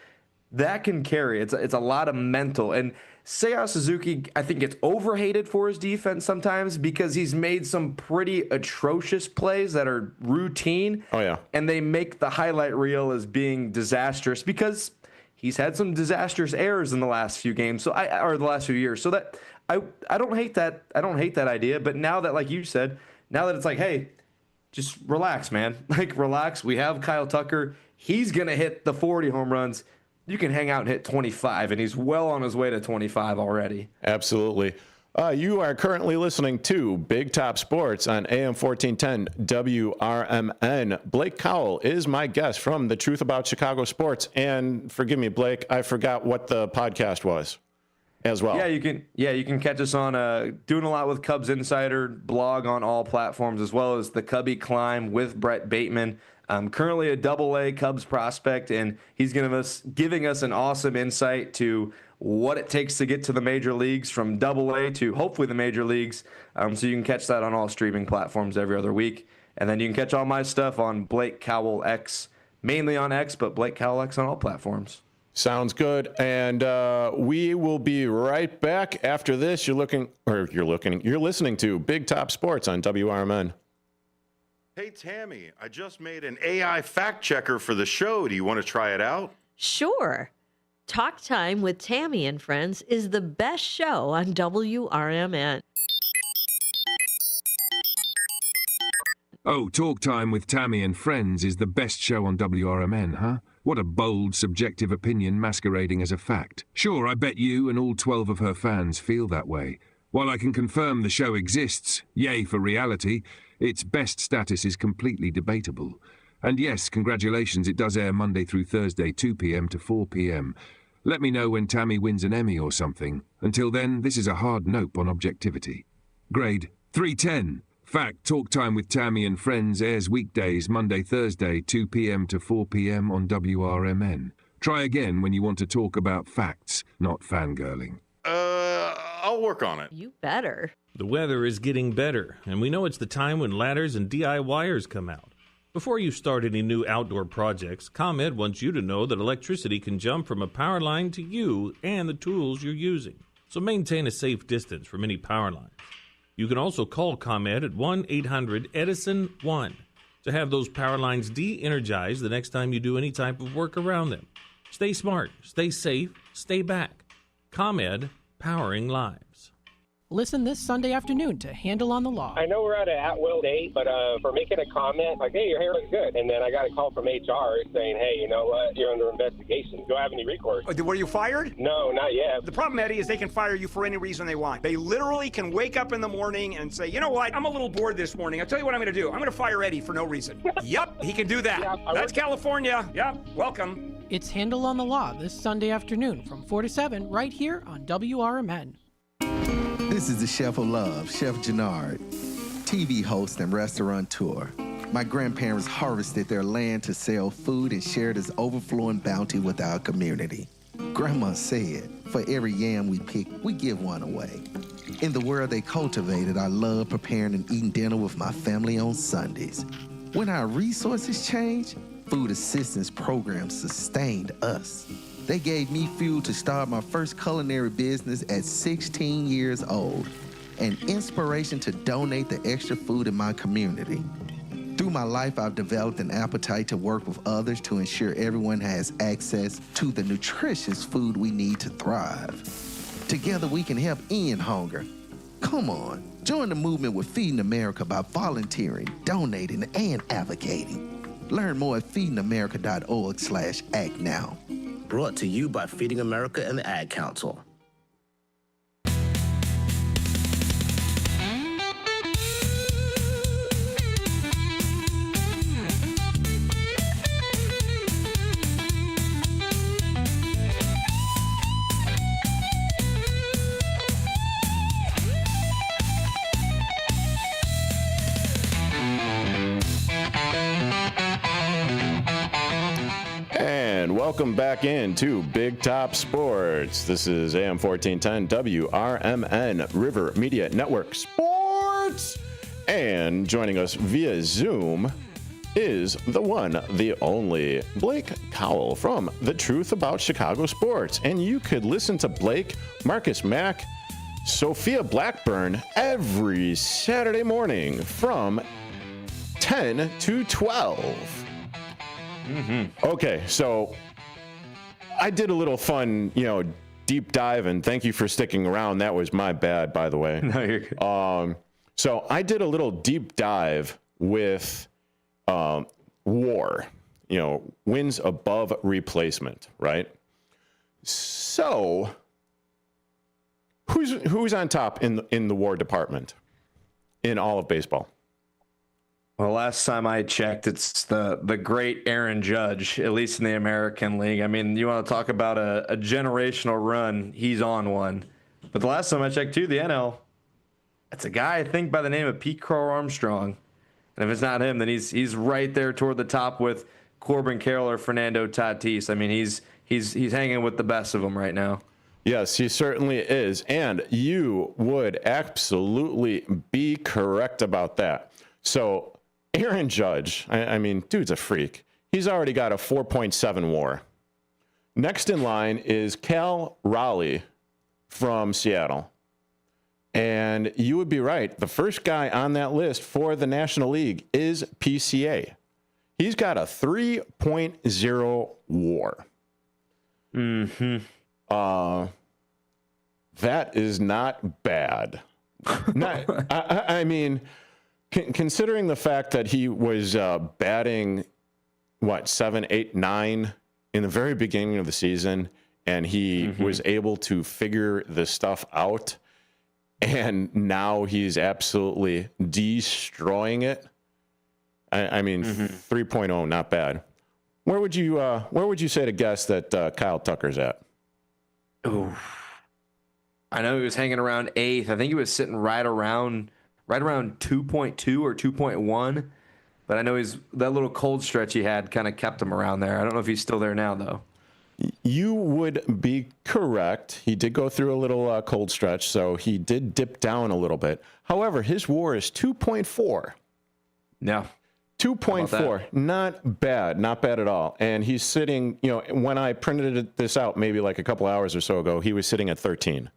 S28: that can carry. It's a lot of mental. And Seiya Suzuki, I think, gets overhated for his defense sometimes because he's made some pretty atrocious plays that are routine.
S7: Oh yeah.
S28: And they make the highlight reel as being disastrous because he's had some disastrous errors in the last few games, the last few years. So that I don't hate that. I don't hate that idea. But now that, like you said, now that it's like, hey, just relax, man. Like, relax. We have Kyle Tucker. He's gonna hit the 40 home runs. You can hang out and hit 25, and he's well on his way to 25 already.
S7: Absolutely. You are currently listening to Big Top Sports on AM 1410 WRMN. Blake Cowell is my guest from The Truth About Chicago Sports. And forgive me, Blake, I forgot what the podcast was as well.
S28: Yeah, you can catch us on Doing a Lot with Cubs Insider blog on all platforms, as well as the Cubby Climb with Brett Bateman. Currently a Double-A Cubs prospect, and he's giving us an awesome insight to what it takes to get to the major leagues, from Double-A to hopefully the major leagues. So you can catch that on all streaming platforms every other week. And then you can catch all my stuff on Blake Cowell X, mainly on X, but Blake Cowell X on all platforms.
S7: Sounds good. And we will be right back after this. You're listening to Big Top Sports on WRMN.
S4: Hey, Tammy, I just made an AI fact checker for the show. Do you want to try it out?
S9: Sure. Talk Time with Tammy and Friends is the best show on WRMN.
S13: Oh, Talk Time with Tammy and Friends is the best show on WRMN, huh? What a bold, subjective opinion masquerading as a fact. Sure, I bet you and all 12 of her fans feel that way. While I can confirm the show exists, yay for reality, its best status is completely debatable. And yes, congratulations, it does air Monday through Thursday, 2 p.m. to 4 p.m. Let me know when Tammy wins an Emmy or something. Until then, this is a hard nope on objectivity. Grade 310. Fact, Talk Time with Tammy and Friends airs weekdays, Monday, Thursday, 2 p.m. to 4 p.m. on WRMN. Try again when you want to talk about facts, not fangirling.
S4: I'll work on it.
S9: You better.
S14: The weather is getting better, and we know it's the time when ladders and DIYers come out. Before you start any new outdoor projects, ComEd wants you to know that electricity can jump from a power line to you and the tools you're using. So maintain a safe distance from any power lines. You can also call ComEd at 1-800-EDISON-1 to have those power lines de-energized the next time you do any type of work around them. Stay smart, stay safe, stay back. ComEd, powering lives.
S15: Listen this Sunday afternoon to Handle on the Law.
S20: I know we're at an at-will date, but for making a comment, like, hey, your hair looks good. And then I got a call from HR saying, hey, you know what, you're under investigation. Do I have any recourse?
S21: Were you fired?
S20: No, not yet.
S21: The problem, Eddie, is they can fire you for any reason they want. They literally can wake up in the morning and say, you know what, I'm a little bored this morning. I'll tell you what I'm going to do. I'm going to fire Eddie for no reason. Yep, he can do that. Yeah, that's California. Yep, welcome.
S15: It's Handle on the Law this Sunday afternoon from 4 to 7 right here on WRMN.
S23: This is the Chef of Love, Chef Jannard, TV host and restaurateur. My grandparents harvested their land to sell food and share this overflowing bounty with our community. Grandma said, for every yam we pick, we give one away. In the world they cultivated, I love preparing and eating dinner with my family on Sundays. When our resources changed, food assistance programs sustained us. They gave me fuel to start my first culinary business at 16 years old, and inspiration to donate the extra food in my community. Through my life, I've developed an appetite to work with others to ensure everyone has access to the nutritious food we need to thrive. Together, we can help end hunger. Come on, join the movement with Feeding America by volunteering, donating, and advocating. Learn more at feedingamerica.org/act now.
S24: Brought to you by Feeding America and the Ad Council.
S7: welcome back into Big Top Sports. This is AM 1410 WRMN River Media Network Sports. And joining us via Zoom is the one, the only, Blake Cowell from The Truth About Chicago Sports. And you could listen to Blake, Marcus Mack, Sophia Blackburn every Saturday morning from 10 to 12. Okay, so I did a little fun, deep dive, and thank you for sticking around. That was my bad, by the way.
S28: No, you're good.
S7: So I did a little deep dive with WAR, wins above replacement, right? So who's on top in the WAR department in all of baseball?
S28: Well, last time I checked, it's the great Aaron Judge, at least in the American League. I mean, you want to talk about a generational run, he's on one. But the last time I checked, too, the NL, it's a guy, I think, by the name of Pete Crow Armstrong. And if it's not him, then he's right there toward the top with Corbin Carroll or Fernando Tatis. I mean, he's hanging with the best of them right now.
S7: Yes, he certainly is. And you would absolutely be correct about that. So Aaron Judge, I mean, dude's a freak. He's already got a 4.7 WAR. Next in line is Cal Raleigh from Seattle. And you would be right. The first guy on that list for the National League is PCA. He's got a 3.0 WAR. That is not bad. I mean, considering the fact that he was batting, 7, 8, 9 in the very beginning of the season, and he was able to figure this stuff out, and now he's absolutely destroying it. I mean, 3.0, not bad. Where would you say to guess that Kyle Tucker's at?
S28: Oh, I know he was hanging around 8th. I think he was sitting right around 2.2 or 2.1. But I know that little cold stretch he had kind of kept him around there. I don't know if he's still there now, though.
S7: You would be correct. He did go through a little cold stretch, so he did dip down a little bit. However, his WAR is 2.4.
S28: Yeah.
S7: 2.4. Not bad at all. And he's sitting, when I printed this out maybe like a couple hours or so ago, he was sitting at 13.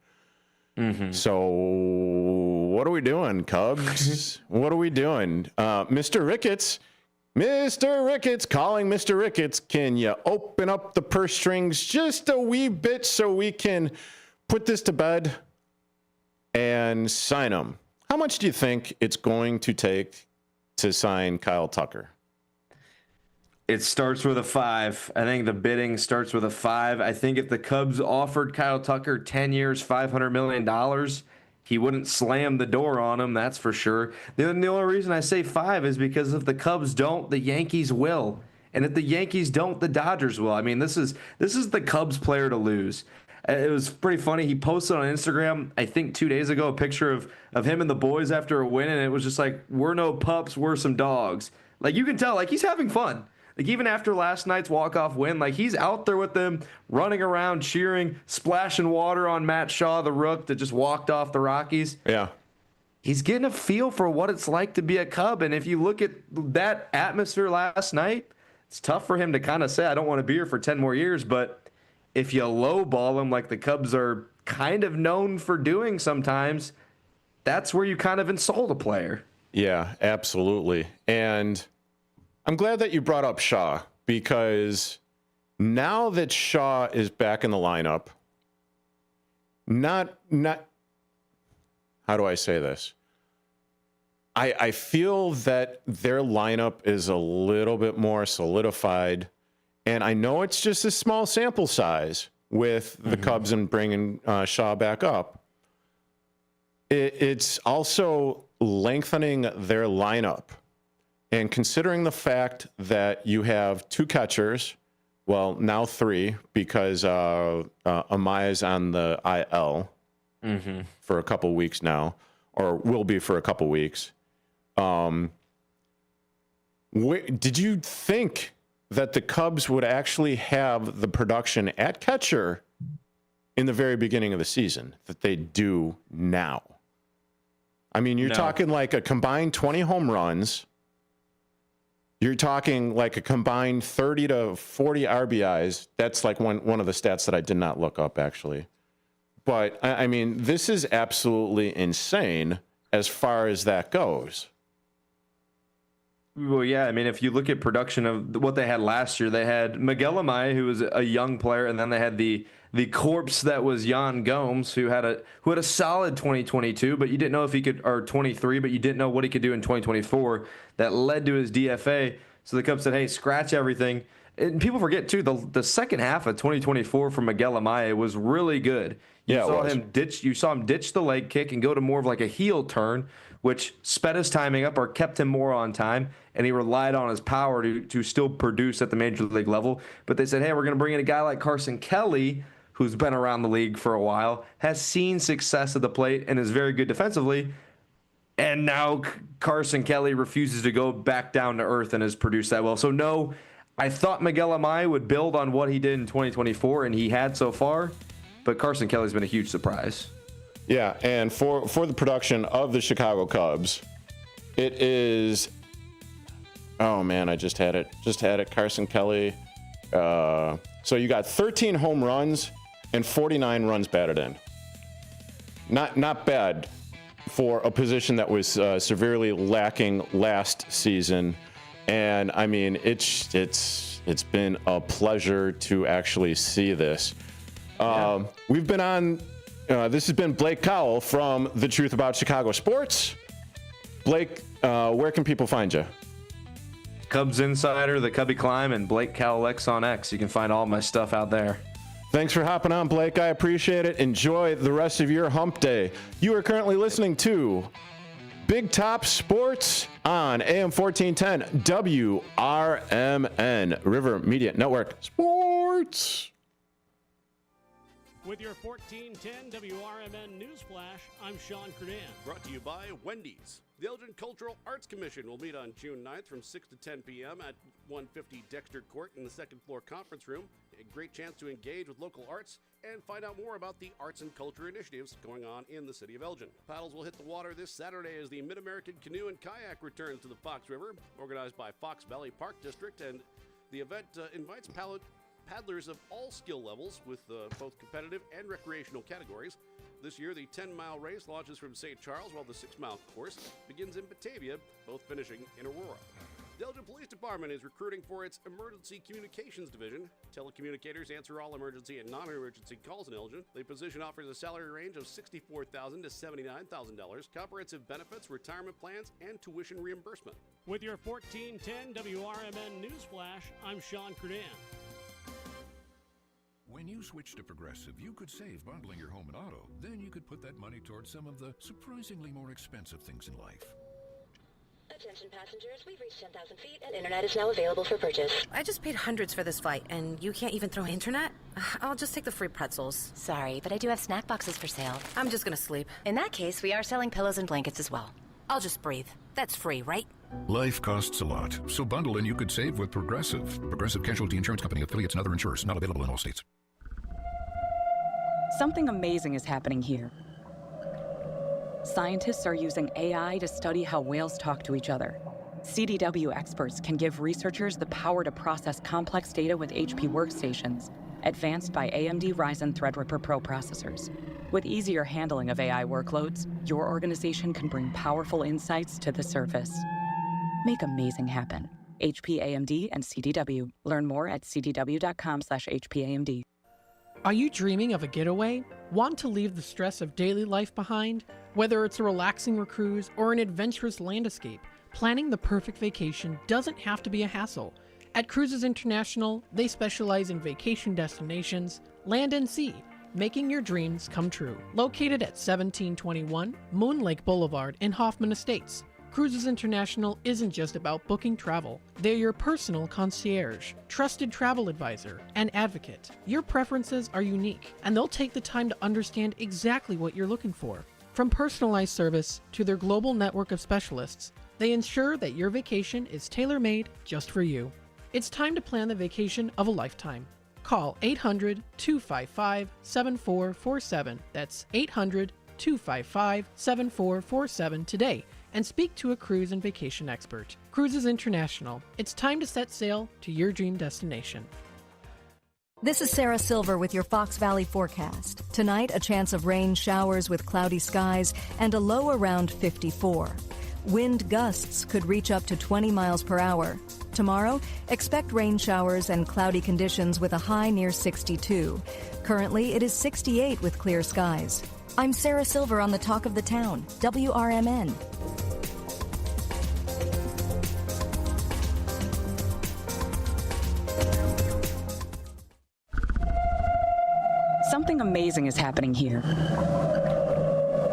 S7: So what are we doing, Cubs? What are we doing? Mr. Ricketts, calling Mr. Ricketts. Can you open up the purse strings just a wee bit so we can put this to bed and sign him? How much do you think it's going to take to sign Kyle Tucker?
S28: It starts with a 5. I think the bidding starts with a 5. I think if the Cubs offered Kyle Tucker 10 years, $500 million, he wouldn't slam the door on him, that's for sure. The only reason I say 5 is because if the Cubs don't, the Yankees will. And if the Yankees don't, the Dodgers will. I mean, this is the Cubs player to lose. It was pretty funny. He posted on Instagram, I think 2 days ago, a picture of him and the boys after a win, and it was just like, we're no pups, we're some dogs. Like, you can tell, like, he's having fun. Like, even after last night's walk-off win, like, he's out there with them, running around, cheering, splashing water on Matt Shaw, the rook that just walked off the Rockies.
S7: Yeah.
S28: He's getting a feel for what it's like to be a Cub, and if you look at that atmosphere last night, it's tough for him to kind of say, I don't want to be here for 10 more years, but if you lowball him like the Cubs are kind of known for doing sometimes, that's where you kind of insult a player.
S7: Yeah, absolutely. And I'm glad that you brought up Shaw, because now that Shaw is back in the lineup, not how do I say this? I feel that their lineup is a little bit more solidified, and I know it's just a small sample size with the Cubs and bringing Shaw back up. It's also lengthening their lineup. And considering the fact that you have 2 catchers, well, now 3, because Amaya's on the IL for a couple weeks now, or will be for a couple weeks. Did you think that the Cubs would actually have the production at catcher in the very beginning of the season that they do now. I mean, you're talking like a combined 20 home runs. You're talking like a combined 30 to 40 RBIs. That's like one of the stats that I did not look up, actually. But, I mean, this is absolutely insane as far as that goes.
S28: Well, yeah. I mean, if you look at production of what they had last year, they had Miguel Amaya, who was a young player, and then they had the corpse that was Yan Gomes, who had a solid 2022, but you didn't know if he could, or 23, but you didn't know what he could do in 2024. That led to his DFA. So the Cubs said, "Hey, scratch everything." And people forget too, the second half of 2024 for Miguel Amaya was really good. You saw him ditch the leg kick and go to more of like a heel turn, which sped his timing up or kept him more on time, and he relied on his power to still produce at the major league level. But they said, "Hey, we're going to bring in a guy like Carson Kelly, who's been around the league for a while, has seen success at the plate, and is very good defensively." And now Carson Kelly refuses to go back down to earth and has produced that well. So no, I thought Miguel Amaya would build on what he did in 2024, and he had so far. But Carson Kelly's been a huge surprise.
S7: Yeah, and for the production of the Chicago Cubs, it is, oh man, I just had it. Carson Kelly. So you got 13 home runs and 49 runs batted in. Not bad for a position that was severely lacking last season. And I mean, it's been a pleasure to actually see this. We've been on. This has been Blake Cowell from The Truth About Chicago Sports. Blake, where can people find you?
S28: Cubs Insider, The Cubby Climb, and Blake Cowell X on X. You can find all my stuff out there.
S7: Thanks for hopping on, Blake. I appreciate it. Enjoy the rest of your hump day. You are currently listening to Big Top Sports on AM 1410 WRMN, River Media Network Sports.
S5: With your 1410 WRMN News Flash, I'm Sean Credan.
S6: Brought to you by Wendy's. The Elgin Cultural Arts Commission will meet on June 9th from 6 to 10 p.m. at 150 Dexter Court in the second floor conference room. A great chance to engage with local arts and find out more about the arts and culture initiatives going on in the city of Elgin. Paddles will hit the water this Saturday as the Mid-American Canoe and Kayak returns to the Fox River, organized by Fox Valley Park District, and the event invites paddlers of all skill levels with both competitive and recreational categories. This year, the 10-mile race launches from St. Charles, while the 6-mile course begins in Batavia, both finishing in Aurora. The Elgin Police Department is recruiting for its Emergency Communications Division. Telecommunicators answer all emergency and non-emergency calls in Elgin. The position offers a salary range of $64,000 to $79,000, comprehensive benefits, retirement plans, and tuition reimbursement.
S5: With your 1410 WRMN News Flash, I'm Sean Credan.
S10: When you switch to Progressive, you could save bundling your home and auto. Then you could put that money towards some of the surprisingly more expensive things in life.
S11: Attention passengers, we've reached 10,000 feet and internet is now available for purchase.
S26: I just paid hundreds for this flight, and you can't even throw internet? I'll just take the free pretzels.
S11: Sorry, but I do have snack boxes for sale.
S26: I'm just gonna sleep.
S11: In that case, we are selling pillows and blankets as well.
S26: I'll just breathe. That's free, right?
S10: Life costs a lot, so bundle and you could save with Progressive. Progressive Casualty Insurance Company, affiliates, and other insurers. Not available in all states.
S12: Something amazing is happening here. Scientists are using AI to study how whales talk to each other. CDW experts can give researchers the power to process complex data with HP workstations, advanced by AMD Ryzen Threadripper Pro processors. With easier handling of AI workloads, your organization can bring powerful insights to the surface. Make amazing happen. HP, AMD, and CDW. Learn more at cdw.com/HPAMD.
S15: Are you dreaming of a getaway? Want to leave the stress of daily life behind? Whether it's a relaxing cruise or an adventurous land escape, planning the perfect vacation doesn't have to be a hassle. At Cruises International, they specialize in vacation destinations, land and sea, making your dreams come true. Located at 1721 Moon Lake Boulevard in Hoffman Estates, Cruises International isn't just about booking travel. They're your personal concierge, trusted travel advisor, and advocate. Your preferences are unique, and they'll take the time to understand exactly what you're looking for. From personalized service to their global network of specialists, they ensure that your vacation is tailor-made just for you. It's time to plan the vacation of a lifetime. Call 800-255-7447. That's 800-255-7447 today and speak to a cruise and vacation expert. Cruises International. It's time to set sail to your dream destination.
S1: This is Sarah Silver with your Fox Valley forecast. Tonight, a chance of rain showers with cloudy skies and a low around 54. Wind gusts could reach up to 20 miles per hour. Tomorrow, expect rain showers and cloudy conditions with a high near 62. Currently, it is 68 with clear skies. I'm Sarah Silver on the Talk of the Town, WRMN.
S12: Something amazing is happening here.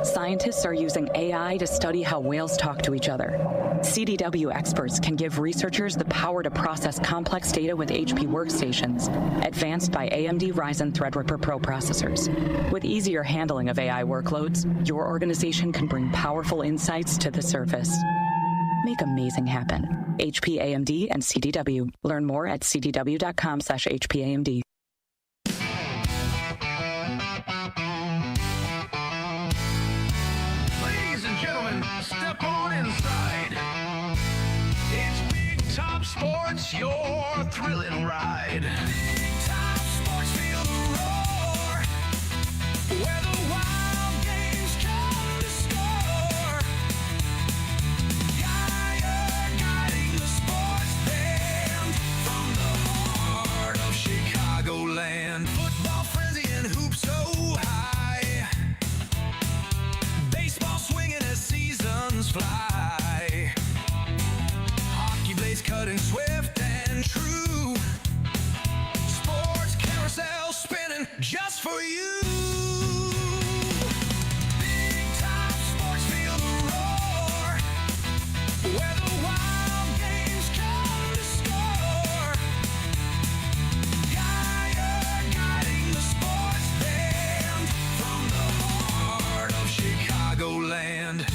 S12: Scientists are using AI to study how whales talk to each other. CDW experts can give researchers the power to process complex data with HP workstations, advanced by AMD Ryzen Threadripper Pro processors. With easier handling of AI workloads, your organization can bring powerful insights to the surface. Make amazing happen. HP, AMD, and CDW. Learn more at cdw.com/HPAMD.
S27: Ladies and gentlemen, step on inside. It's Big Top Sports, your thrilling ride. Big Top Sports, feel the roar. Where the wild games come to score. Guiding the sports band from the heart of Chicagoland. Football frenzy and hoops so high. Baseball swinging as seasons fly. Hockey blades cutting swift and true. Sports carousel spinning just for you. Big Top Sports, feel the roar. Where the wild games come to score. Guiding the sports band from the heart of Chicagoland.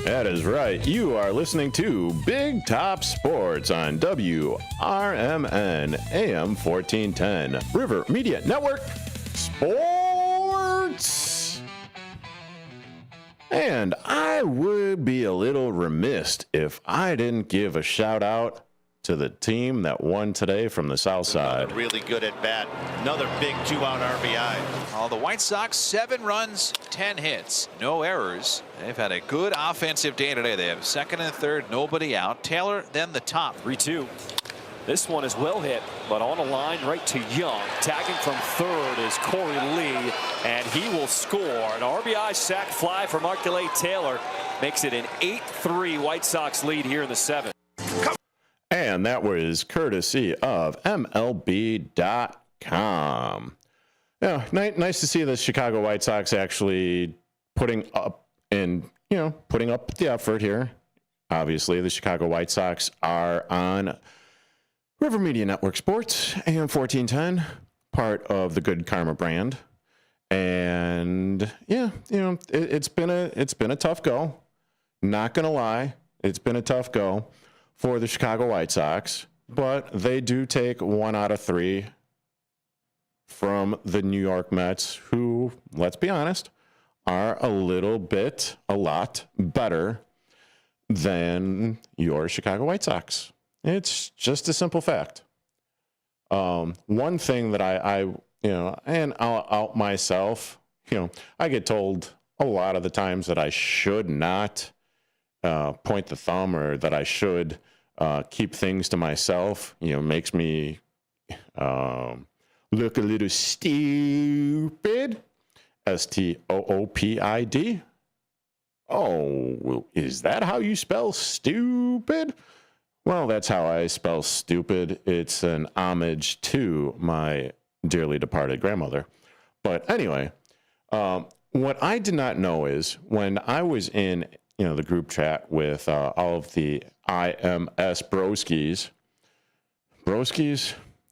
S7: That is right. You are listening to Big Top Sports on WRMN AM 1410 River Media Network Sports. And I would be a little remiss if I didn't give a shout out to the team that won today from the South Side.
S2: Really good at bat. Another big 2-out RBI.
S3: The White Sox, 7 runs, 10 hits, no errors. They've had a good offensive day today. They have second and third, nobody out. Taylor, then the top.
S8: 3-2. This one is well hit, but on a line right to Young. Tagging from third is Corey Lee, and he will score. An RBI sac fly for Markele Taylor makes it an 8-3 White Sox lead here in the 7th.
S7: And that was courtesy of MLB.com. Yeah, nice to see the Chicago White Sox actually putting up the effort here. Obviously, the Chicago White Sox are on River Media Network Sports, AM 1410, part of the Good Karma brand. And yeah, it's been a tough go. Not gonna lie, it's been a tough go for the Chicago White Sox, but they do take 1 out of 3 from the New York Mets, who, let's be honest, are a lot better than your Chicago White Sox. It's just a simple fact. One thing that and I'll out myself, I get told a lot of the times that I should not point the thumb, or that I should keep things to myself. Makes me look a little stupid. STOOPID. Oh, is that how you spell stupid? Well, that's how I spell stupid. It's an homage to my dearly departed grandmother. But anyway, what I did not know is when I was in the group chat with all of the IMS broskies,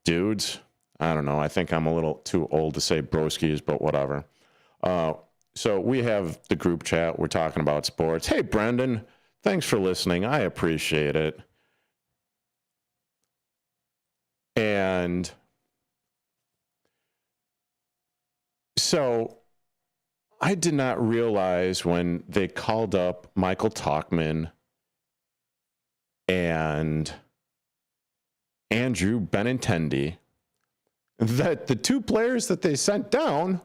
S7: dudes, I don't know. I think I'm a little too old to say broskies, but whatever. So we have the group chat. We're talking about sports. Hey, Brendan, thanks for listening. I appreciate it. And so I did not realize when they called up Michael Talkman and Andrew Benintendi that the two players that they sent down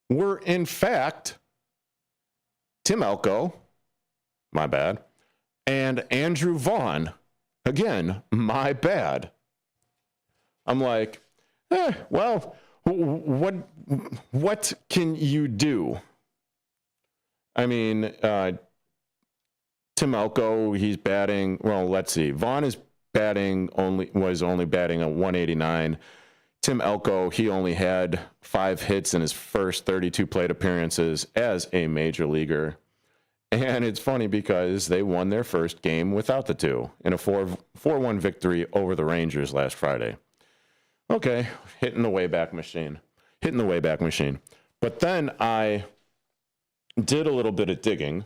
S7: were, in fact, Tim Elko, my bad, and Andrew Vaughn, again, my bad. I'm like, well, what can you do? I mean, Tim Elko, he's batting, well, let's see. Vaughn was only batting a 189. Tim Elko, he only had 5 hits in his first 32 plate appearances as a major leaguer. And it's funny because they won their first game without the two in a 4-1 victory over the Rangers last Friday. Okay, hitting the Wayback Machine. But then I did a little bit of digging,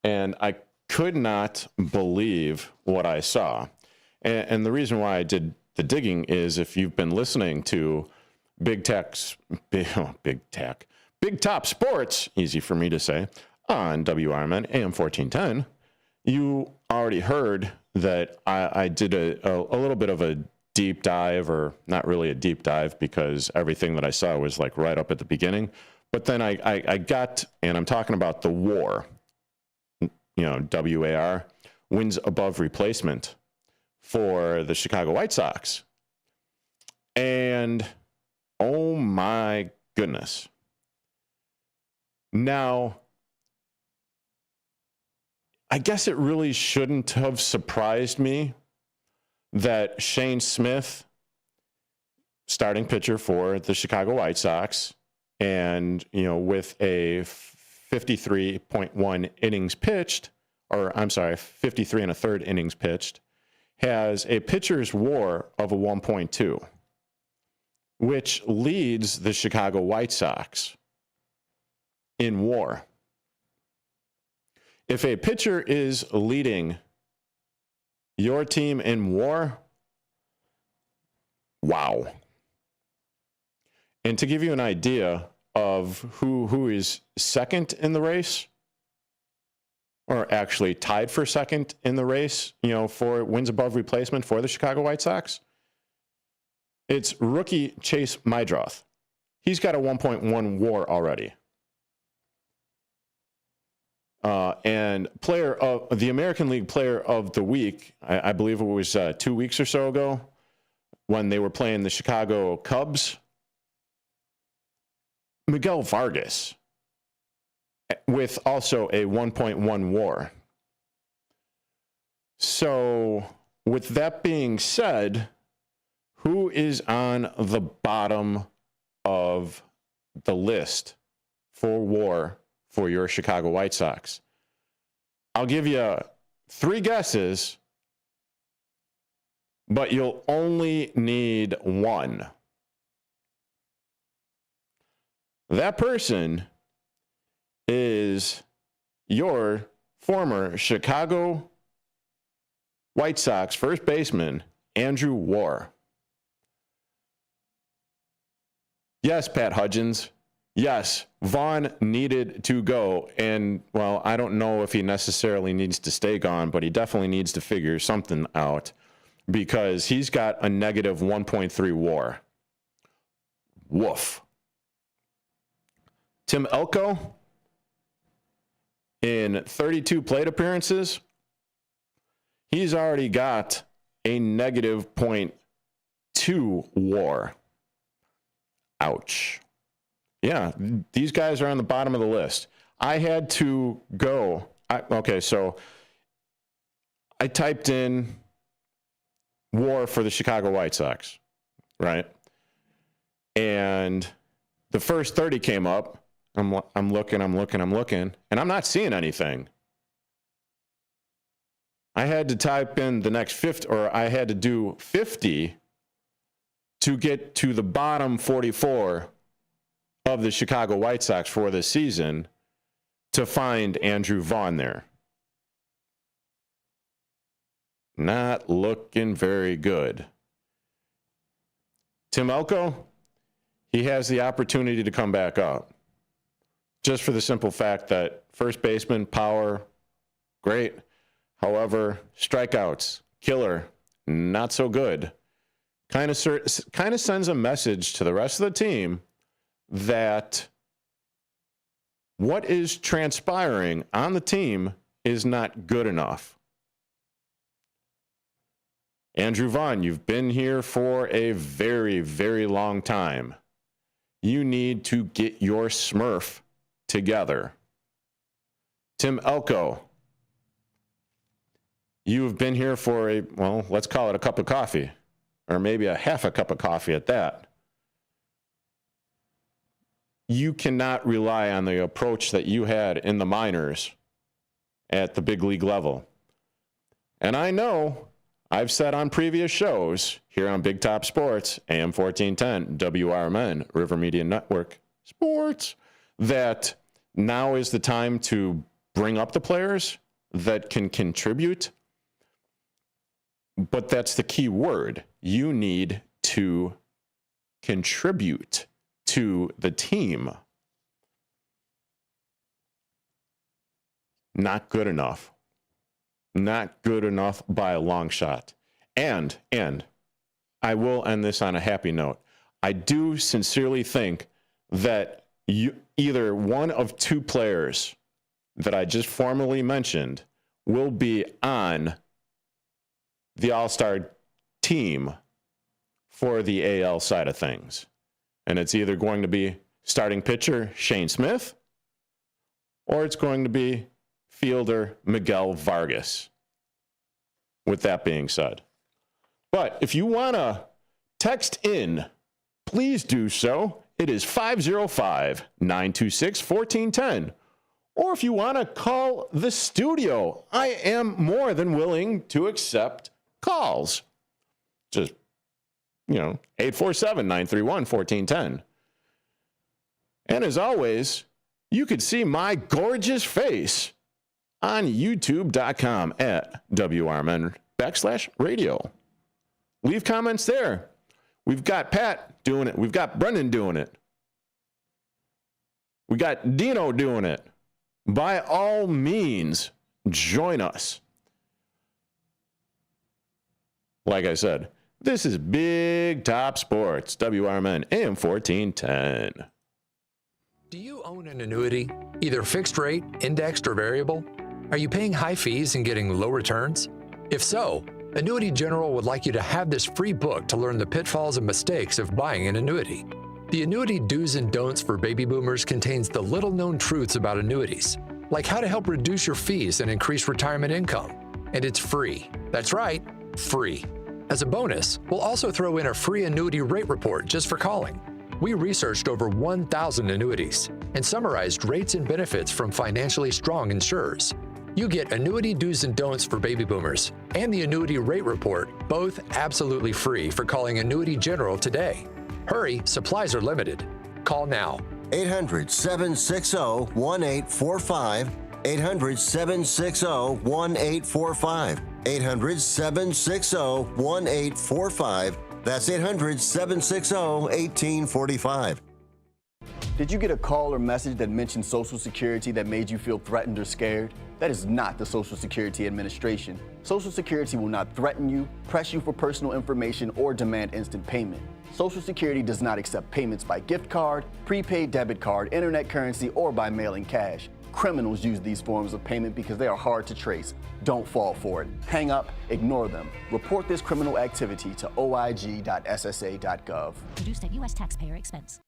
S7: and I could not believe what I saw. And the reason why I did the digging is if you've been listening to Big Top Sports, easy for me to say, on WRMN AM 1410, you already heard that I did a little bit of a deep dive, or not really a deep dive because everything that I saw was like right up at the beginning. But then I got, and I'm talking about the WAR, WAR, wins above replacement for the Chicago White Sox. And oh my goodness. Now, I guess it really shouldn't have surprised me that Shane Smith, starting pitcher for the Chicago White Sox, and, with a 53.1 innings pitched, 53 and a third innings pitched, has a pitcher's WAR of a 1.2, which leads the Chicago White Sox in WAR. If a pitcher is leading your team in WAR, wow. And to give you an idea of who is second in the race, or actually tied for second in the race, for wins above replacement for the Chicago White Sox, it's rookie Chase Mydroth. He's got a 1.1 WAR already. And player of the American League Player of the Week, I believe it was 2 weeks or so ago when they were playing the Chicago Cubs, Miguel Vargas, with also a 1.1 WAR. So with that being said, who is on the bottom of the list for WAR for your Chicago White Sox? I'll give you 3 guesses, but you'll only need one. That person is your former Chicago White Sox first baseman, Andrew Warr. Yes, Pat Hudgens. Yes, Vaughn needed to go. And, well, I don't know if he necessarily needs to stay gone, but he definitely needs to figure something out because he's got a negative 1.3 WAR. Woof. Tim Elko, in 32 plate appearances, he's already got a negative 0.2 WAR. Ouch. Yeah, these guys are on the bottom of the list. I had to go. So I typed in WAR for the Chicago White Sox, right? And the first 30 came up. I'm looking, and I'm not seeing anything. I had to type in the next 50, or I had to do 50 to get to the bottom 44 of the Chicago White Sox for this season to find Andrew Vaughn there. Not looking very good. Tim Elko, he has the opportunity to come back up. Just for the simple fact that first baseman, power, great. However, strikeouts, killer, not so good. Kind of sends a message to the rest of the team that what is transpiring on the team is not good enough. Andrew Vaughn, you've been here for a very, very long time. You need to get your Smurf together. Tim Elko, you have been here for let's call it a cup of coffee, or maybe a half a cup of coffee at that. You cannot rely on the approach that you had in the minors at the big league level. And I know I've said on previous shows here on Big Top Sports, AM 1410, WRMN, River Media Network Sports, that now is the time to bring up the players that can contribute. But that's the key word. You need to contribute to the team. Not good enough. Not good enough by a long shot. And I will end this on a happy note. I do sincerely think that either one of two players that I just formally mentioned will be on the All-Star team for the AL side of things. And it's either going to be starting pitcher Shane Smith, or it's going to be fielder Miguel Vargas. With that being said. But if you want to text in, please do so. It is 505-926-1410. Or if you want to call the studio, I am more than willing to accept calls. Just, 847-931-1410. And as always, you could see my gorgeous face on youtube.com at WRMN/radio. Leave comments there. We've got Pat doing it. We've got Brendan doing it. We got Dino doing it. By all means, join us. Like I said, this is Big Top Sports, WRMN AM 1410.
S4: Do you own an annuity, either fixed rate, indexed, or variable? Are you paying high fees and getting low returns? If so, Annuity General would like you to have this free book to learn the pitfalls and mistakes of buying an annuity. The Annuity Do's and Don'ts for Baby Boomers contains the little-known truths about annuities, like how to help reduce your fees and increase retirement income. And it's free. That's right, free. As a bonus, we'll also throw in a free annuity rate report just for calling. We researched over 1,000 annuities and summarized rates and benefits from financially strong insurers. You get Annuity Do's and Don'ts for Baby Boomers and the Annuity Rate Report, both absolutely free for calling Annuity General today. Hurry, supplies are limited. Call now.
S13: 800-760-1845. 800-760-1845. 800-760-1845. That's 800-760-1845.
S16: Did you get a call or message that mentioned Social Security that made you feel threatened or scared? That is not the Social Security Administration. Social Security will not threaten you, press you for personal information, or demand instant payment. Social Security does not accept payments by gift card, prepaid debit card, internet currency, or by mailing cash. Criminals use these forms of payment because they are hard to trace. Don't fall for it. Hang up, ignore them. Report this criminal activity to oig.ssa.gov.
S17: Produced at U.S. taxpayer expense.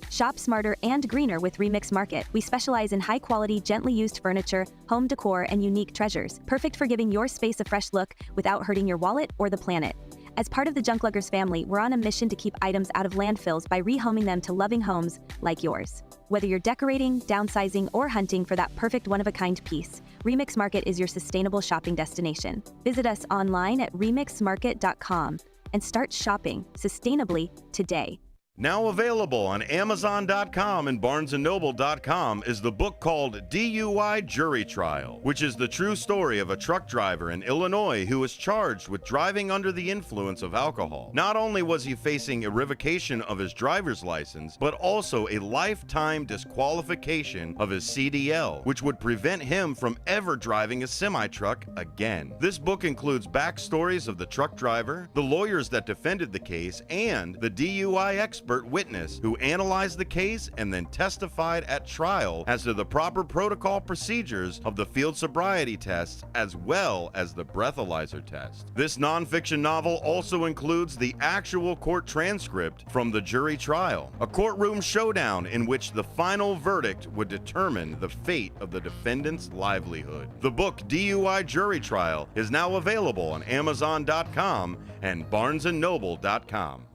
S18: Shop smarter and greener with Remix Market. We specialize in high-quality, gently used furniture, home decor, and unique treasures. Perfect for giving your space a fresh look without hurting your wallet or the planet. As part of the Junkluggers family, we're on a mission to keep items out of landfills by rehoming them to loving homes like yours. Whether you're decorating, downsizing, or hunting for that perfect one-of-a-kind piece, Remix Market is your sustainable shopping destination. Visit us online at remixmarket.com and start shopping sustainably today.
S9: Now available on Amazon.com and BarnesandNoble.com is the book called DUI Jury Trial, which is the true story of a truck driver in Illinois who was charged with driving under the influence of alcohol. Not only was he facing a revocation of his driver's license, but also a lifetime disqualification of his CDL, which would prevent him from ever driving a semi-truck again. This book includes backstories of the truck driver, the lawyers that defended the case, and the DUI expert witness who analyzed the case and then testified at trial as to the proper protocol procedures of the field sobriety tests as well as the breathalyzer test. This nonfiction novel also includes the actual court transcript from the jury trial, a courtroom showdown in which the final verdict would determine the fate of the defendant's livelihood. The book DUI Jury Trial is now available on Amazon.com and BarnesandNoble.com.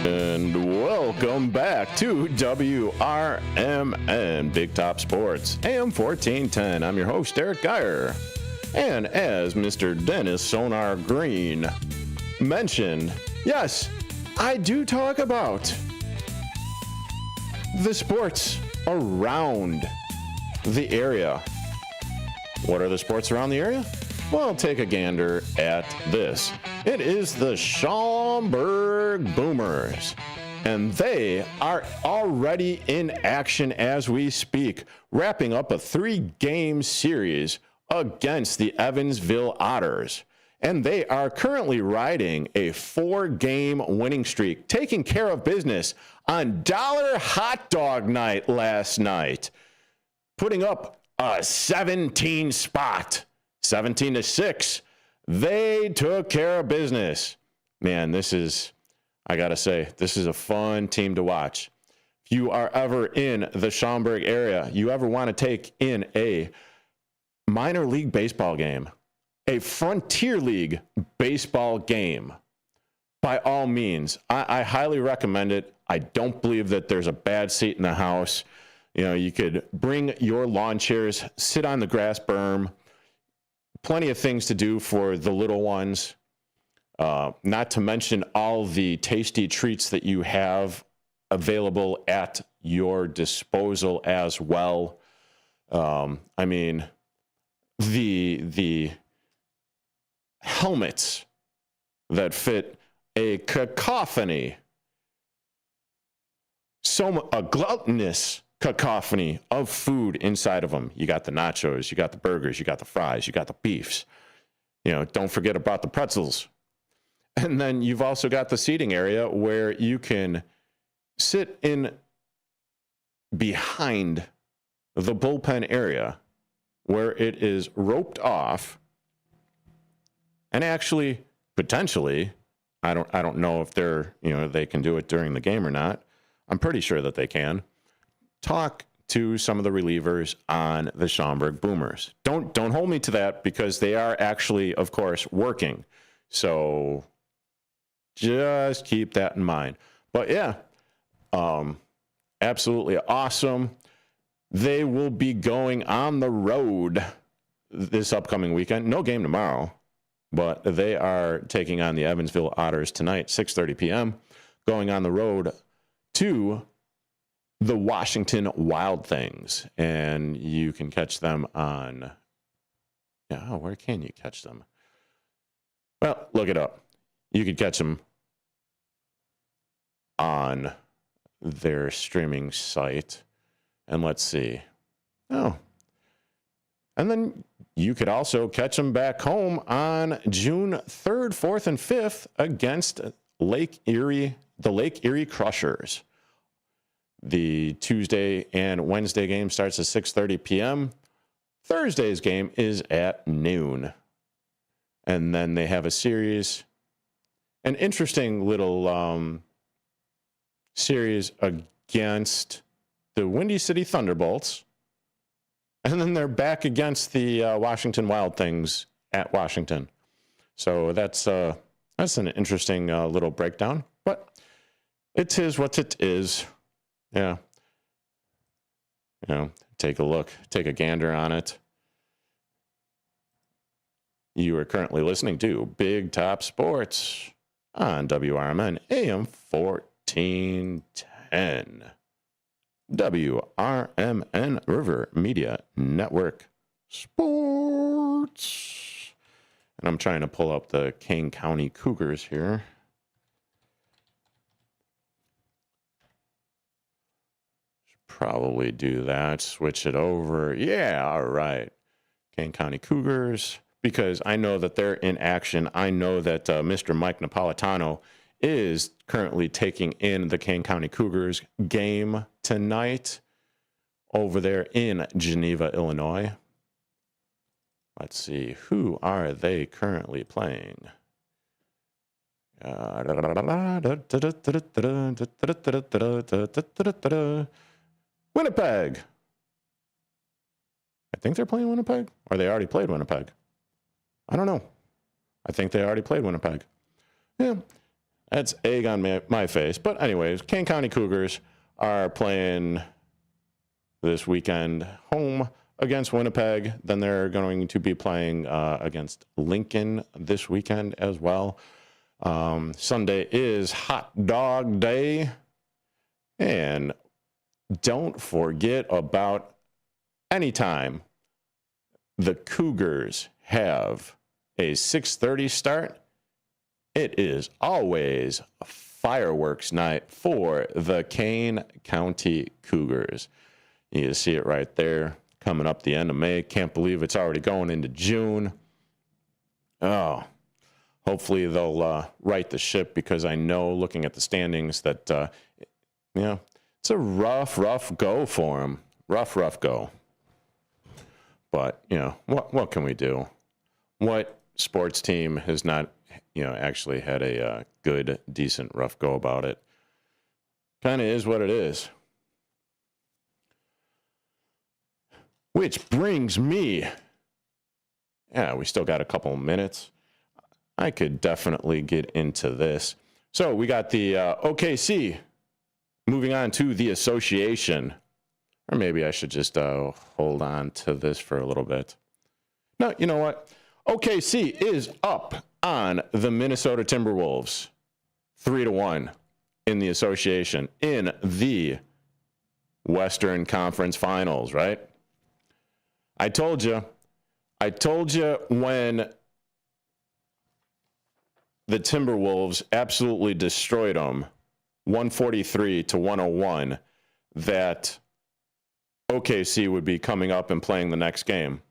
S7: And welcome back to WRMN Big Top Sports, AM 1410. I'm your host, Eric Geyer. And as Mr. Dennis Sonar Green mentioned, yes, I do talk about the sports around the area. What are the sports around the area? Well, take a gander at this. It is the Schaumburg Boomers, and they are already in action as we speak, wrapping up a 3-game series against the Evansville Otters. And they are currently riding a 4-game winning streak, taking care of business on Dollar Hot Dog Night last night, putting up a 17 spot. 17-6. They took care of business. Man, I got to say, this is a fun team to watch. If you are ever in the Schaumburg area, you ever want to take in a minor league baseball game, a Frontier League baseball game, by all means, I highly recommend it. I don't believe that there's a bad seat in the house. You know, you could bring your lawn chairs, sit on the grass berm. Plenty of things to do for the little ones, not to mention all the tasty treats that you have available at your disposal as well. I mean, the helmets that fit a cacophony, a gluttonous cacophony of food inside of them. You got the nachos, you got the burgers, you got the fries, you got the beefs. You know, don't forget about the pretzels. And then you've also got the seating area where you can sit in behind the bullpen area where it is roped off and actually potentially, I don't know if they can do it during the game or not. I'm pretty sure that they can. Talk to some of the relievers on the Schaumburg Boomers. Don't hold me to that because they are actually, of course, working. So just keep that in mind. But yeah, absolutely awesome. They will be going on the road this upcoming weekend. No game tomorrow, but they are taking on the Evansville Otters tonight, 6:30 p.m., going on the road to the Washington Wild Things, and you can catch them on, where can you catch them? Well, look it up. You could catch them on their streaming site, and let's see. And then you could also catch them back home on June 3rd, 4th, and 5th against the Lake Erie Crushers. The Tuesday and Wednesday game starts at 6:30 p.m. Thursday's game is at noon. And then they have an interesting little series against the Windy City Thunderbolts And then they're back against the Washington Wild Things at Washington. So that's an interesting little breakdown. But it is what it is. Yeah. Take a look. Take a gander on it. You are currently listening to Big Top Sports on WRMN AM 1410. WRMN River Media Network Sports. And I'm trying to pull up the Kane County Cougars here. Should probably do that. Switch it over. Yeah, all right. Kane County Cougars. Because I know that they're in action. I know that Mr. Mike Napolitano is currently taking in the Kane County Cougars game tonight over there in Geneva, Illinois. Let's see, who are they currently playing? Winnipeg. I think they're playing Winnipeg, or they already played Winnipeg. I don't know. I think they already played Winnipeg. Yeah. That's egg on my face. But anyways, Kane County Cougars are playing this weekend home against Winnipeg. Then they're going to be playing against Lincoln this weekend as well. Sunday is Hot Dog Day. And don't forget about anytime the Cougars have a 6:30 start, it is always a fireworks night for the Kane County Cougars. You can see it right there coming up the end of May. Can't believe it's already going into June. Oh, hopefully they'll right the ship, because I know, looking at the standings, that it's a rough go for them. Rough go. But what can we do? What sports team has not actually had a good, decent, rough go about it? Kind of is what it is. Which brings me, we still got a couple minutes. I could definitely get into this. So we got the OKC moving on to the association. Or maybe I should just hold on to this for a little bit. No, you know what? OKC is up on the Minnesota Timberwolves 3-1 in the association in the Western Conference Finals, right? I told you when the Timberwolves absolutely destroyed them 143-101 that OKC would be coming up and playing the next game.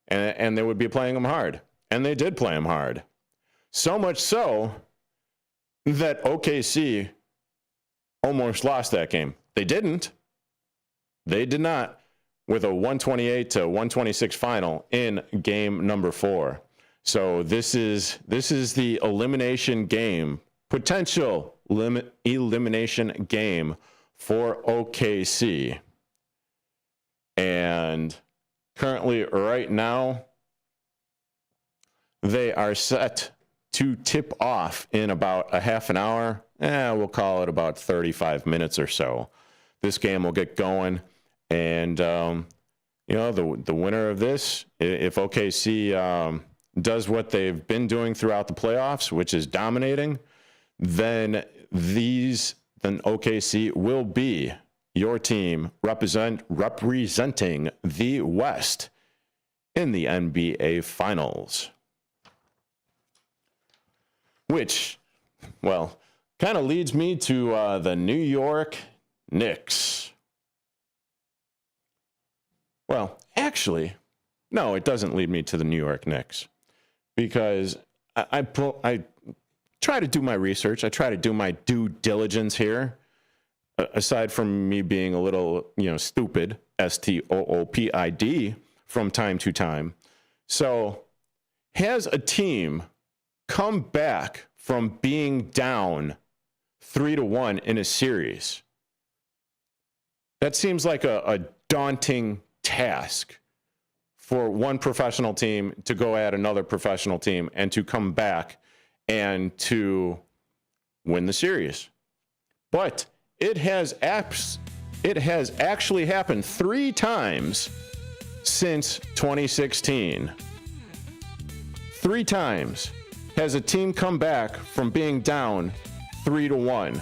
S7: And they would be playing them hard. And they did play them hard. So much so that OKC almost lost that game. They didn't. They did not, with a 128-126 final in game number 4. So this is the elimination game, potential elimination game for OKC. And currently, right now, they are set to tip off in about a half an hour. We'll call it about 35 minutes or so. This game will get going. And, the winner of this, if OKC does what they've been doing throughout the playoffs, which is dominating, then OKC will be your team representing the West in the NBA Finals. Which, kind of leads me to the New York Knicks. Well, actually, no, it doesn't lead me to the New York Knicks, because I try to do my research. I try to do my due diligence here. Aside from me being a little, stupid, STOOPID, from time to time. So, has a team come back from being down 3-1 in a series? That seems like a daunting task for one professional team to go at another professional team and to come back and to win the series. But it has actually happened 3 times since 2016. 3 times has a team come back from being down 3-1.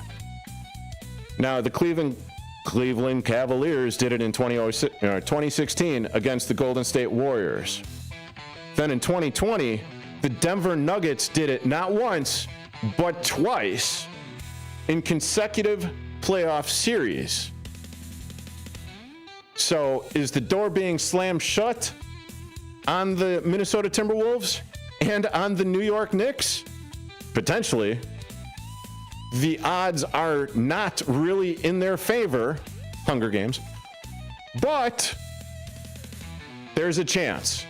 S7: Now, the Cleveland Cavaliers did it in 2016 against the Golden State Warriors. Then in 2020, the Denver Nuggets did it not once, but twice in consecutive playoff series. So is the door being slammed shut on the Minnesota Timberwolves and on the New York Knicks? Potentially. The odds are not really in their favor, Hunger Games, but there's a chance.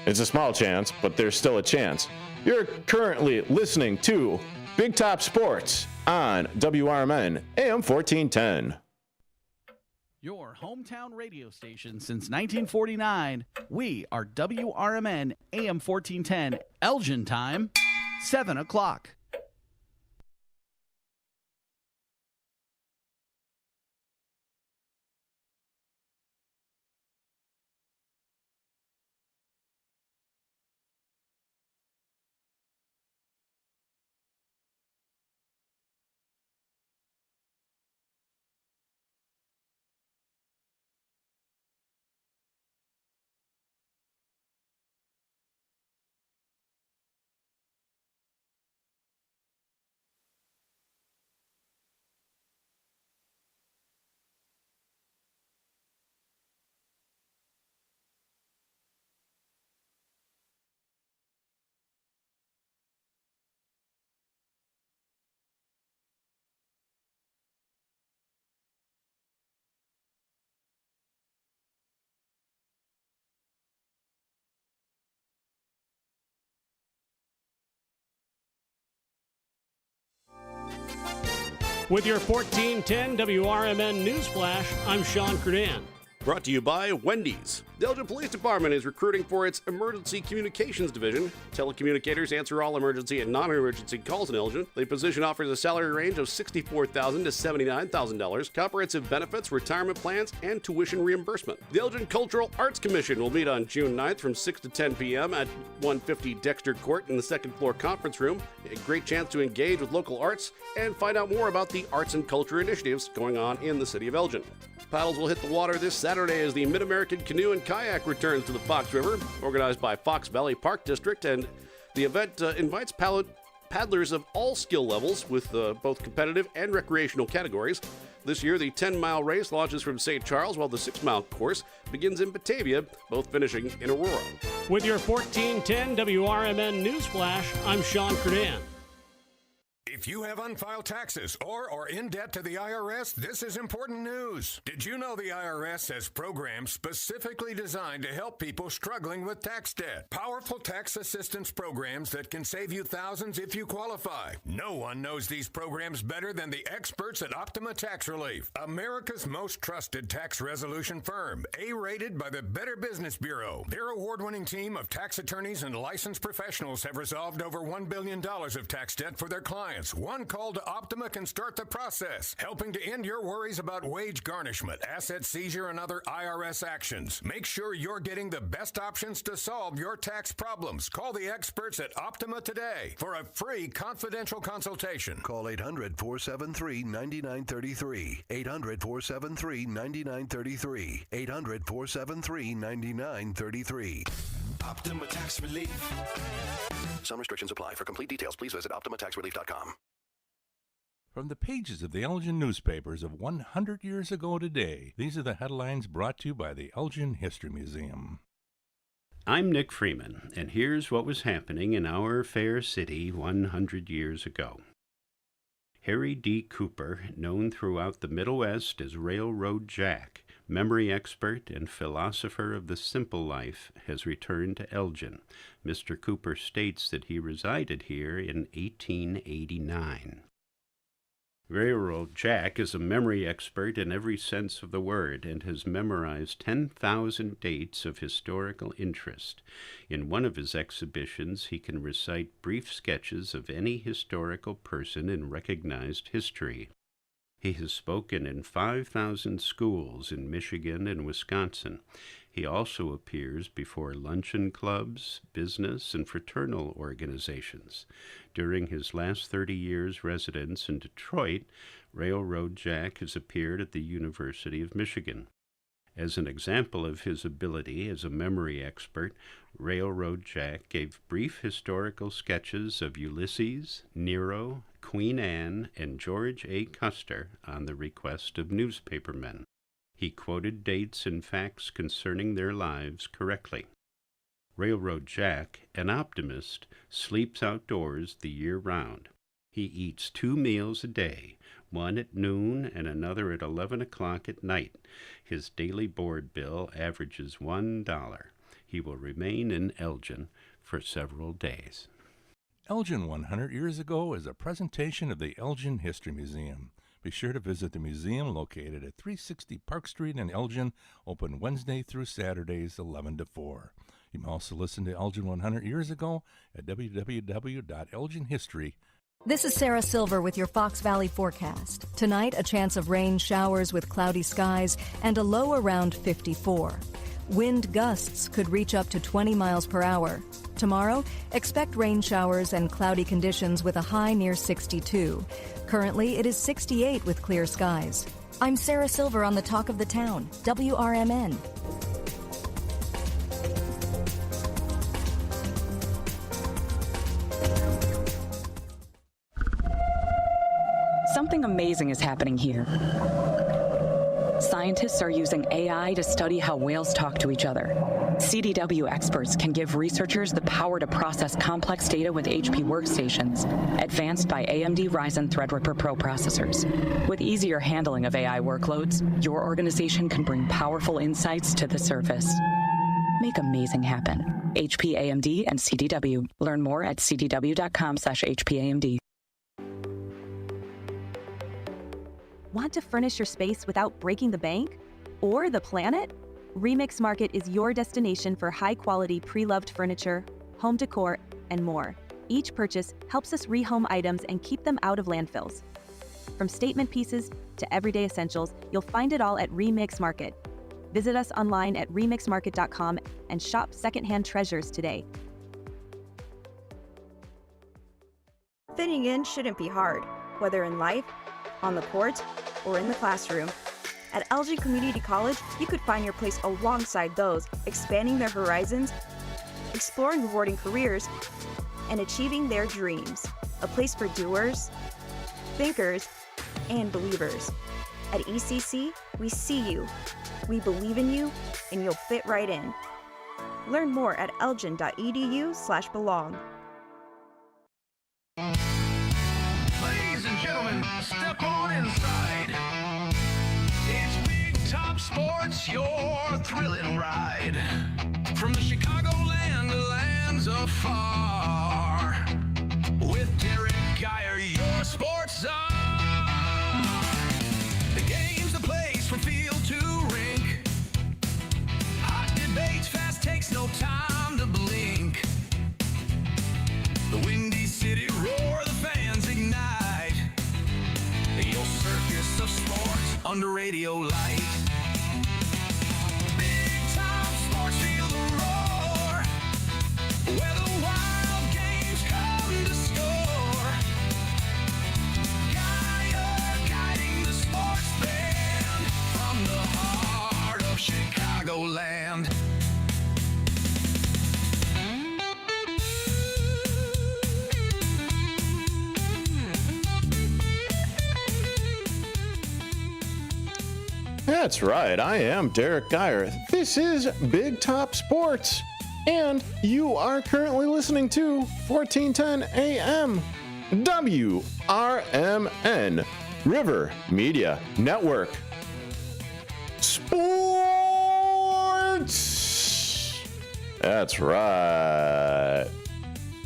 S7: It's a small chance, but there's still a chance. You're currently listening to Big Top Sports on WRMN AM 1410.
S14: Your hometown radio station since 1949. We are WRMN AM 1410. Elgin time, 7 o'clock.
S5: With your 1410 WRMN News Flash, I'm Sean Curdan.
S6: Brought to you by Wendy's. The Elgin Police Department is recruiting for its Emergency Communications Division. Telecommunicators answer all emergency and non-emergency calls in Elgin. The position offers a salary range of $64,000 to $79,000, comprehensive benefits, retirement plans, and tuition reimbursement. The Elgin Cultural Arts Commission will meet on June 9th from 6 to 10 p.m. at 150 Dexter Court in the second floor conference room. A great chance to engage with local arts and find out more about the arts and culture initiatives going on in the city of Elgin. Paddles will hit the water this Saturday as the Mid-American Canoe and Kayak returns to the Fox River, organized by Fox Valley Park District, and the event invites paddlers of all skill levels with both competitive and recreational categories. This year, the 10-mile race launches from St. Charles, while the 6-mile course begins in Batavia, both finishing in Aurora.
S5: With your 1410 WRMN News Flash, I'm Sean Curdan.
S10: If you have unfiled taxes or are in debt to the IRS, this is important news. Did you know the IRS has programs specifically designed to help people struggling with tax debt? Powerful tax assistance programs that can save you thousands if you qualify. No one knows these programs better than the experts at Optima Tax Relief, America's most trusted tax resolution firm, A-rated by the Better Business Bureau. Their award-winning team of tax attorneys and licensed professionals have resolved over $1 billion of tax debt for their clients. One call to Optima can start the process, helping to end your worries about wage garnishment, asset seizure, and other IRS actions. Make sure you're getting the best options to solve your tax problems. Call the experts at Optima today for a free confidential consultation.
S19: Call 800-473-9933. 800-473-9933. 800-473-9933.
S10: Optima Tax Relief. Some restrictions apply. For complete details, please visit OptimaTaxRelief.com.
S20: From the pages of the Elgin newspapers of 100 years ago today, these are the headlines brought to you by the Elgin History Museum.
S21: I'm Nick Freeman, and here's what was happening in our fair city 100 years ago. Harry D. Cooper, known throughout the Middle West as Railroad Jack, memory expert and philosopher of the simple life, has returned to Elgin. Mr. Cooper states that he resided here in 1889. Railroad Jack is a memory expert in every sense of the word and has memorized 10,000 dates of historical interest. In one of his exhibitions, he can recite brief sketches of any historical person in recognized history. He has spoken in 5,000 schools in Michigan and Wisconsin. He also appears before luncheon clubs, business, and fraternal organizations. During his last 30 years' residence in Detroit, Railroad Jack has appeared at the University of Michigan. As an example of his ability as a memory expert, Railroad Jack gave brief historical sketches of Ulysses, Nero, Queen Anne, and George A. Custer on the request of newspapermen. He quoted dates and facts concerning their lives correctly. Railroad Jack, an optimist, sleeps outdoors the year round. He eats 2 meals a day, one at noon and another at 11 o'clock at night. His daily board bill averages $1. He will remain in Elgin for several days.
S20: Elgin 100 Years Ago is a presentation of the Elgin History Museum. Be sure to visit the museum located at 360 Park Street in Elgin, open Wednesday through Saturdays 11 to 4. You can also listen to Elgin 100 Years Ago at www.elginhistory.com.
S1: This is Sarah Silver with your Fox Valley forecast. Tonight, a chance of rain showers with cloudy skies and a low around 54. Wind gusts could reach up to 20 miles per hour. Tomorrow, expect rain showers and cloudy conditions with a high near 62. Currently, it is 68 with clear skies. I'm Sarah Silver on the Talk of the Town, WRMN.
S12: Something amazing is happening here. Scientists are using AI to study how whales talk to each other. CDW experts can give researchers the power to process complex data with HP workstations, advanced by AMD Ryzen Threadripper Pro processors. With easier handling of AI workloads, your organization can bring powerful insights to the surface. Make amazing happen. HP, AMD, and CDW. Learn more at cdw.com/HPAMD.
S18: Want to furnish your space without breaking the bank? Or the planet? Remix Market is your destination for high-quality pre-loved furniture, home decor, and more. Each purchase helps us rehome items and keep them out of landfills. From statement pieces to everyday essentials, you'll find it all at Remix Market. Visit us online at remixmarket.com and shop secondhand treasures today.
S11: Fitting in shouldn't be hard, whether in life, on the court, or in the classroom. At Elgin Community College, you could find your place alongside those expanding their horizons, exploring rewarding careers, and achieving their dreams. A place for doers, thinkers, and believers. At ECC, we see you, we believe in you, and you'll fit right in. Learn more at elgin.edu/belong.
S27: Ladies and gentlemen, step on inside. It's Big Top Sports, your thrilling ride. From the Chicagoland to lands afar. With Derek Geyer, your sports czar. The game's the place from field to rink. Hot debates, fast takes, no time to blink. The Windy City roar, the fans ignite. Your circus of sports under radio light. Big Time Sports, feel the roar. Where the wild games come to score. Guiding the sports band from the heart of Chicagoland.
S7: That's right, I am Derek Geyer. This is Big Top Sports, and you are currently listening to 1410 AM WRMN, River Media Network. Sports! That's right.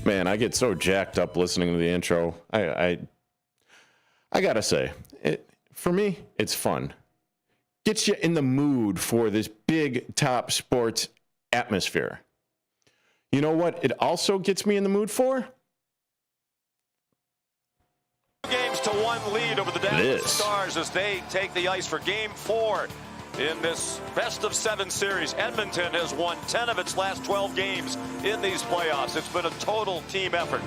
S7: Man, I get so jacked up listening to the intro. I I got to say, for me, it's fun. Gets you in the mood for this big top sports atmosphere. You know what it also gets me in the mood for?
S8: Games to 1 lead over the Dallas Stars as they take the ice for Game 4 in this best-of-7 series. Edmonton has won 10 of its last 12 games in these playoffs. It's been a total team effort.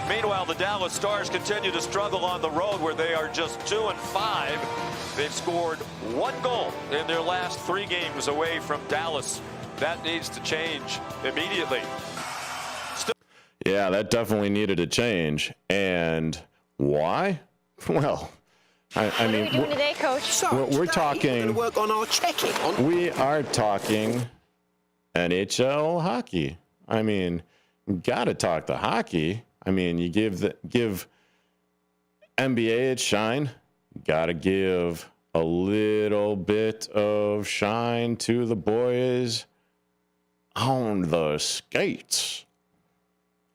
S8: Meanwhile, the Dallas Stars continue to struggle on the road where they are just 2-5. They've scored 1 goal in their last 3 games away from Dallas. That needs to change immediately.
S7: Yeah, that definitely needed to change. And why? Well, I mean,
S15: what are we doing today, Coach?
S7: We're talking.
S15: Work on our checking.
S7: We are talking NHL hockey. I mean, gotta talk the hockey. I mean, you give NBA its shine. Gotta give a little bit of shine to the boys on the skates.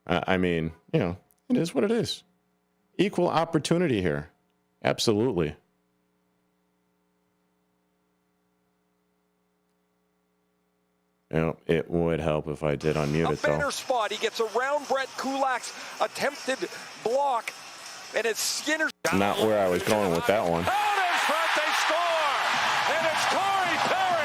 S7: I mean, you know, it is what it is. Equal opportunity here. Absolutely. You know, it would help if I did unmute it, though.
S8: A better spot. He gets around Brett Kulak's attempted block, and it's Skinner's.
S7: Not where I was going with that one.
S8: Out in front, they score, and it's Corey Perry.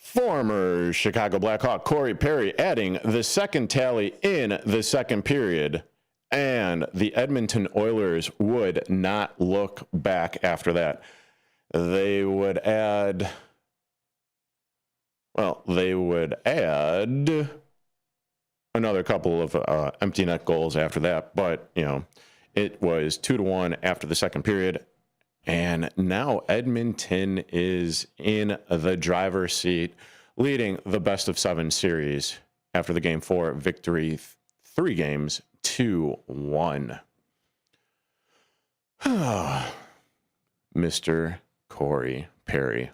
S7: Former Chicago Blackhawk Corey Perry adding the second tally in the second period, and the Edmonton Oilers would not look back after that. They would add another couple of empty net goals after that, but, you know, it was 2-1 after the second period. And now Edmonton is in the driver's seat, leading the best-of-7 series after the Game 4 victory, 3 games, 2-1. Mr. Corey Perry.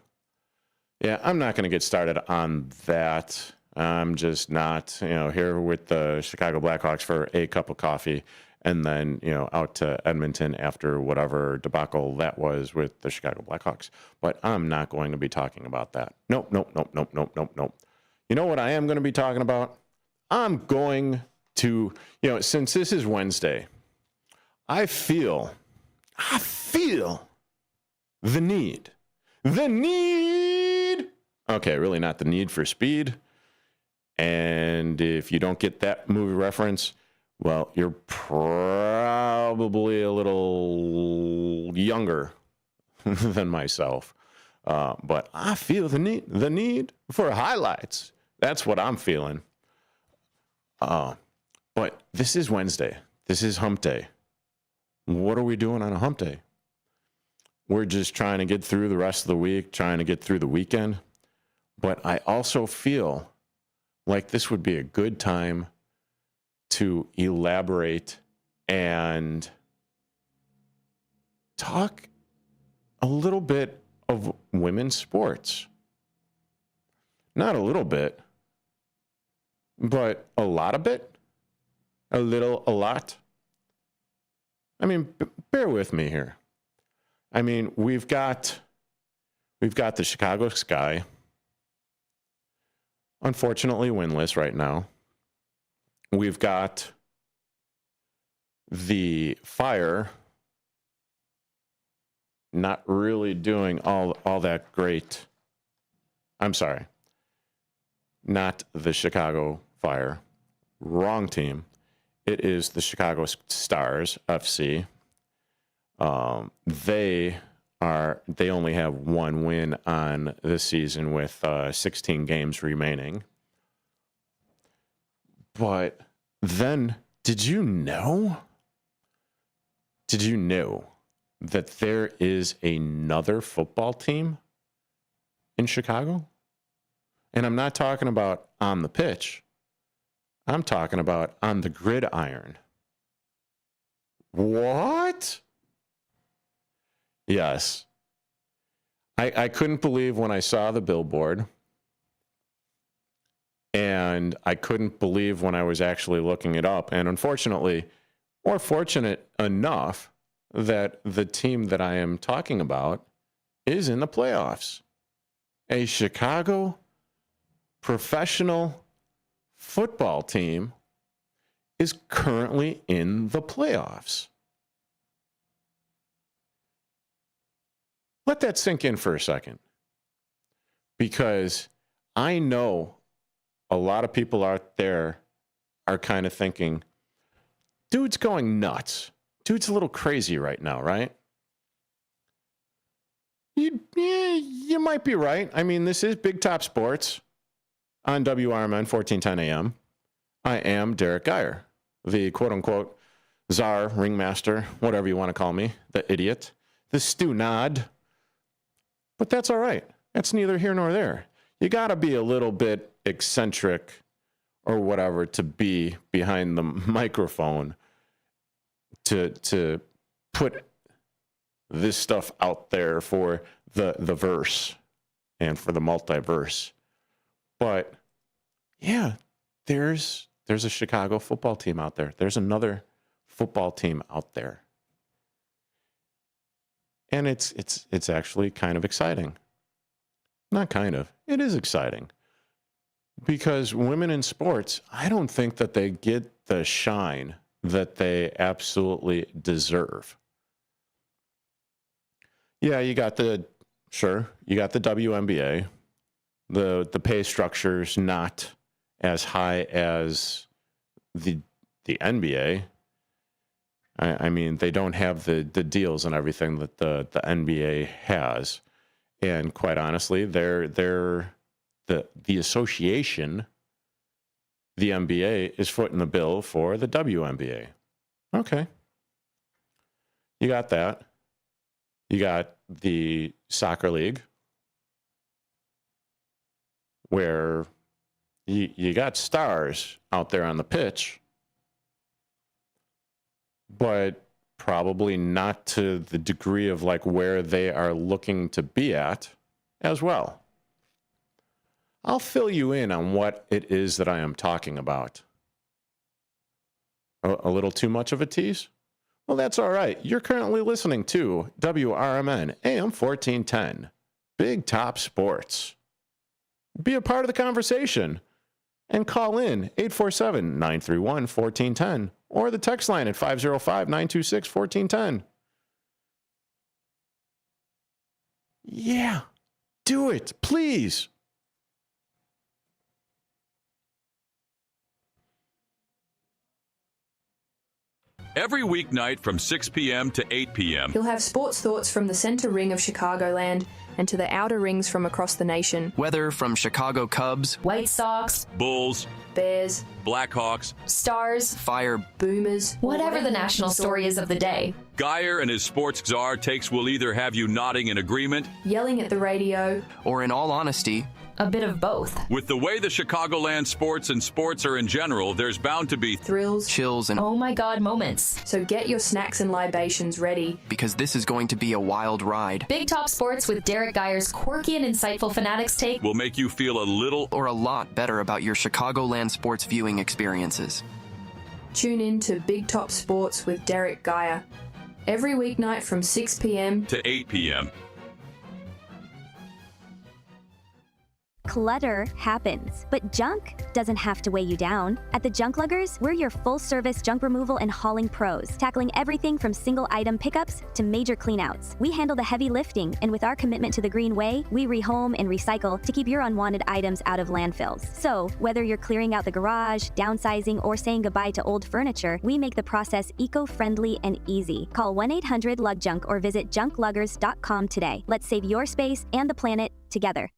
S7: Yeah, I'm not going to get started on that. I'm just not, here with the Chicago Blackhawks for a cup of coffee and then, out to Edmonton after whatever debacle that was with the Chicago Blackhawks. But I'm not going to be talking about that. Nope. You know what I am going to be talking about? I'm going to, since this is Wednesday, I feel the need. Okay, really not the need for speed. And if you don't get that movie reference, well, you're probably a little younger than myself. But I feel the need for highlights. That's what I'm feeling. But this is Wednesday. This is hump day. What are we doing on a hump day? We're just trying to get through the rest of the week, trying to get through the weekend. But I also feel like this would be a good time to elaborate and talk a little bit of women's sports. Not a little bit, but a lot of it. A lot. I mean, bear with me here. I mean, we've got the Chicago Sky, unfortunately winless right now. We've got the Fire not really doing all that great. I'm sorry. Not the Chicago Fire. Wrong team. It is the Chicago Stars FC. They only have 1 win on this season with 16 games remaining. But then, did you know that there is another football team in Chicago? And I'm not talking about on the pitch. I'm talking about on the gridiron. What? Yes. I couldn't believe when I saw the billboard. And I couldn't believe when I was actually looking it up. And unfortunately, or fortunate enough, that the team that I am talking about is in the playoffs. A Chicago professional football team is currently in the playoffs. Let that sink in for a second. Because I know a lot of people out there are kind of thinking, dude's going nuts. Dude's a little crazy right now, right? You might be right. I mean, this is Big Top Sports on WRMN 1410 AM. I am Derek Geyer, the quote-unquote czar, ringmaster, whatever you want to call me, the idiot, the stew-nod. But that's all right. That's neither here nor there. You got to be a little bit eccentric or whatever to be behind the microphone to put this stuff out there for the verse and for the multiverse. But yeah, there's a Chicago football team out there. There's another football team out there. And it's actually kind of exciting. Not kind of. It is exciting. Because women in sports, I don't think that they get the shine that they absolutely deserve. Yeah, you got the WNBA. The pay structure's not as high as the NBA. I mean, they don't have the deals and everything that the NBA has. And quite honestly, they're the association, the NBA, is footing the bill for the WNBA. Okay. You got that. You got the soccer league, where you got stars out there on the pitch, but probably not to the degree of like where they are looking to be at as well. I'll fill you in on what it is that I am talking about. A little too much of a tease? Well, that's all right. You're currently listening to WRMN AM 1410, Big Top Sports. Be a part of the conversation and call in 847-931-1410 or the text line at 505-926-1410. Yeah, do it, please.
S2: Every weeknight from 6 p.m. to 8 p.m.
S19: You'll have sports thoughts from the center ring of Chicagoland and to the outer rings from across the nation.
S22: Weather from Chicago Cubs,
S19: White Sox,
S2: Bulls,
S19: Bears,
S2: Blackhawks,
S19: Stars,
S22: Fire,
S19: Boomers,
S23: whatever the national story is of the day.
S2: Geyer and his sports czar takes will either have you nodding in agreement,
S19: yelling at the radio,
S22: or in all honesty,
S23: a bit of both.
S2: With the way the Chicagoland sports and sports are in general, there's bound to be
S19: thrills,
S22: chills, and
S23: oh my God moments.
S19: So get your snacks and libations ready,
S22: because this is going to be a wild ride.
S23: Big Top Sports with Derek Geyer's quirky and insightful Fanatics take
S2: will make you feel a little
S22: or a lot better about your Chicagoland sports viewing experiences.
S19: Tune in to Big Top Sports with Derek Geyer every weeknight from 6 p.m.
S2: to 8 p.m.
S18: Clutter happens, but junk doesn't have to weigh you down. At the Junk Luggers, we're your full-service junk removal and hauling pros, tackling everything from single-item pickups to major cleanouts. We handle the heavy lifting, and with our commitment to the green way, we rehome and recycle to keep your unwanted items out of landfills. So, whether you're clearing out the garage, downsizing, or saying goodbye to old furniture, we make the process eco-friendly and easy. Call 1-800-LUGJUNK or visit junkluggers.com today. Let's save your space and the planet together.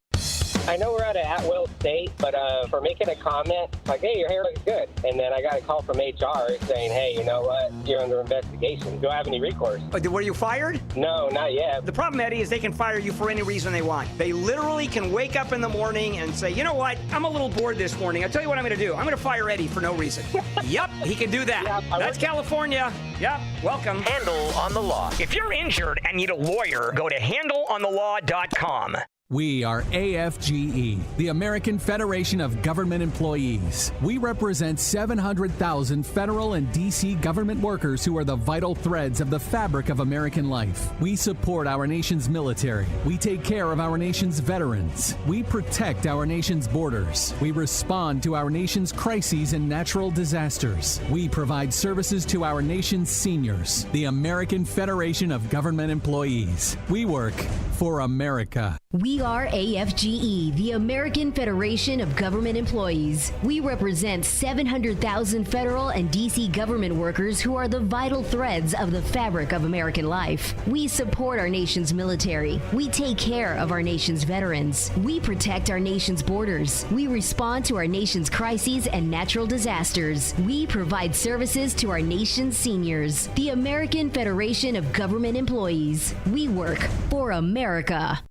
S3: I know we're at will state, but for making a comment, like, hey, your hair looks good. And then I got a call from HR saying, hey, you know what? You're under investigation. Do I have any recourse?
S4: Were you fired?
S3: No, not yet.
S4: The problem, Eddie, is they can fire you for any reason they want. They literally can wake up in the morning and say, you know what? I'm a little bored this morning. I'll tell you what I'm going to do. I'm going to fire Eddie for no reason. Yep, he can do that. Yeah, that's California. Yep, welcome.
S13: Handle on the Law.
S4: If you're injured and need a lawyer, go to handleonthelaw.com.
S16: We are AFGE, the American Federation of Government Employees. We represent 700,000 federal and D.C. government workers who are the vital threads of the fabric of American life. We support our nation's military. We take care of our nation's veterans. We protect our nation's borders. We respond to our nation's crises and natural disasters. We provide services to our nation's seniors. The American Federation of Government Employees. We work for America.
S24: We are AFGE, the American Federation of Government Employees. We represent 700,000 federal and D.C. government workers who are the vital threads of the fabric of American life. We support our nation's military. We take care of our nation's veterans. We protect our nation's borders. We respond to our nation's crises and natural disasters. We provide services to our nation's seniors. The American Federation of Government Employees. We work for America.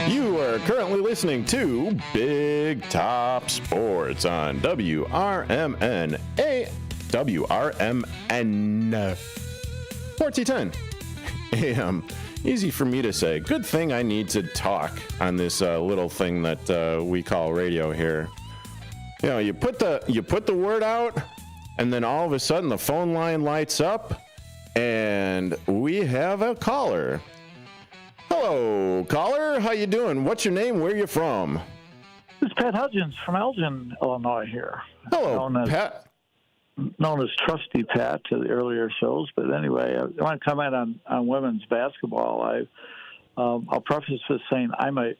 S7: You are currently listening to Big Top Sports on WRMN, WRMN 1410 AM. Easy for me to say. Good thing I need to talk on this little thing that we call radio here. You know, you put the word out, and then all of a sudden the phone line lights up, and we have a caller. Hello, caller. How you doing? What's your name? Where you from?
S25: It's Pat Hudgens from Elgin, Illinois here.
S7: Hello, Pat.
S25: Known as Trusty Pat to the earlier shows. But anyway, I want to comment on women's basketball. I'll preface this saying I'm a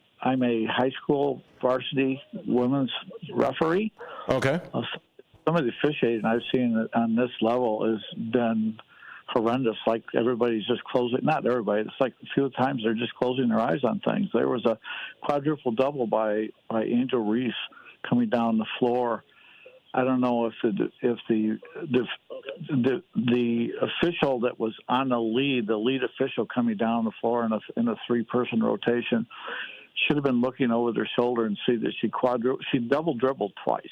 S25: high school varsity women's referee.
S7: Okay.
S25: Some of the officiating I've seen on this level has been horrendous. Like everybody's just closing, not everybody, it's like a few times they're just closing their eyes on things. There was a quadruple double by Angel Reese coming down the floor. I don't know if the official that was on the lead official coming down the floor in a three-person rotation should have been looking over their shoulder and see that she double dribbled twice.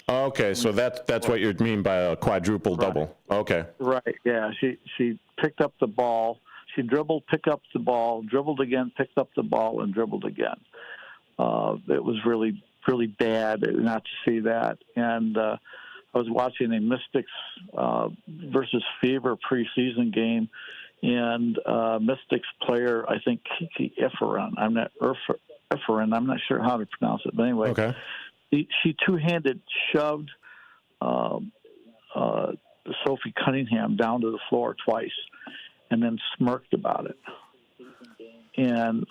S7: Okay, so that's what you mean by a quadruple double. Okay.
S25: Right, yeah. She picked up the ball. She dribbled, picked up the ball, dribbled again, picked up the ball, and dribbled again. It was really, really bad not to see that. And I was watching a Mystics versus Fever preseason game, and Mystics player, I think Kiki Efferin, I'm not sure how to pronounce it, but anyway.
S7: Okay.
S25: She two-handed shoved Sophie Cunningham down to the floor twice and then smirked about it. And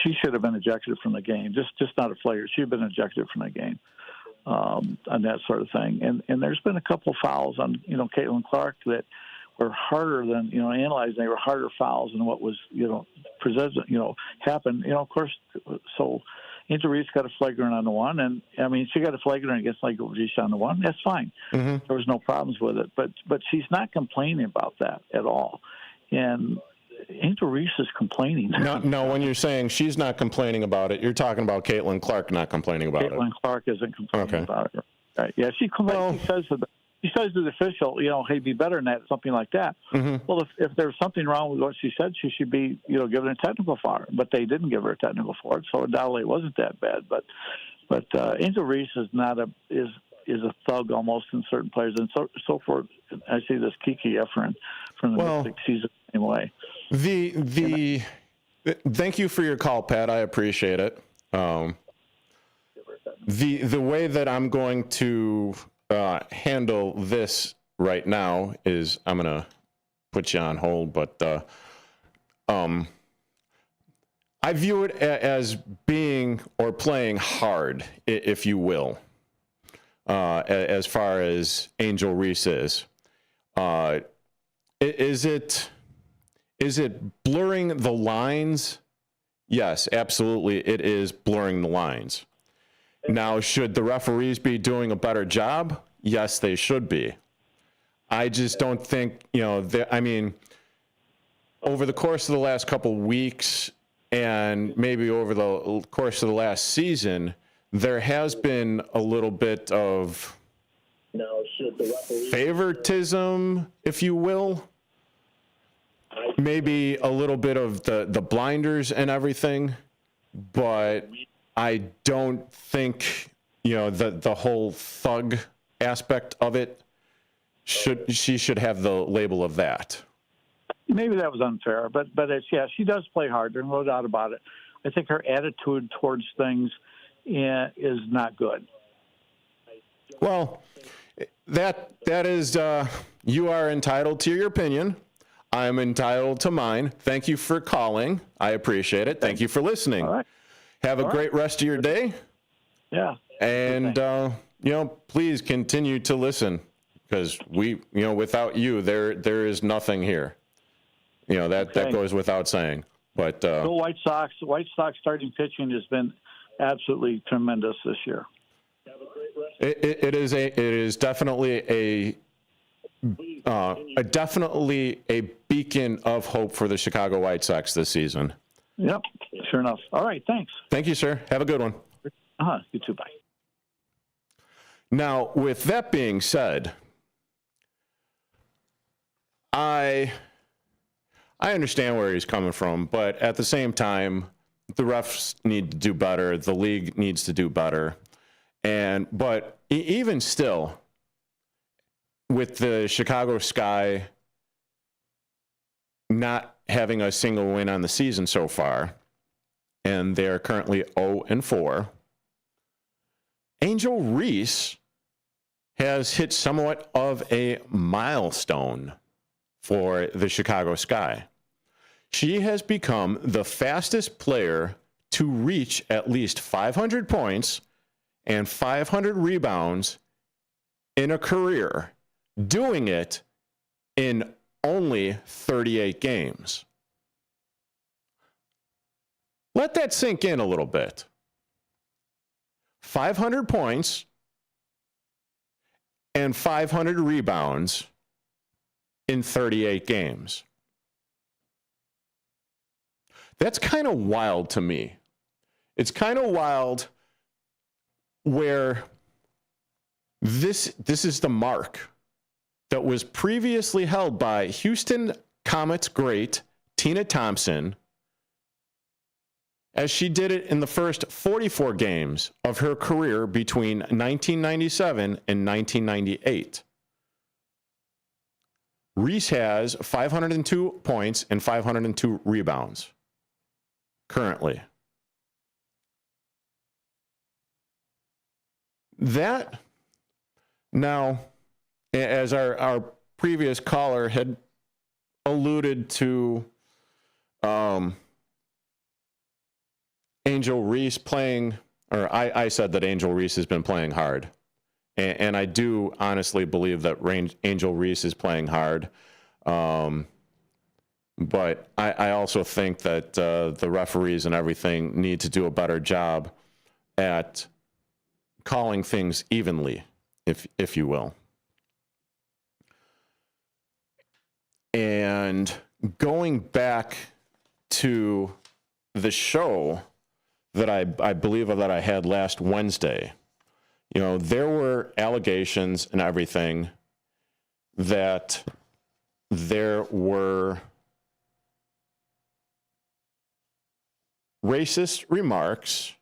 S25: she should have been ejected from the game, just not a player. She should have been ejected from the game on that sort of thing. And there's been a couple fouls on, Caitlin Clark that were harder than, analyzed. They were harder fouls than what was, presented, happened. Of course, so Angel Reese got a flagrant on the one, and she got a flagrant against Reese on the one. That's fine. Mm-hmm. There was no problems with it, but she's not complaining about that at all. And Angel Reese is complaining.
S7: No, when you're saying she's not complaining about it, you're talking about Caitlin Clark not complaining about it.
S25: Caitlin Clark isn't complaining about it. Right. Yeah, she says to the official, hey, be better than that, something like that.
S7: Mm-hmm.
S25: Well, if there's something wrong with what she said, she should be, given a technical foul. But they didn't give her a technical for it, so undoubtedly it wasn't that bad. But Angel Reese is not a thug almost in certain players, and so forth. I see this Kiki Efferin from the Mystics. She's the same way.
S7: Thank you for your call, Pat. I appreciate it. The way that I'm going to handle this right now is I'm going to put you on hold, but I view it as being or playing hard, if you will, as far as Angel Reese is. Is it blurring the lines? Yes, absolutely. It is blurring the lines. Now, should the referees be doing a better job? Yes, they should be. I just don't think, I mean, over the course of the last couple weeks and maybe over the course of the last season, there has been a little bit of favoritism, if you will. Maybe a little bit of the blinders and everything, but I don't think, the whole thug aspect of it she should have the label of that.
S25: Maybe that was unfair, but she does play hard. There's no doubt about it. I think her attitude towards things is not good.
S7: Well, that is you are entitled to your opinion. I'm entitled to mine. Thank you for calling. I appreciate it. Thank you for listening.
S25: All right.
S7: Have a great rest of your day.
S25: Yeah.
S7: And please continue to listen, because without you, there is nothing here. That goes without saying. But
S25: the White Sox starting pitching has been absolutely tremendous this year.
S7: It is definitely definitely a beacon of hope for the Chicago White Sox this season.
S25: Yep, sure enough. All right, thanks.
S7: Thank you, sir. Have a good one.
S25: You too. Bye.
S7: Now, with that being said, I understand where he's coming from, but at the same time, the refs need to do better. The league needs to do better. But even still, with the Chicago Sky not having a single win on the season so far, and they're currently 0-4, Angel Reese has hit somewhat of a milestone for the Chicago Sky. She has become the fastest player to reach at least 500 points and 500 rebounds in a career, doing it in only 38 games. Let that sink in a little bit. 500 points and 500 rebounds in 38 games. That's kind of wild to me. It's kind of wild where this is the mark that was previously held by Houston Comets great Tina Thompson, as she did it in the first 44 games of her career between 1997 and 1998. Reese has 502 points and 502 rebounds currently. That, now, as our previous caller had alluded to, Angel Reese playing, or I said that Angel Reese has been playing hard. And I do honestly believe that Angel Reese is playing hard. But I also think that the referees and everything need to do a better job at calling things evenly, if you will. And going back to the show that I believe that I had last Wednesday, there were allegations and everything that there were racist remarks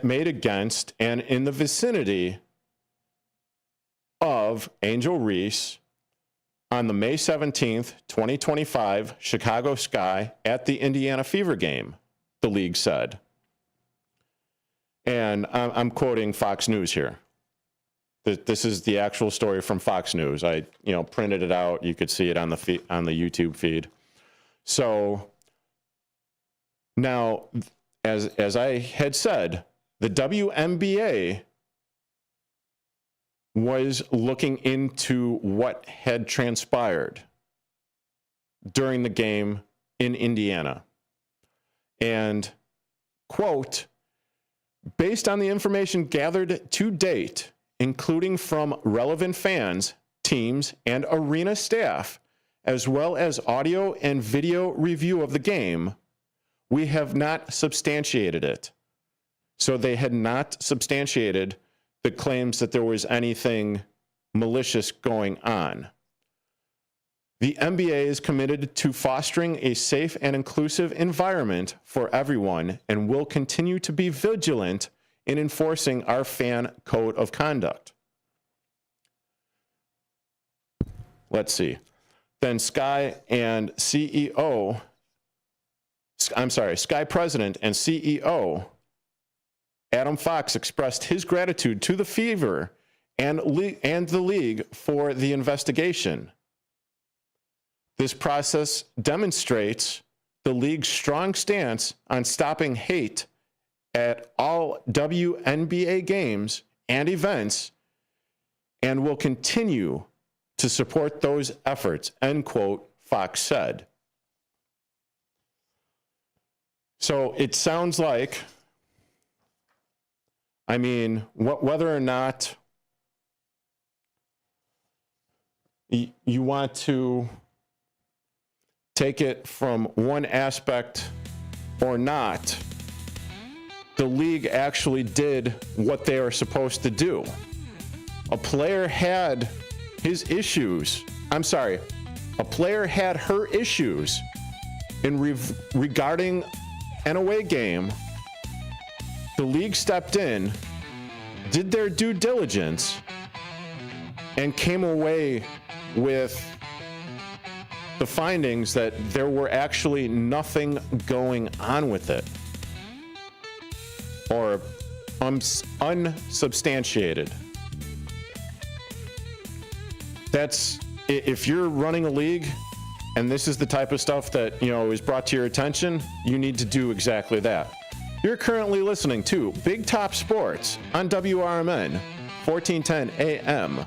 S7: made against and in the vicinity of Angel Reese on the May 17th, 2025 Chicago Sky at the Indiana Fever game, the league said. And I'm quoting Fox News here. This is the actual story from Fox News. I, printed it out. You could see it on the YouTube feed. So now, as I had said, the WNBA was looking into what had transpired during the game in Indiana. And, quote, based on the information gathered to date, including from relevant fans, teams, and arena staff, as well as audio and video review of the game, we have not substantiated it. So they had not substantiated the claims that there was anything malicious going on. The NBA is committed to fostering a safe and inclusive environment for everyone and will continue to be vigilant in enforcing our fan code of conduct. Let's see. Then Sky president and CEO Adam Fox expressed his gratitude to the Fever and the league for the investigation. This process demonstrates the league's strong stance on stopping hate at all WNBA games and events and will continue to support those efforts, end quote, Fox said. So it sounds like, whether or not you want to take it from one aspect or not, the league actually did what they are supposed to do. A player had his issues. A player had her issues regarding an away game. The league stepped in, did their due diligence, and came away with the findings that there were actually nothing going on with it, or unsubstantiated. That's, if you're running a league and this is the type of stuff that, is brought to your attention, you need to do exactly that. You're currently listening to Big Top Sports on WRMN, 1410 AM.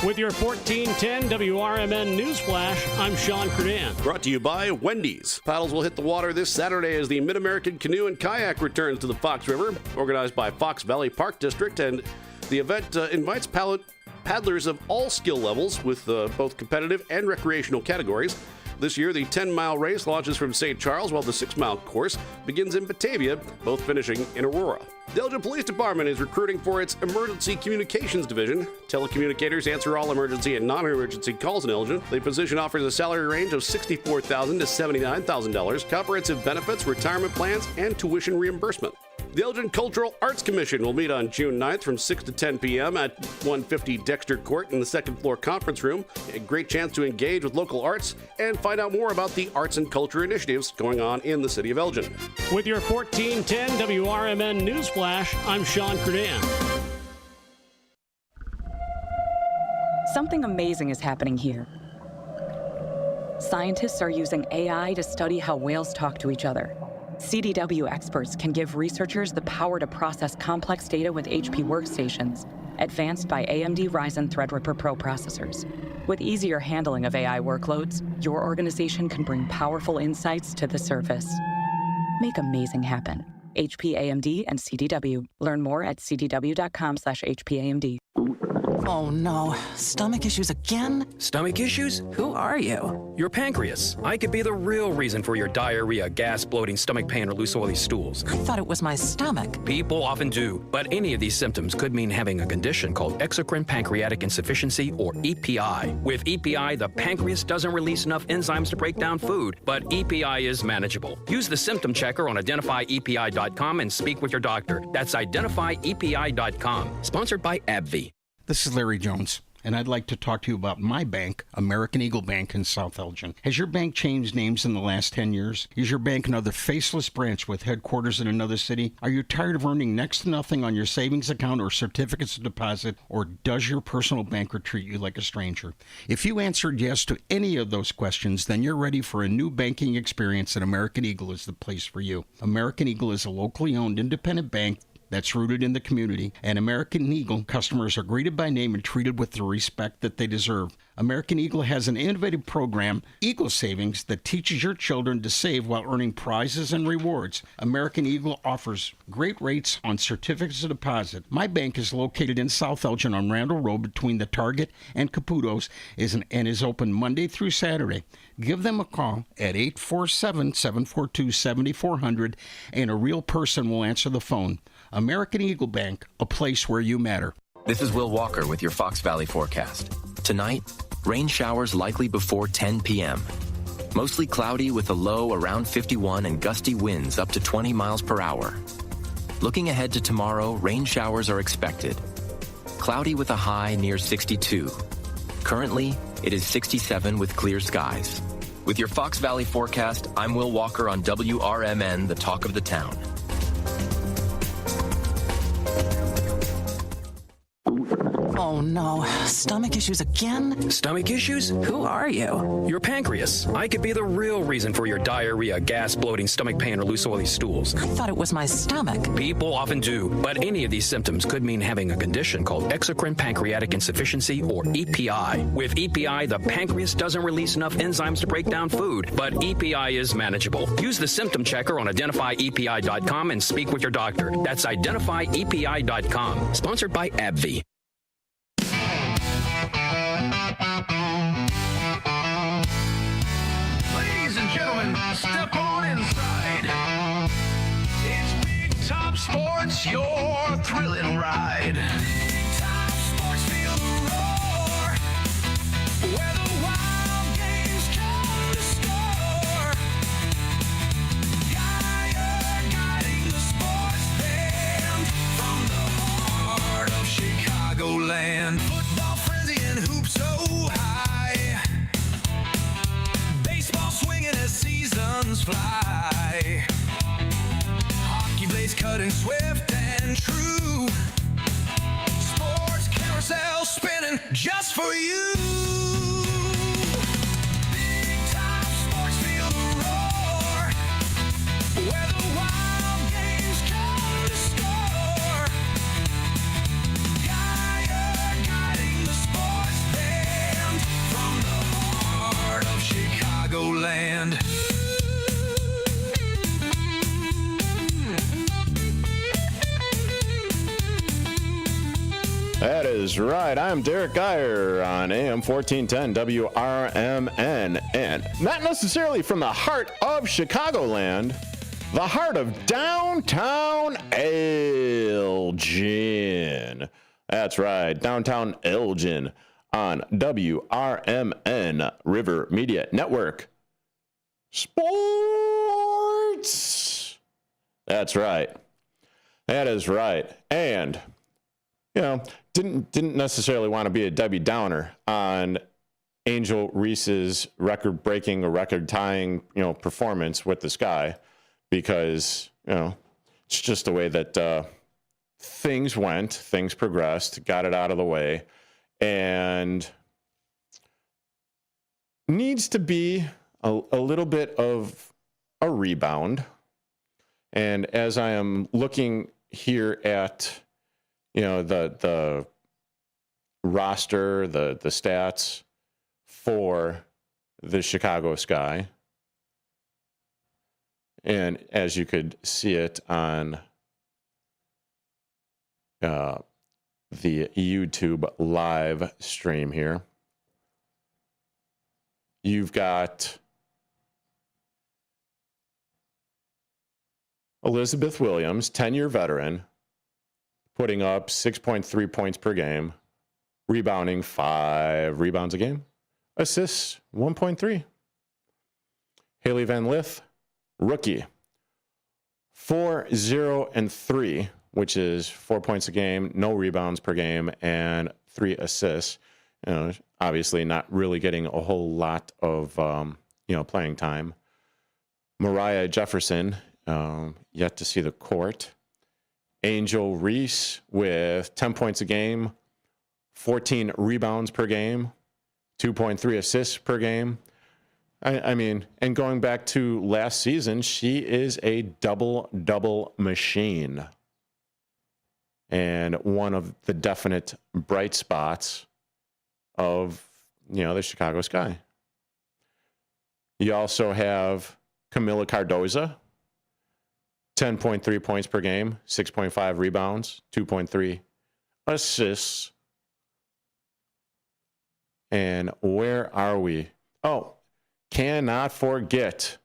S5: With your 1410 WRMN News Flash, I'm Sean Credan.
S6: Brought to you by Wendy's. Paddles will hit the water this Saturday as the Mid-American Canoe and Kayak returns to the Fox River, organized by Fox Valley Park District, and the event invites paddlers of all skill levels with both competitive and recreational categories. This year, the 10-mile race launches from St. Charles, while the 6-mile course begins in Batavia, both finishing in Aurora. The Elgin Police Department is recruiting for its Emergency Communications Division. Telecommunicators answer all emergency and non-emergency calls in Elgin. The position offers a salary range of $64,000 to $79,000, comprehensive benefits, retirement plans, and tuition reimbursement. The Elgin Cultural Arts Commission will meet on June 9th from 6 to 10 p.m. at 150 Dexter Court in the second-floor conference room. A great chance to engage with local arts and find out more about the arts and culture initiatives going on in the city of Elgin.
S5: With your 1410 WRMN News Flash, I'm Sean Credan.
S12: Something amazing is happening here. Scientists are using AI to study how whales talk to each other. CDW experts can give researchers the power to process complex data with HP workstations, advanced by AMD Ryzen Threadripper Pro processors. With easier handling of AI workloads, your organization can bring powerful insights to the surface. Make amazing happen. HP, AMD, and CDW. Learn more at cdw.com/HPAMD.
S9: Oh no, stomach issues again?
S13: Stomach issues? Who are you? Your pancreas. I could be the real reason for your diarrhea, gas, bloating, stomach pain, or loose oily stools.
S9: I thought it was my stomach.
S13: People often do, but any of these symptoms could mean having a condition called exocrine pancreatic insufficiency, or EPI. With EPI, the pancreas doesn't release enough enzymes to break down food, but EPI is manageable. Use the symptom checker on identifyepi.com and speak with your doctor. That's identifyepi.com. Sponsored by AbbVie.
S14: This is Larry Jones.
S1: and I'd like to talk to you about my bank, American Eagle Bank in South Elgin. Has your bank changed names in the last 10 years? Is your bank another faceless branch with headquarters in another city? Are you tired of earning next to nothing on your savings account or certificates of deposit, or does your personal banker treat you like a stranger? If you answered yes to any of those questions, then you're ready for a new banking experience, and American Eagle is the place for you. American Eagle is a locally owned independent bank that's rooted in the community, and American Eagle customers are greeted by name and treated with the respect that they deserve. American Eagle has an innovative program, Eagle Savings, that teaches your children to save while earning prizes and rewards. American Eagle offers great rates on certificates of deposit. My bank is located in South Elgin on Randall Road between the Target and Caputo's and is open Monday through Saturday. Give them a call at 847-742-7400, and a real person will answer the phone. American Eagle Bank, a place where you matter.
S22: This is Will Walker with your Fox Valley forecast. Tonight, rain showers likely before 10 p.m. Mostly cloudy with a low around 51 and gusty winds up to 20 miles per hour. Looking ahead to tomorrow, rain showers are expected. Cloudy with a high near 62. Currently, it is 67 with clear skies. With your Fox Valley forecast, I'm Will Walker on WRMN, the talk of the town.
S9: Oh no, stomach issues again?
S13: Stomach issues?
S9: Who are you?
S13: Your pancreas. I could be the real reason for your diarrhea, gas, bloating, stomach pain, or loose oily stools.
S9: I thought it was my stomach.
S13: People often do, but any of these symptoms could mean having a condition called exocrine pancreatic insufficiency, or EPI. With EPI, the pancreas doesn't release enough enzymes to break down food, but EPI is manageable. Use the symptom checker on identifyepi.com and speak with your doctor. That's identifyepi.com. Sponsored by AbbVie.
S27: Ladies and gentlemen, step on inside. It's Big Top Sports, your thrilling ride. Big Top Sports, feel the roar, where the wild games come to score. Guiding the sports band from the heart of Chicagoland. Football frenzy and hoops so high. Baseball swinging as seasons fly. Hockey blades cutting swift and true. Sports carousel spinning just for you. Big Top Sports, feel the roar, where the wild games come to score. Guiding the sports band from the heart of Chicagoland.
S7: That is right. I'm Derek Geyer on AM 1410 WRMN, and not necessarily from the heart of Chicagoland, the heart of downtown Elgin. That's right, downtown Elgin on WRMN River Media Network. Sports. That's right. That is right. And you know, didn't necessarily want to be a Debbie Downer on Angel Reese's record-breaking or record-tying, performance with the Sky, because, it's just the way that things went, things progressed, got it out of the way, and needs to be a little bit of a rebound. And as I am looking here at the roster, the stats for the Chicago Sky, and as you could see it on the YouTube live stream here, you've got Elizabeth Williams, 10-year veteran, putting up 6.3 points per game, rebounding 5 rebounds a game, assists 1.3. Haley Van Lith, rookie, 4-0-3, which is 4 points a game, no rebounds per game, and 3 assists. obviously not really getting a whole lot of, playing time. Mariah Jefferson, yet to see the court. Angel Reese with 10 points a game, 14 rebounds per game, 2.3 assists per game. I mean, and going back to last season, she is a double-double machine. And one of the definite bright spots of, the Chicago Sky. You also have Camila Cardoza, 10.3 points per game, 6.5 rebounds, 2.3 assists. And where are we? Oh, cannot forget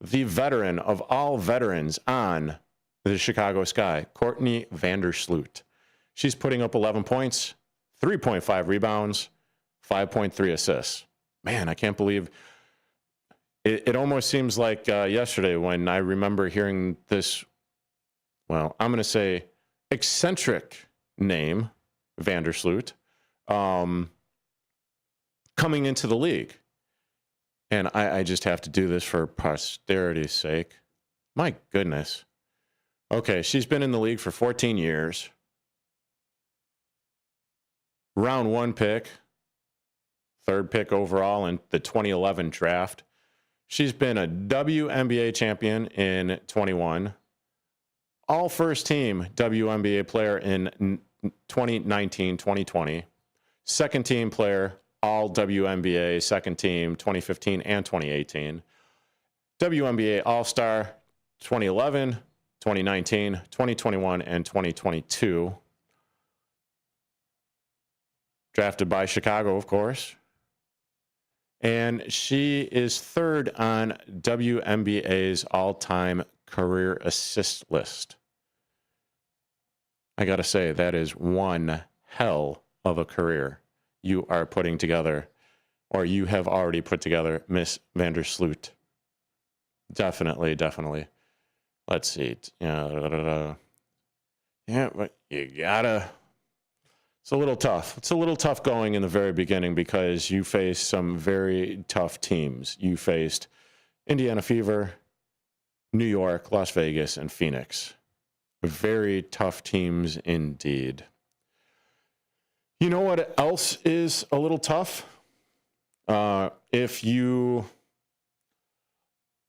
S7: the veteran of all veterans on the Chicago Sky, Courtney Vandersloot. She's putting up 11 points, 3.5 rebounds, 5.3 assists. Man, I can't believe it almost seems like yesterday when I remember hearing this, well, I'm going to say eccentric name, Vandersloot, coming into the league. And I just have to do this for posterity's sake. My goodness. Okay, she's been in the league for 14 years. Round 1 pick, 3rd pick overall in the 2011 draft. She's been a WNBA champion in 21. All first team WNBA player in 2019, 2020. Second team player, all WNBA, second team 2015 and 2018. WNBA All-Star 2011, 2019, 2021, and 2022. Drafted by Chicago, of course. And she is 3rd on WNBA's all-time career assist list. I got to say, that is one hell of a career you are putting together, or you have already put together, Miss Vandersloot. Definitely. Let's see. Yeah, but you gotta. It's a little tough. It's a little tough going in the very beginning because you face some very tough teams. You faced Indiana Fever, New York, Las Vegas, and Phoenix. Very tough teams indeed. You know what else is a little tough? If you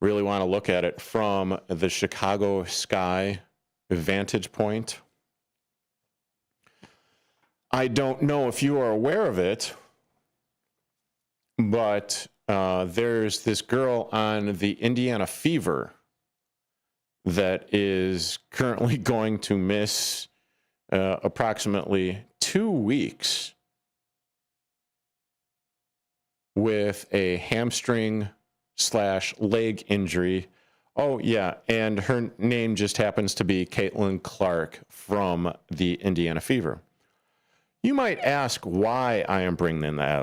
S7: really want to look at it from the Chicago Sky vantage point, I don't know if you are aware of it, but there's this girl on the Indiana Fever that is currently going to miss approximately 2 weeks with a hamstring/leg injury. Oh, yeah, and her name just happens to be Caitlin Clark from the Indiana Fever. You might ask why I am bringing that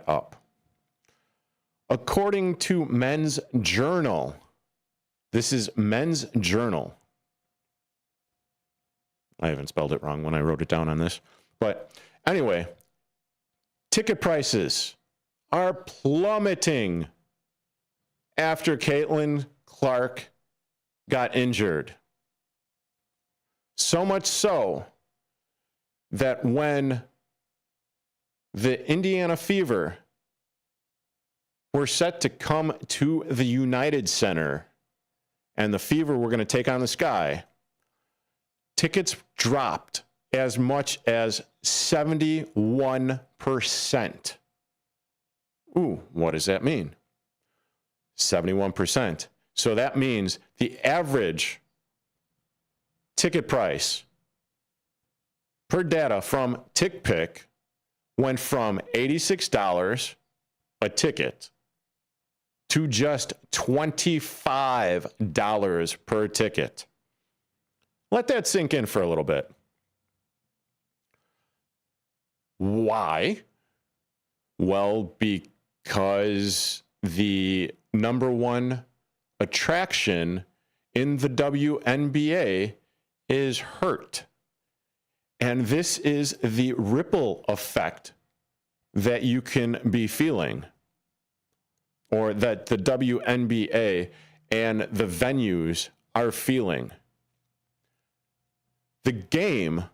S7: up. According to Men's Journal, this is Men's Journal. I haven't spelled it wrong when I wrote it down on this. But anyway, ticket prices are plummeting after Caitlin Clark got injured. So much so that when the Indiana Fever were set to come to the United Center and the Fever were going to take on the Sky, tickets dropped as much as 71%. Ooh, what does that mean? 71%. So that means the average ticket price per data from TickPick went from $86 a ticket to just $25 per ticket. Let that sink in for a little bit. Why? Well, because the number one attraction in the WNBA is hurt. And this is the ripple effect that you can be feeling, or that the WNBA and the venues are feeling. The game,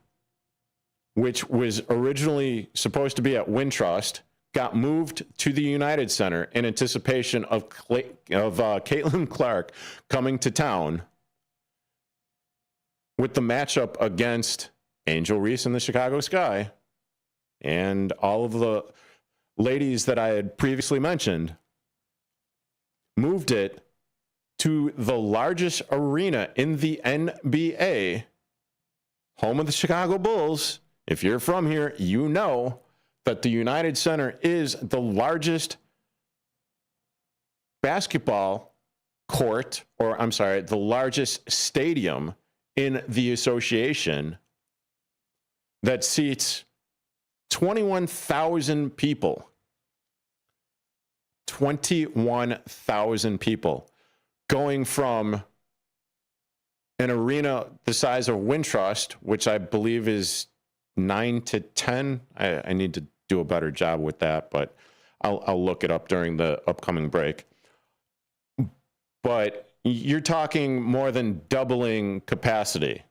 S7: which was originally supposed to be at Wintrust, got moved to the United Center in anticipation of Caitlin Clark coming to town with the matchup against Angel Reese in the Chicago Sky and all of the ladies that I had previously mentioned. Moved it to the largest arena in the NBA, home of the Chicago Bulls. If you're from here, you know that the United Center is the largest basketball court, or I'm sorry, the largest stadium in the association that seats 21,000 people. 21,000 people, going from an arena the size of Wintrust, which I believe is 9 to 10. I need to do a better job with that, but I'll look it up during the upcoming break. But you're talking more than doubling capacity.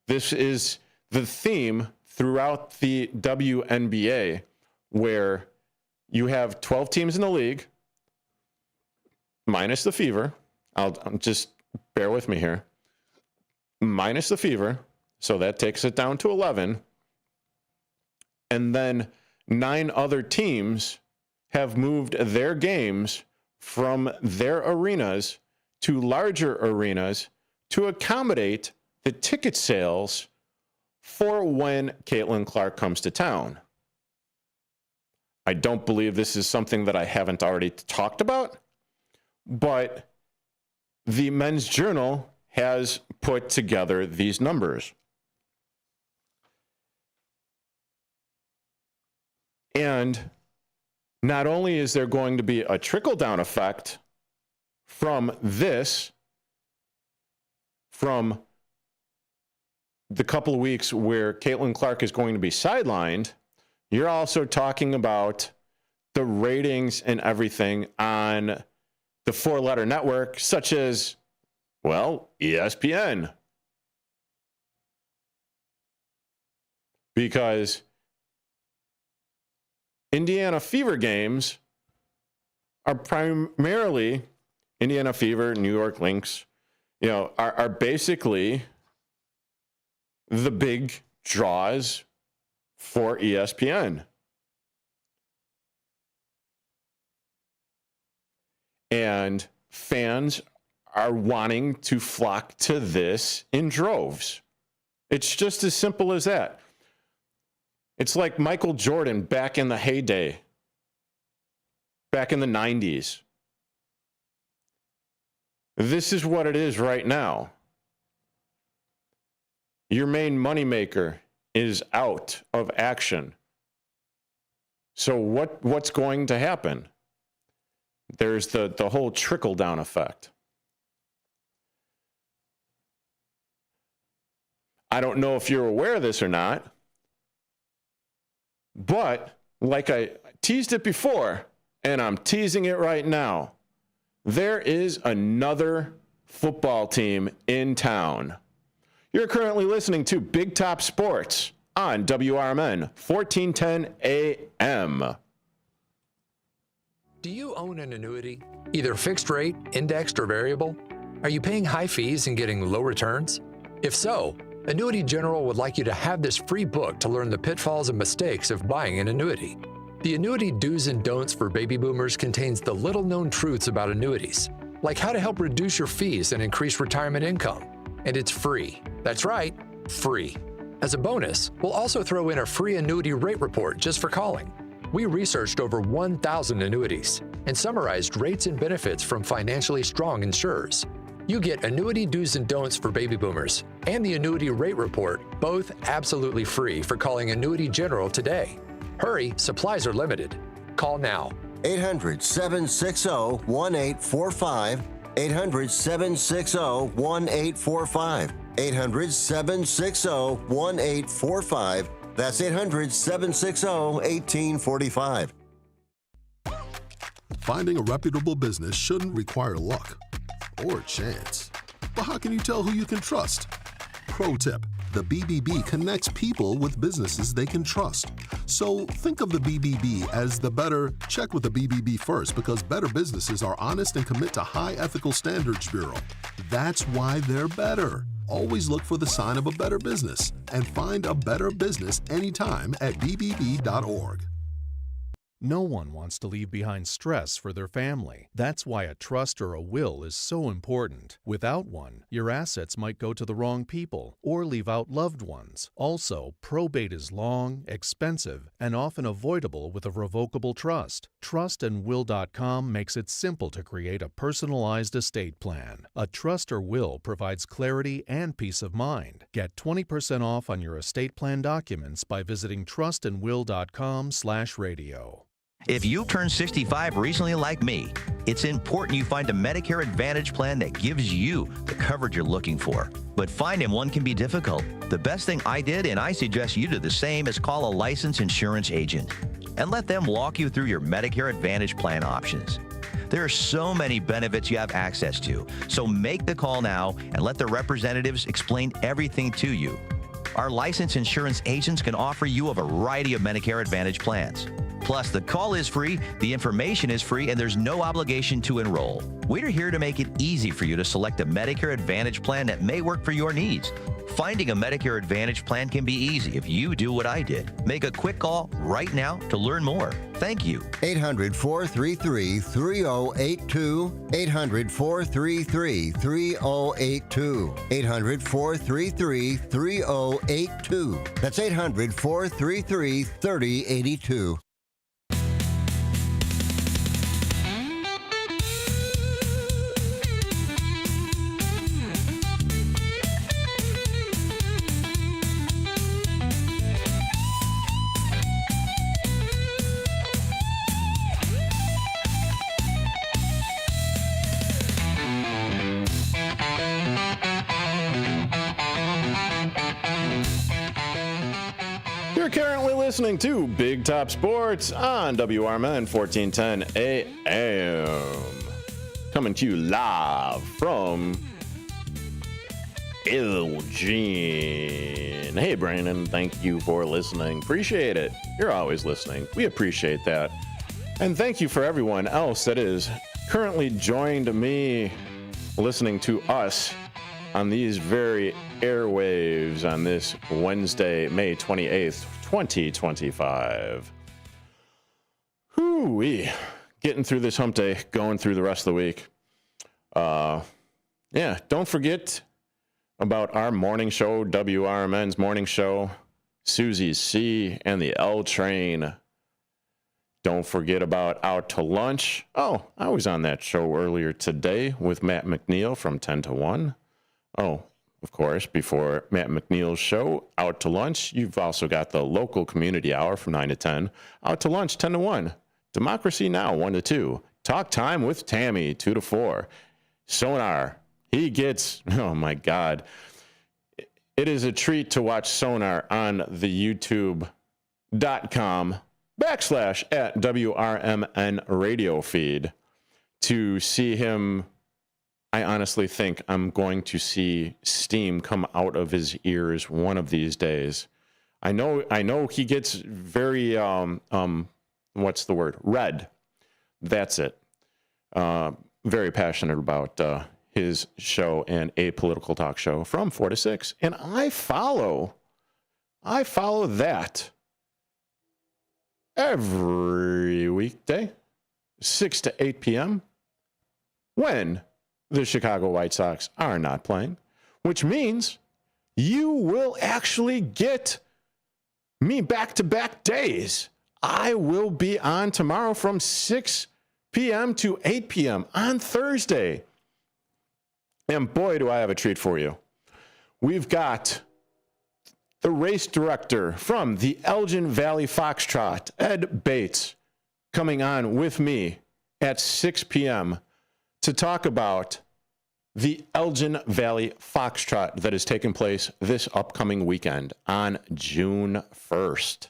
S7: This is the theme throughout the WNBA, where you have 12 teams in the league, minus the Fever. I'll just bear with me here. Minus the Fever. So that takes it down to 11. And then 9 other teams have moved their games from their arenas to larger arenas to accommodate the ticket sales for when Caitlin Clark comes to town. I don't believe this is something that I haven't already talked about, but the Men's Journal has put together these numbers. And not only is there going to be a trickle-down effect from this, from the couple of weeks where Caitlin Clark is going to be sidelined, you're also talking about the ratings and everything on the 4-letter network, such as, well, ESPN. Because Indiana Fever games are primarily Indiana Fever, New York Lynx, are basically the big draws for ESPN. And fans are wanting to flock to this in droves. It's just as simple as that. It's like Michael Jordan back in the heyday, back in the 90s. This is what it is right now. Your main moneymaker is out of action. So what's going to happen? There's the whole trickle-down effect. I don't know if you're aware of this or not, but like I teased it before, and I'm teasing it right now, there is another football team in town. You're currently listening to Big Top Sports on WRMN 1410 AM.
S10: Do you own an annuity, either fixed rate, indexed, or variable? Are you paying high fees and getting low returns? If so, Annuity General would like you to have this free book to learn the pitfalls and mistakes of buying an annuity. The Annuity Do's and Don'ts for Baby Boomers contains the little-known truths about annuities, like how to help reduce your fees and increase retirement income. And it's free. That's right, free. As a bonus, we'll also throw in a free annuity rate report just for calling. We researched over 1,000 annuities and summarized rates and benefits from financially strong insurers. You get Annuity Do's and Don'ts for Baby Boomers and the Annuity Rate Report, both absolutely free for calling Annuity General today. Hurry, supplies are limited. Call now.
S11: 800-760-1845. 800-760-1845. 800-760-1845. That's 800-760-1845.
S14: Finding a reputable business shouldn't require luck or chance. But how can you tell who you can trust? Pro tip: the BBB connects people with businesses they can trust. So think of the BBB as the better. Check with the BBB first, because better businesses are honest and commit to High Ethical Standards Bureau. That's why they're better. Always look for the sign of a better business and find a better business anytime at bbb.org.
S15: No one wants to leave behind stress for their family. That's why a trust or a will is so important. Without one, your assets might go to the wrong people or leave out loved ones. Also, probate is long, expensive, and often avoidable with a revocable trust. Trustandwill.com makes it simple to create a personalized estate plan. A trust or will provides clarity and peace of mind. Get 20% off on your estate plan documents by visiting trustandwill.com/radio.
S17: If you turned 65 recently like me, it's important you find a Medicare Advantage plan that gives you the coverage you're looking for. But finding one can be difficult. The best thing I did, and I suggest you do the same, is call a licensed insurance agent and let them walk you through your Medicare Advantage plan options. There are so many benefits you have access to, so make the call now and let the representatives explain everything to you. Our licensed insurance agents can offer you a variety of Medicare Advantage plans. Plus, the call is free, the information is free, and there's no obligation to enroll. We're here to make it easy for you to select a Medicare Advantage plan that may work for your needs. Finding a Medicare Advantage plan can be easy if you do what I did. Make a quick call right now to learn more. Thank you.
S11: 800-433-3082. 800-433-3082. 800-433-3082. That's 800-433-3082.
S7: You're currently listening to Big Top Sports on WRMN 1410 AM. Coming to you live from Elgin. Hey, Brandon, thank you for listening. Appreciate it. You're always listening. We appreciate that. And thank you for everyone else that is currently joined me listening to us on these very airwaves on this Wednesday, May 28th, 2025. Whoo-wee. Getting through this hump day, going through the rest of the week. Yeah, don't forget about our morning show, WRMN's morning show, Susie C. and the L Train. Don't forget about Out to Lunch. Oh, I was on that show earlier today with Matt McNeil from 10 to 1. Oh, of course, before Matt McNeil's show, Out to Lunch, you've also got the local community hour from 9 to 10. Out to Lunch, 10 to 1. Democracy Now, 1 to 2. Talk Time with Tammy, 2 to 4. Sonar, he gets, oh my God. It is a treat to watch Sonar on the youtube.com/@WRMN radio feed to see him. I honestly think I'm going to see steam come out of his ears one of these days. I know he gets very, what's the word? Red. That's it. Very passionate about his show and a political talk show from 4 to 6. And I follow that every weekday, 6 to 8 p.m. when the Chicago White Sox are not playing, which means you will actually get me back-to-back days. I will be on tomorrow from 6 p.m. to 8 p.m. on Thursday. And boy, do I have a treat for you. We've got the race director from the Elgin Valley Foxtrot, Ed Bates, coming on with me at 6 p.m. to talk about the Elgin Valley Foxtrot that is taking place this upcoming weekend on June 1st.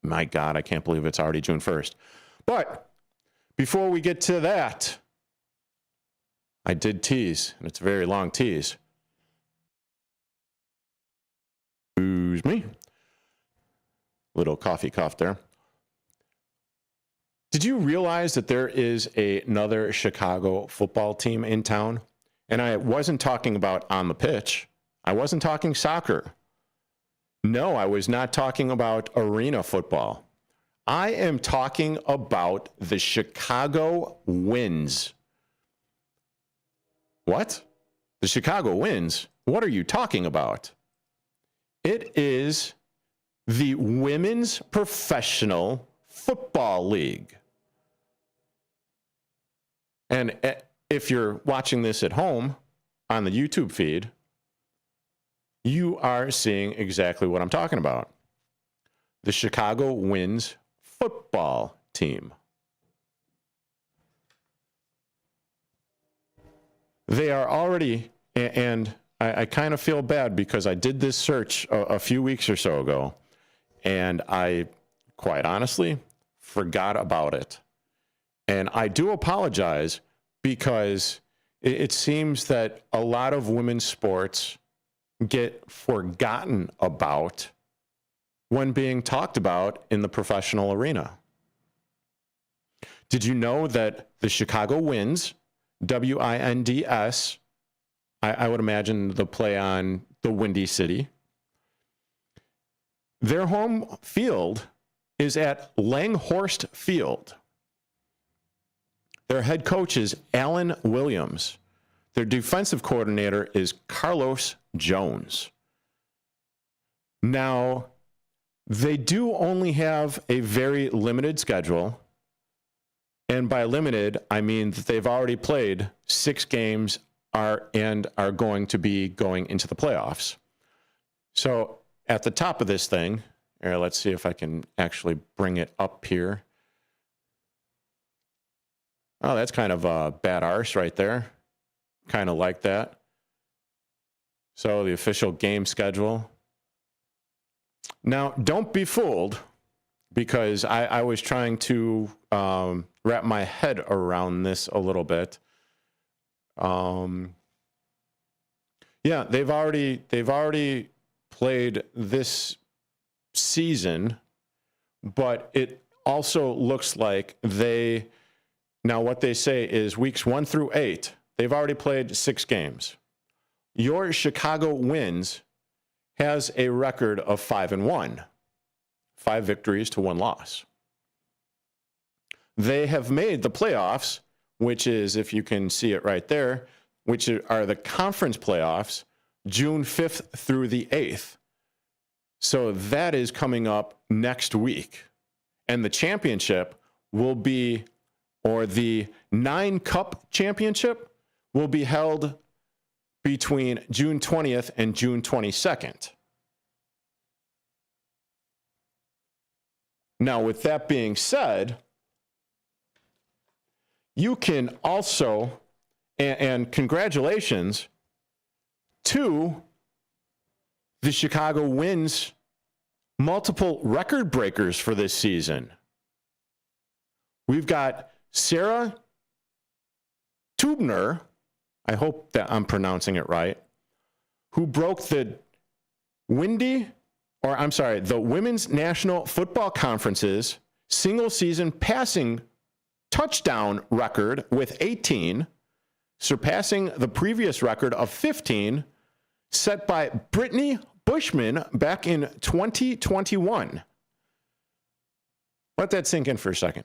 S7: My God, I can't believe it's already June 1st. But before we get to that, I did tease, and it's a very long tease. Excuse me. Little coffee cough there. Did you realize that there is another Chicago football team in town? And I wasn't talking about on the pitch. I wasn't talking soccer. No, I was not talking about arena football. I am talking about the Chicago Winds. What? The Chicago Winds? What are you talking about? It is the Women's Professional Football League. And if you're watching this at home on the YouTube feed, you are seeing exactly what I'm talking about. The Chicago Winds football team. They are already, and I kind of feel bad because I did this search a few weeks or so ago, and I, quite honestly, forgot about it. And I do apologize because it seems that a lot of women's sports get forgotten about when being talked about in the professional arena. Did you know that the Chicago Winds, W-I-N-D-S, I would imagine the play on the Windy City, their home field is at Langhorst Field. Their head coach is Alan Williams. Their defensive coordinator is Carlos Jones. Now, they do only have a very limited schedule. And by limited, I mean that they've already played 6 games and are going to be going into the playoffs. So at the top of this thing, here, let's see if I can actually bring it up here. Oh, that's kind of a bad arse right there. Kind of like that. So the official game schedule. Now, don't be fooled, because I was trying to wrap my head around this a little bit. Yeah, they've already played this season, but it also looks like now what they say is weeks 1 through 8, they've already played 6 games. Your Chicago Winds has a record of 5-1, 5 victories to 1 loss. They have made the playoffs, which is, if you can see it right there, which are the conference playoffs, June 5th through the 8th. So that is coming up next week. And the championship will be, or the 9 Cup championship will be held between June 20th and June 22nd. Now, with that being said, you can also, and congratulations to the Chicago Winds, multiple record breakers for this season. We've got Sarah Tubner, I hope that I'm pronouncing it right, who broke the Women's National Football Conference's single season passing touchdown record with 18, surpassing the previous record of 15 set by Brittany Bushman back in 2021. Let that sink in for a second.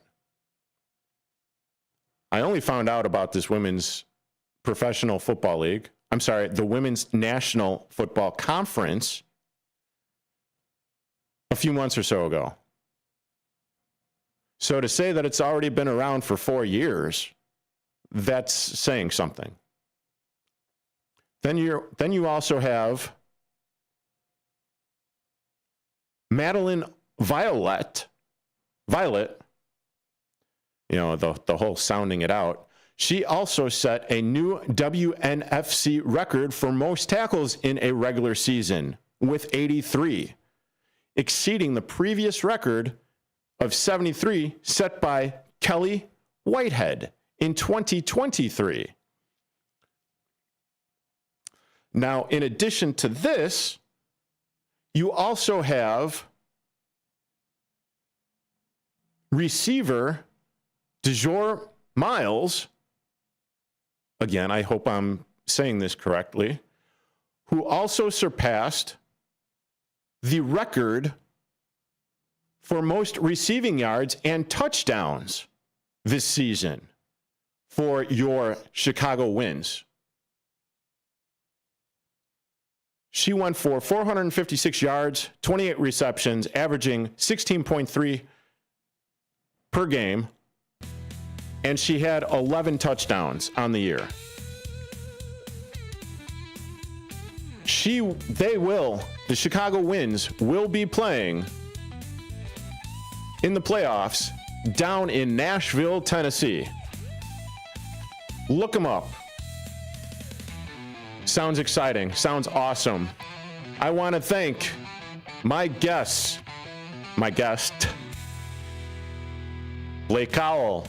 S7: I only found out about this women's professional football league, the Women's National Football Conference, a few months or so ago. So to say that it's already been around for 4 years, that's saying something. Then you also have Madeline Violet, you know, the whole sounding it out. She also set a new WNFC record for most tackles in a regular season with 83, exceeding the previous record of 73 set by Kelly Whitehead in 2023. Now, in addition to this, you also have receiver DeJour Miles, again, I hope I'm saying this correctly, who also surpassed the record for most receiving yards and touchdowns this season for your Chicago Winds. She went for 456 yards, 28 receptions, averaging 16.3 per game, and she had 11 touchdowns on the year. The Chicago Winds will be playing in the playoffs down in Nashville, Tennessee. Look them up. Sounds exciting. Sounds awesome. I want to thank my guest, Blake Cowell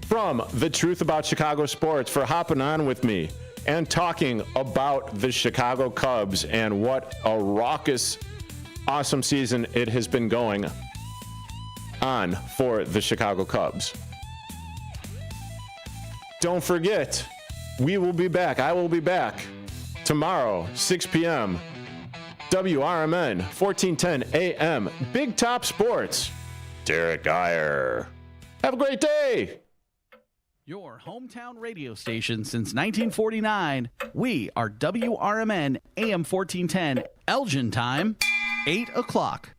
S7: from The Truth About Chicago Sports, for hopping on with me and talking about the Chicago Cubs and what a raucous, awesome season it has been going on for the Chicago Cubs. Don't forget, we will be back. I will be back tomorrow, 6 p.m. WRMN, 1410 AM, Big Top Sports. Derek Geyer. Have a great day.
S2: Your hometown radio station since 1949. We are WRMN AM 1410, Elgin time, 8 o'clock.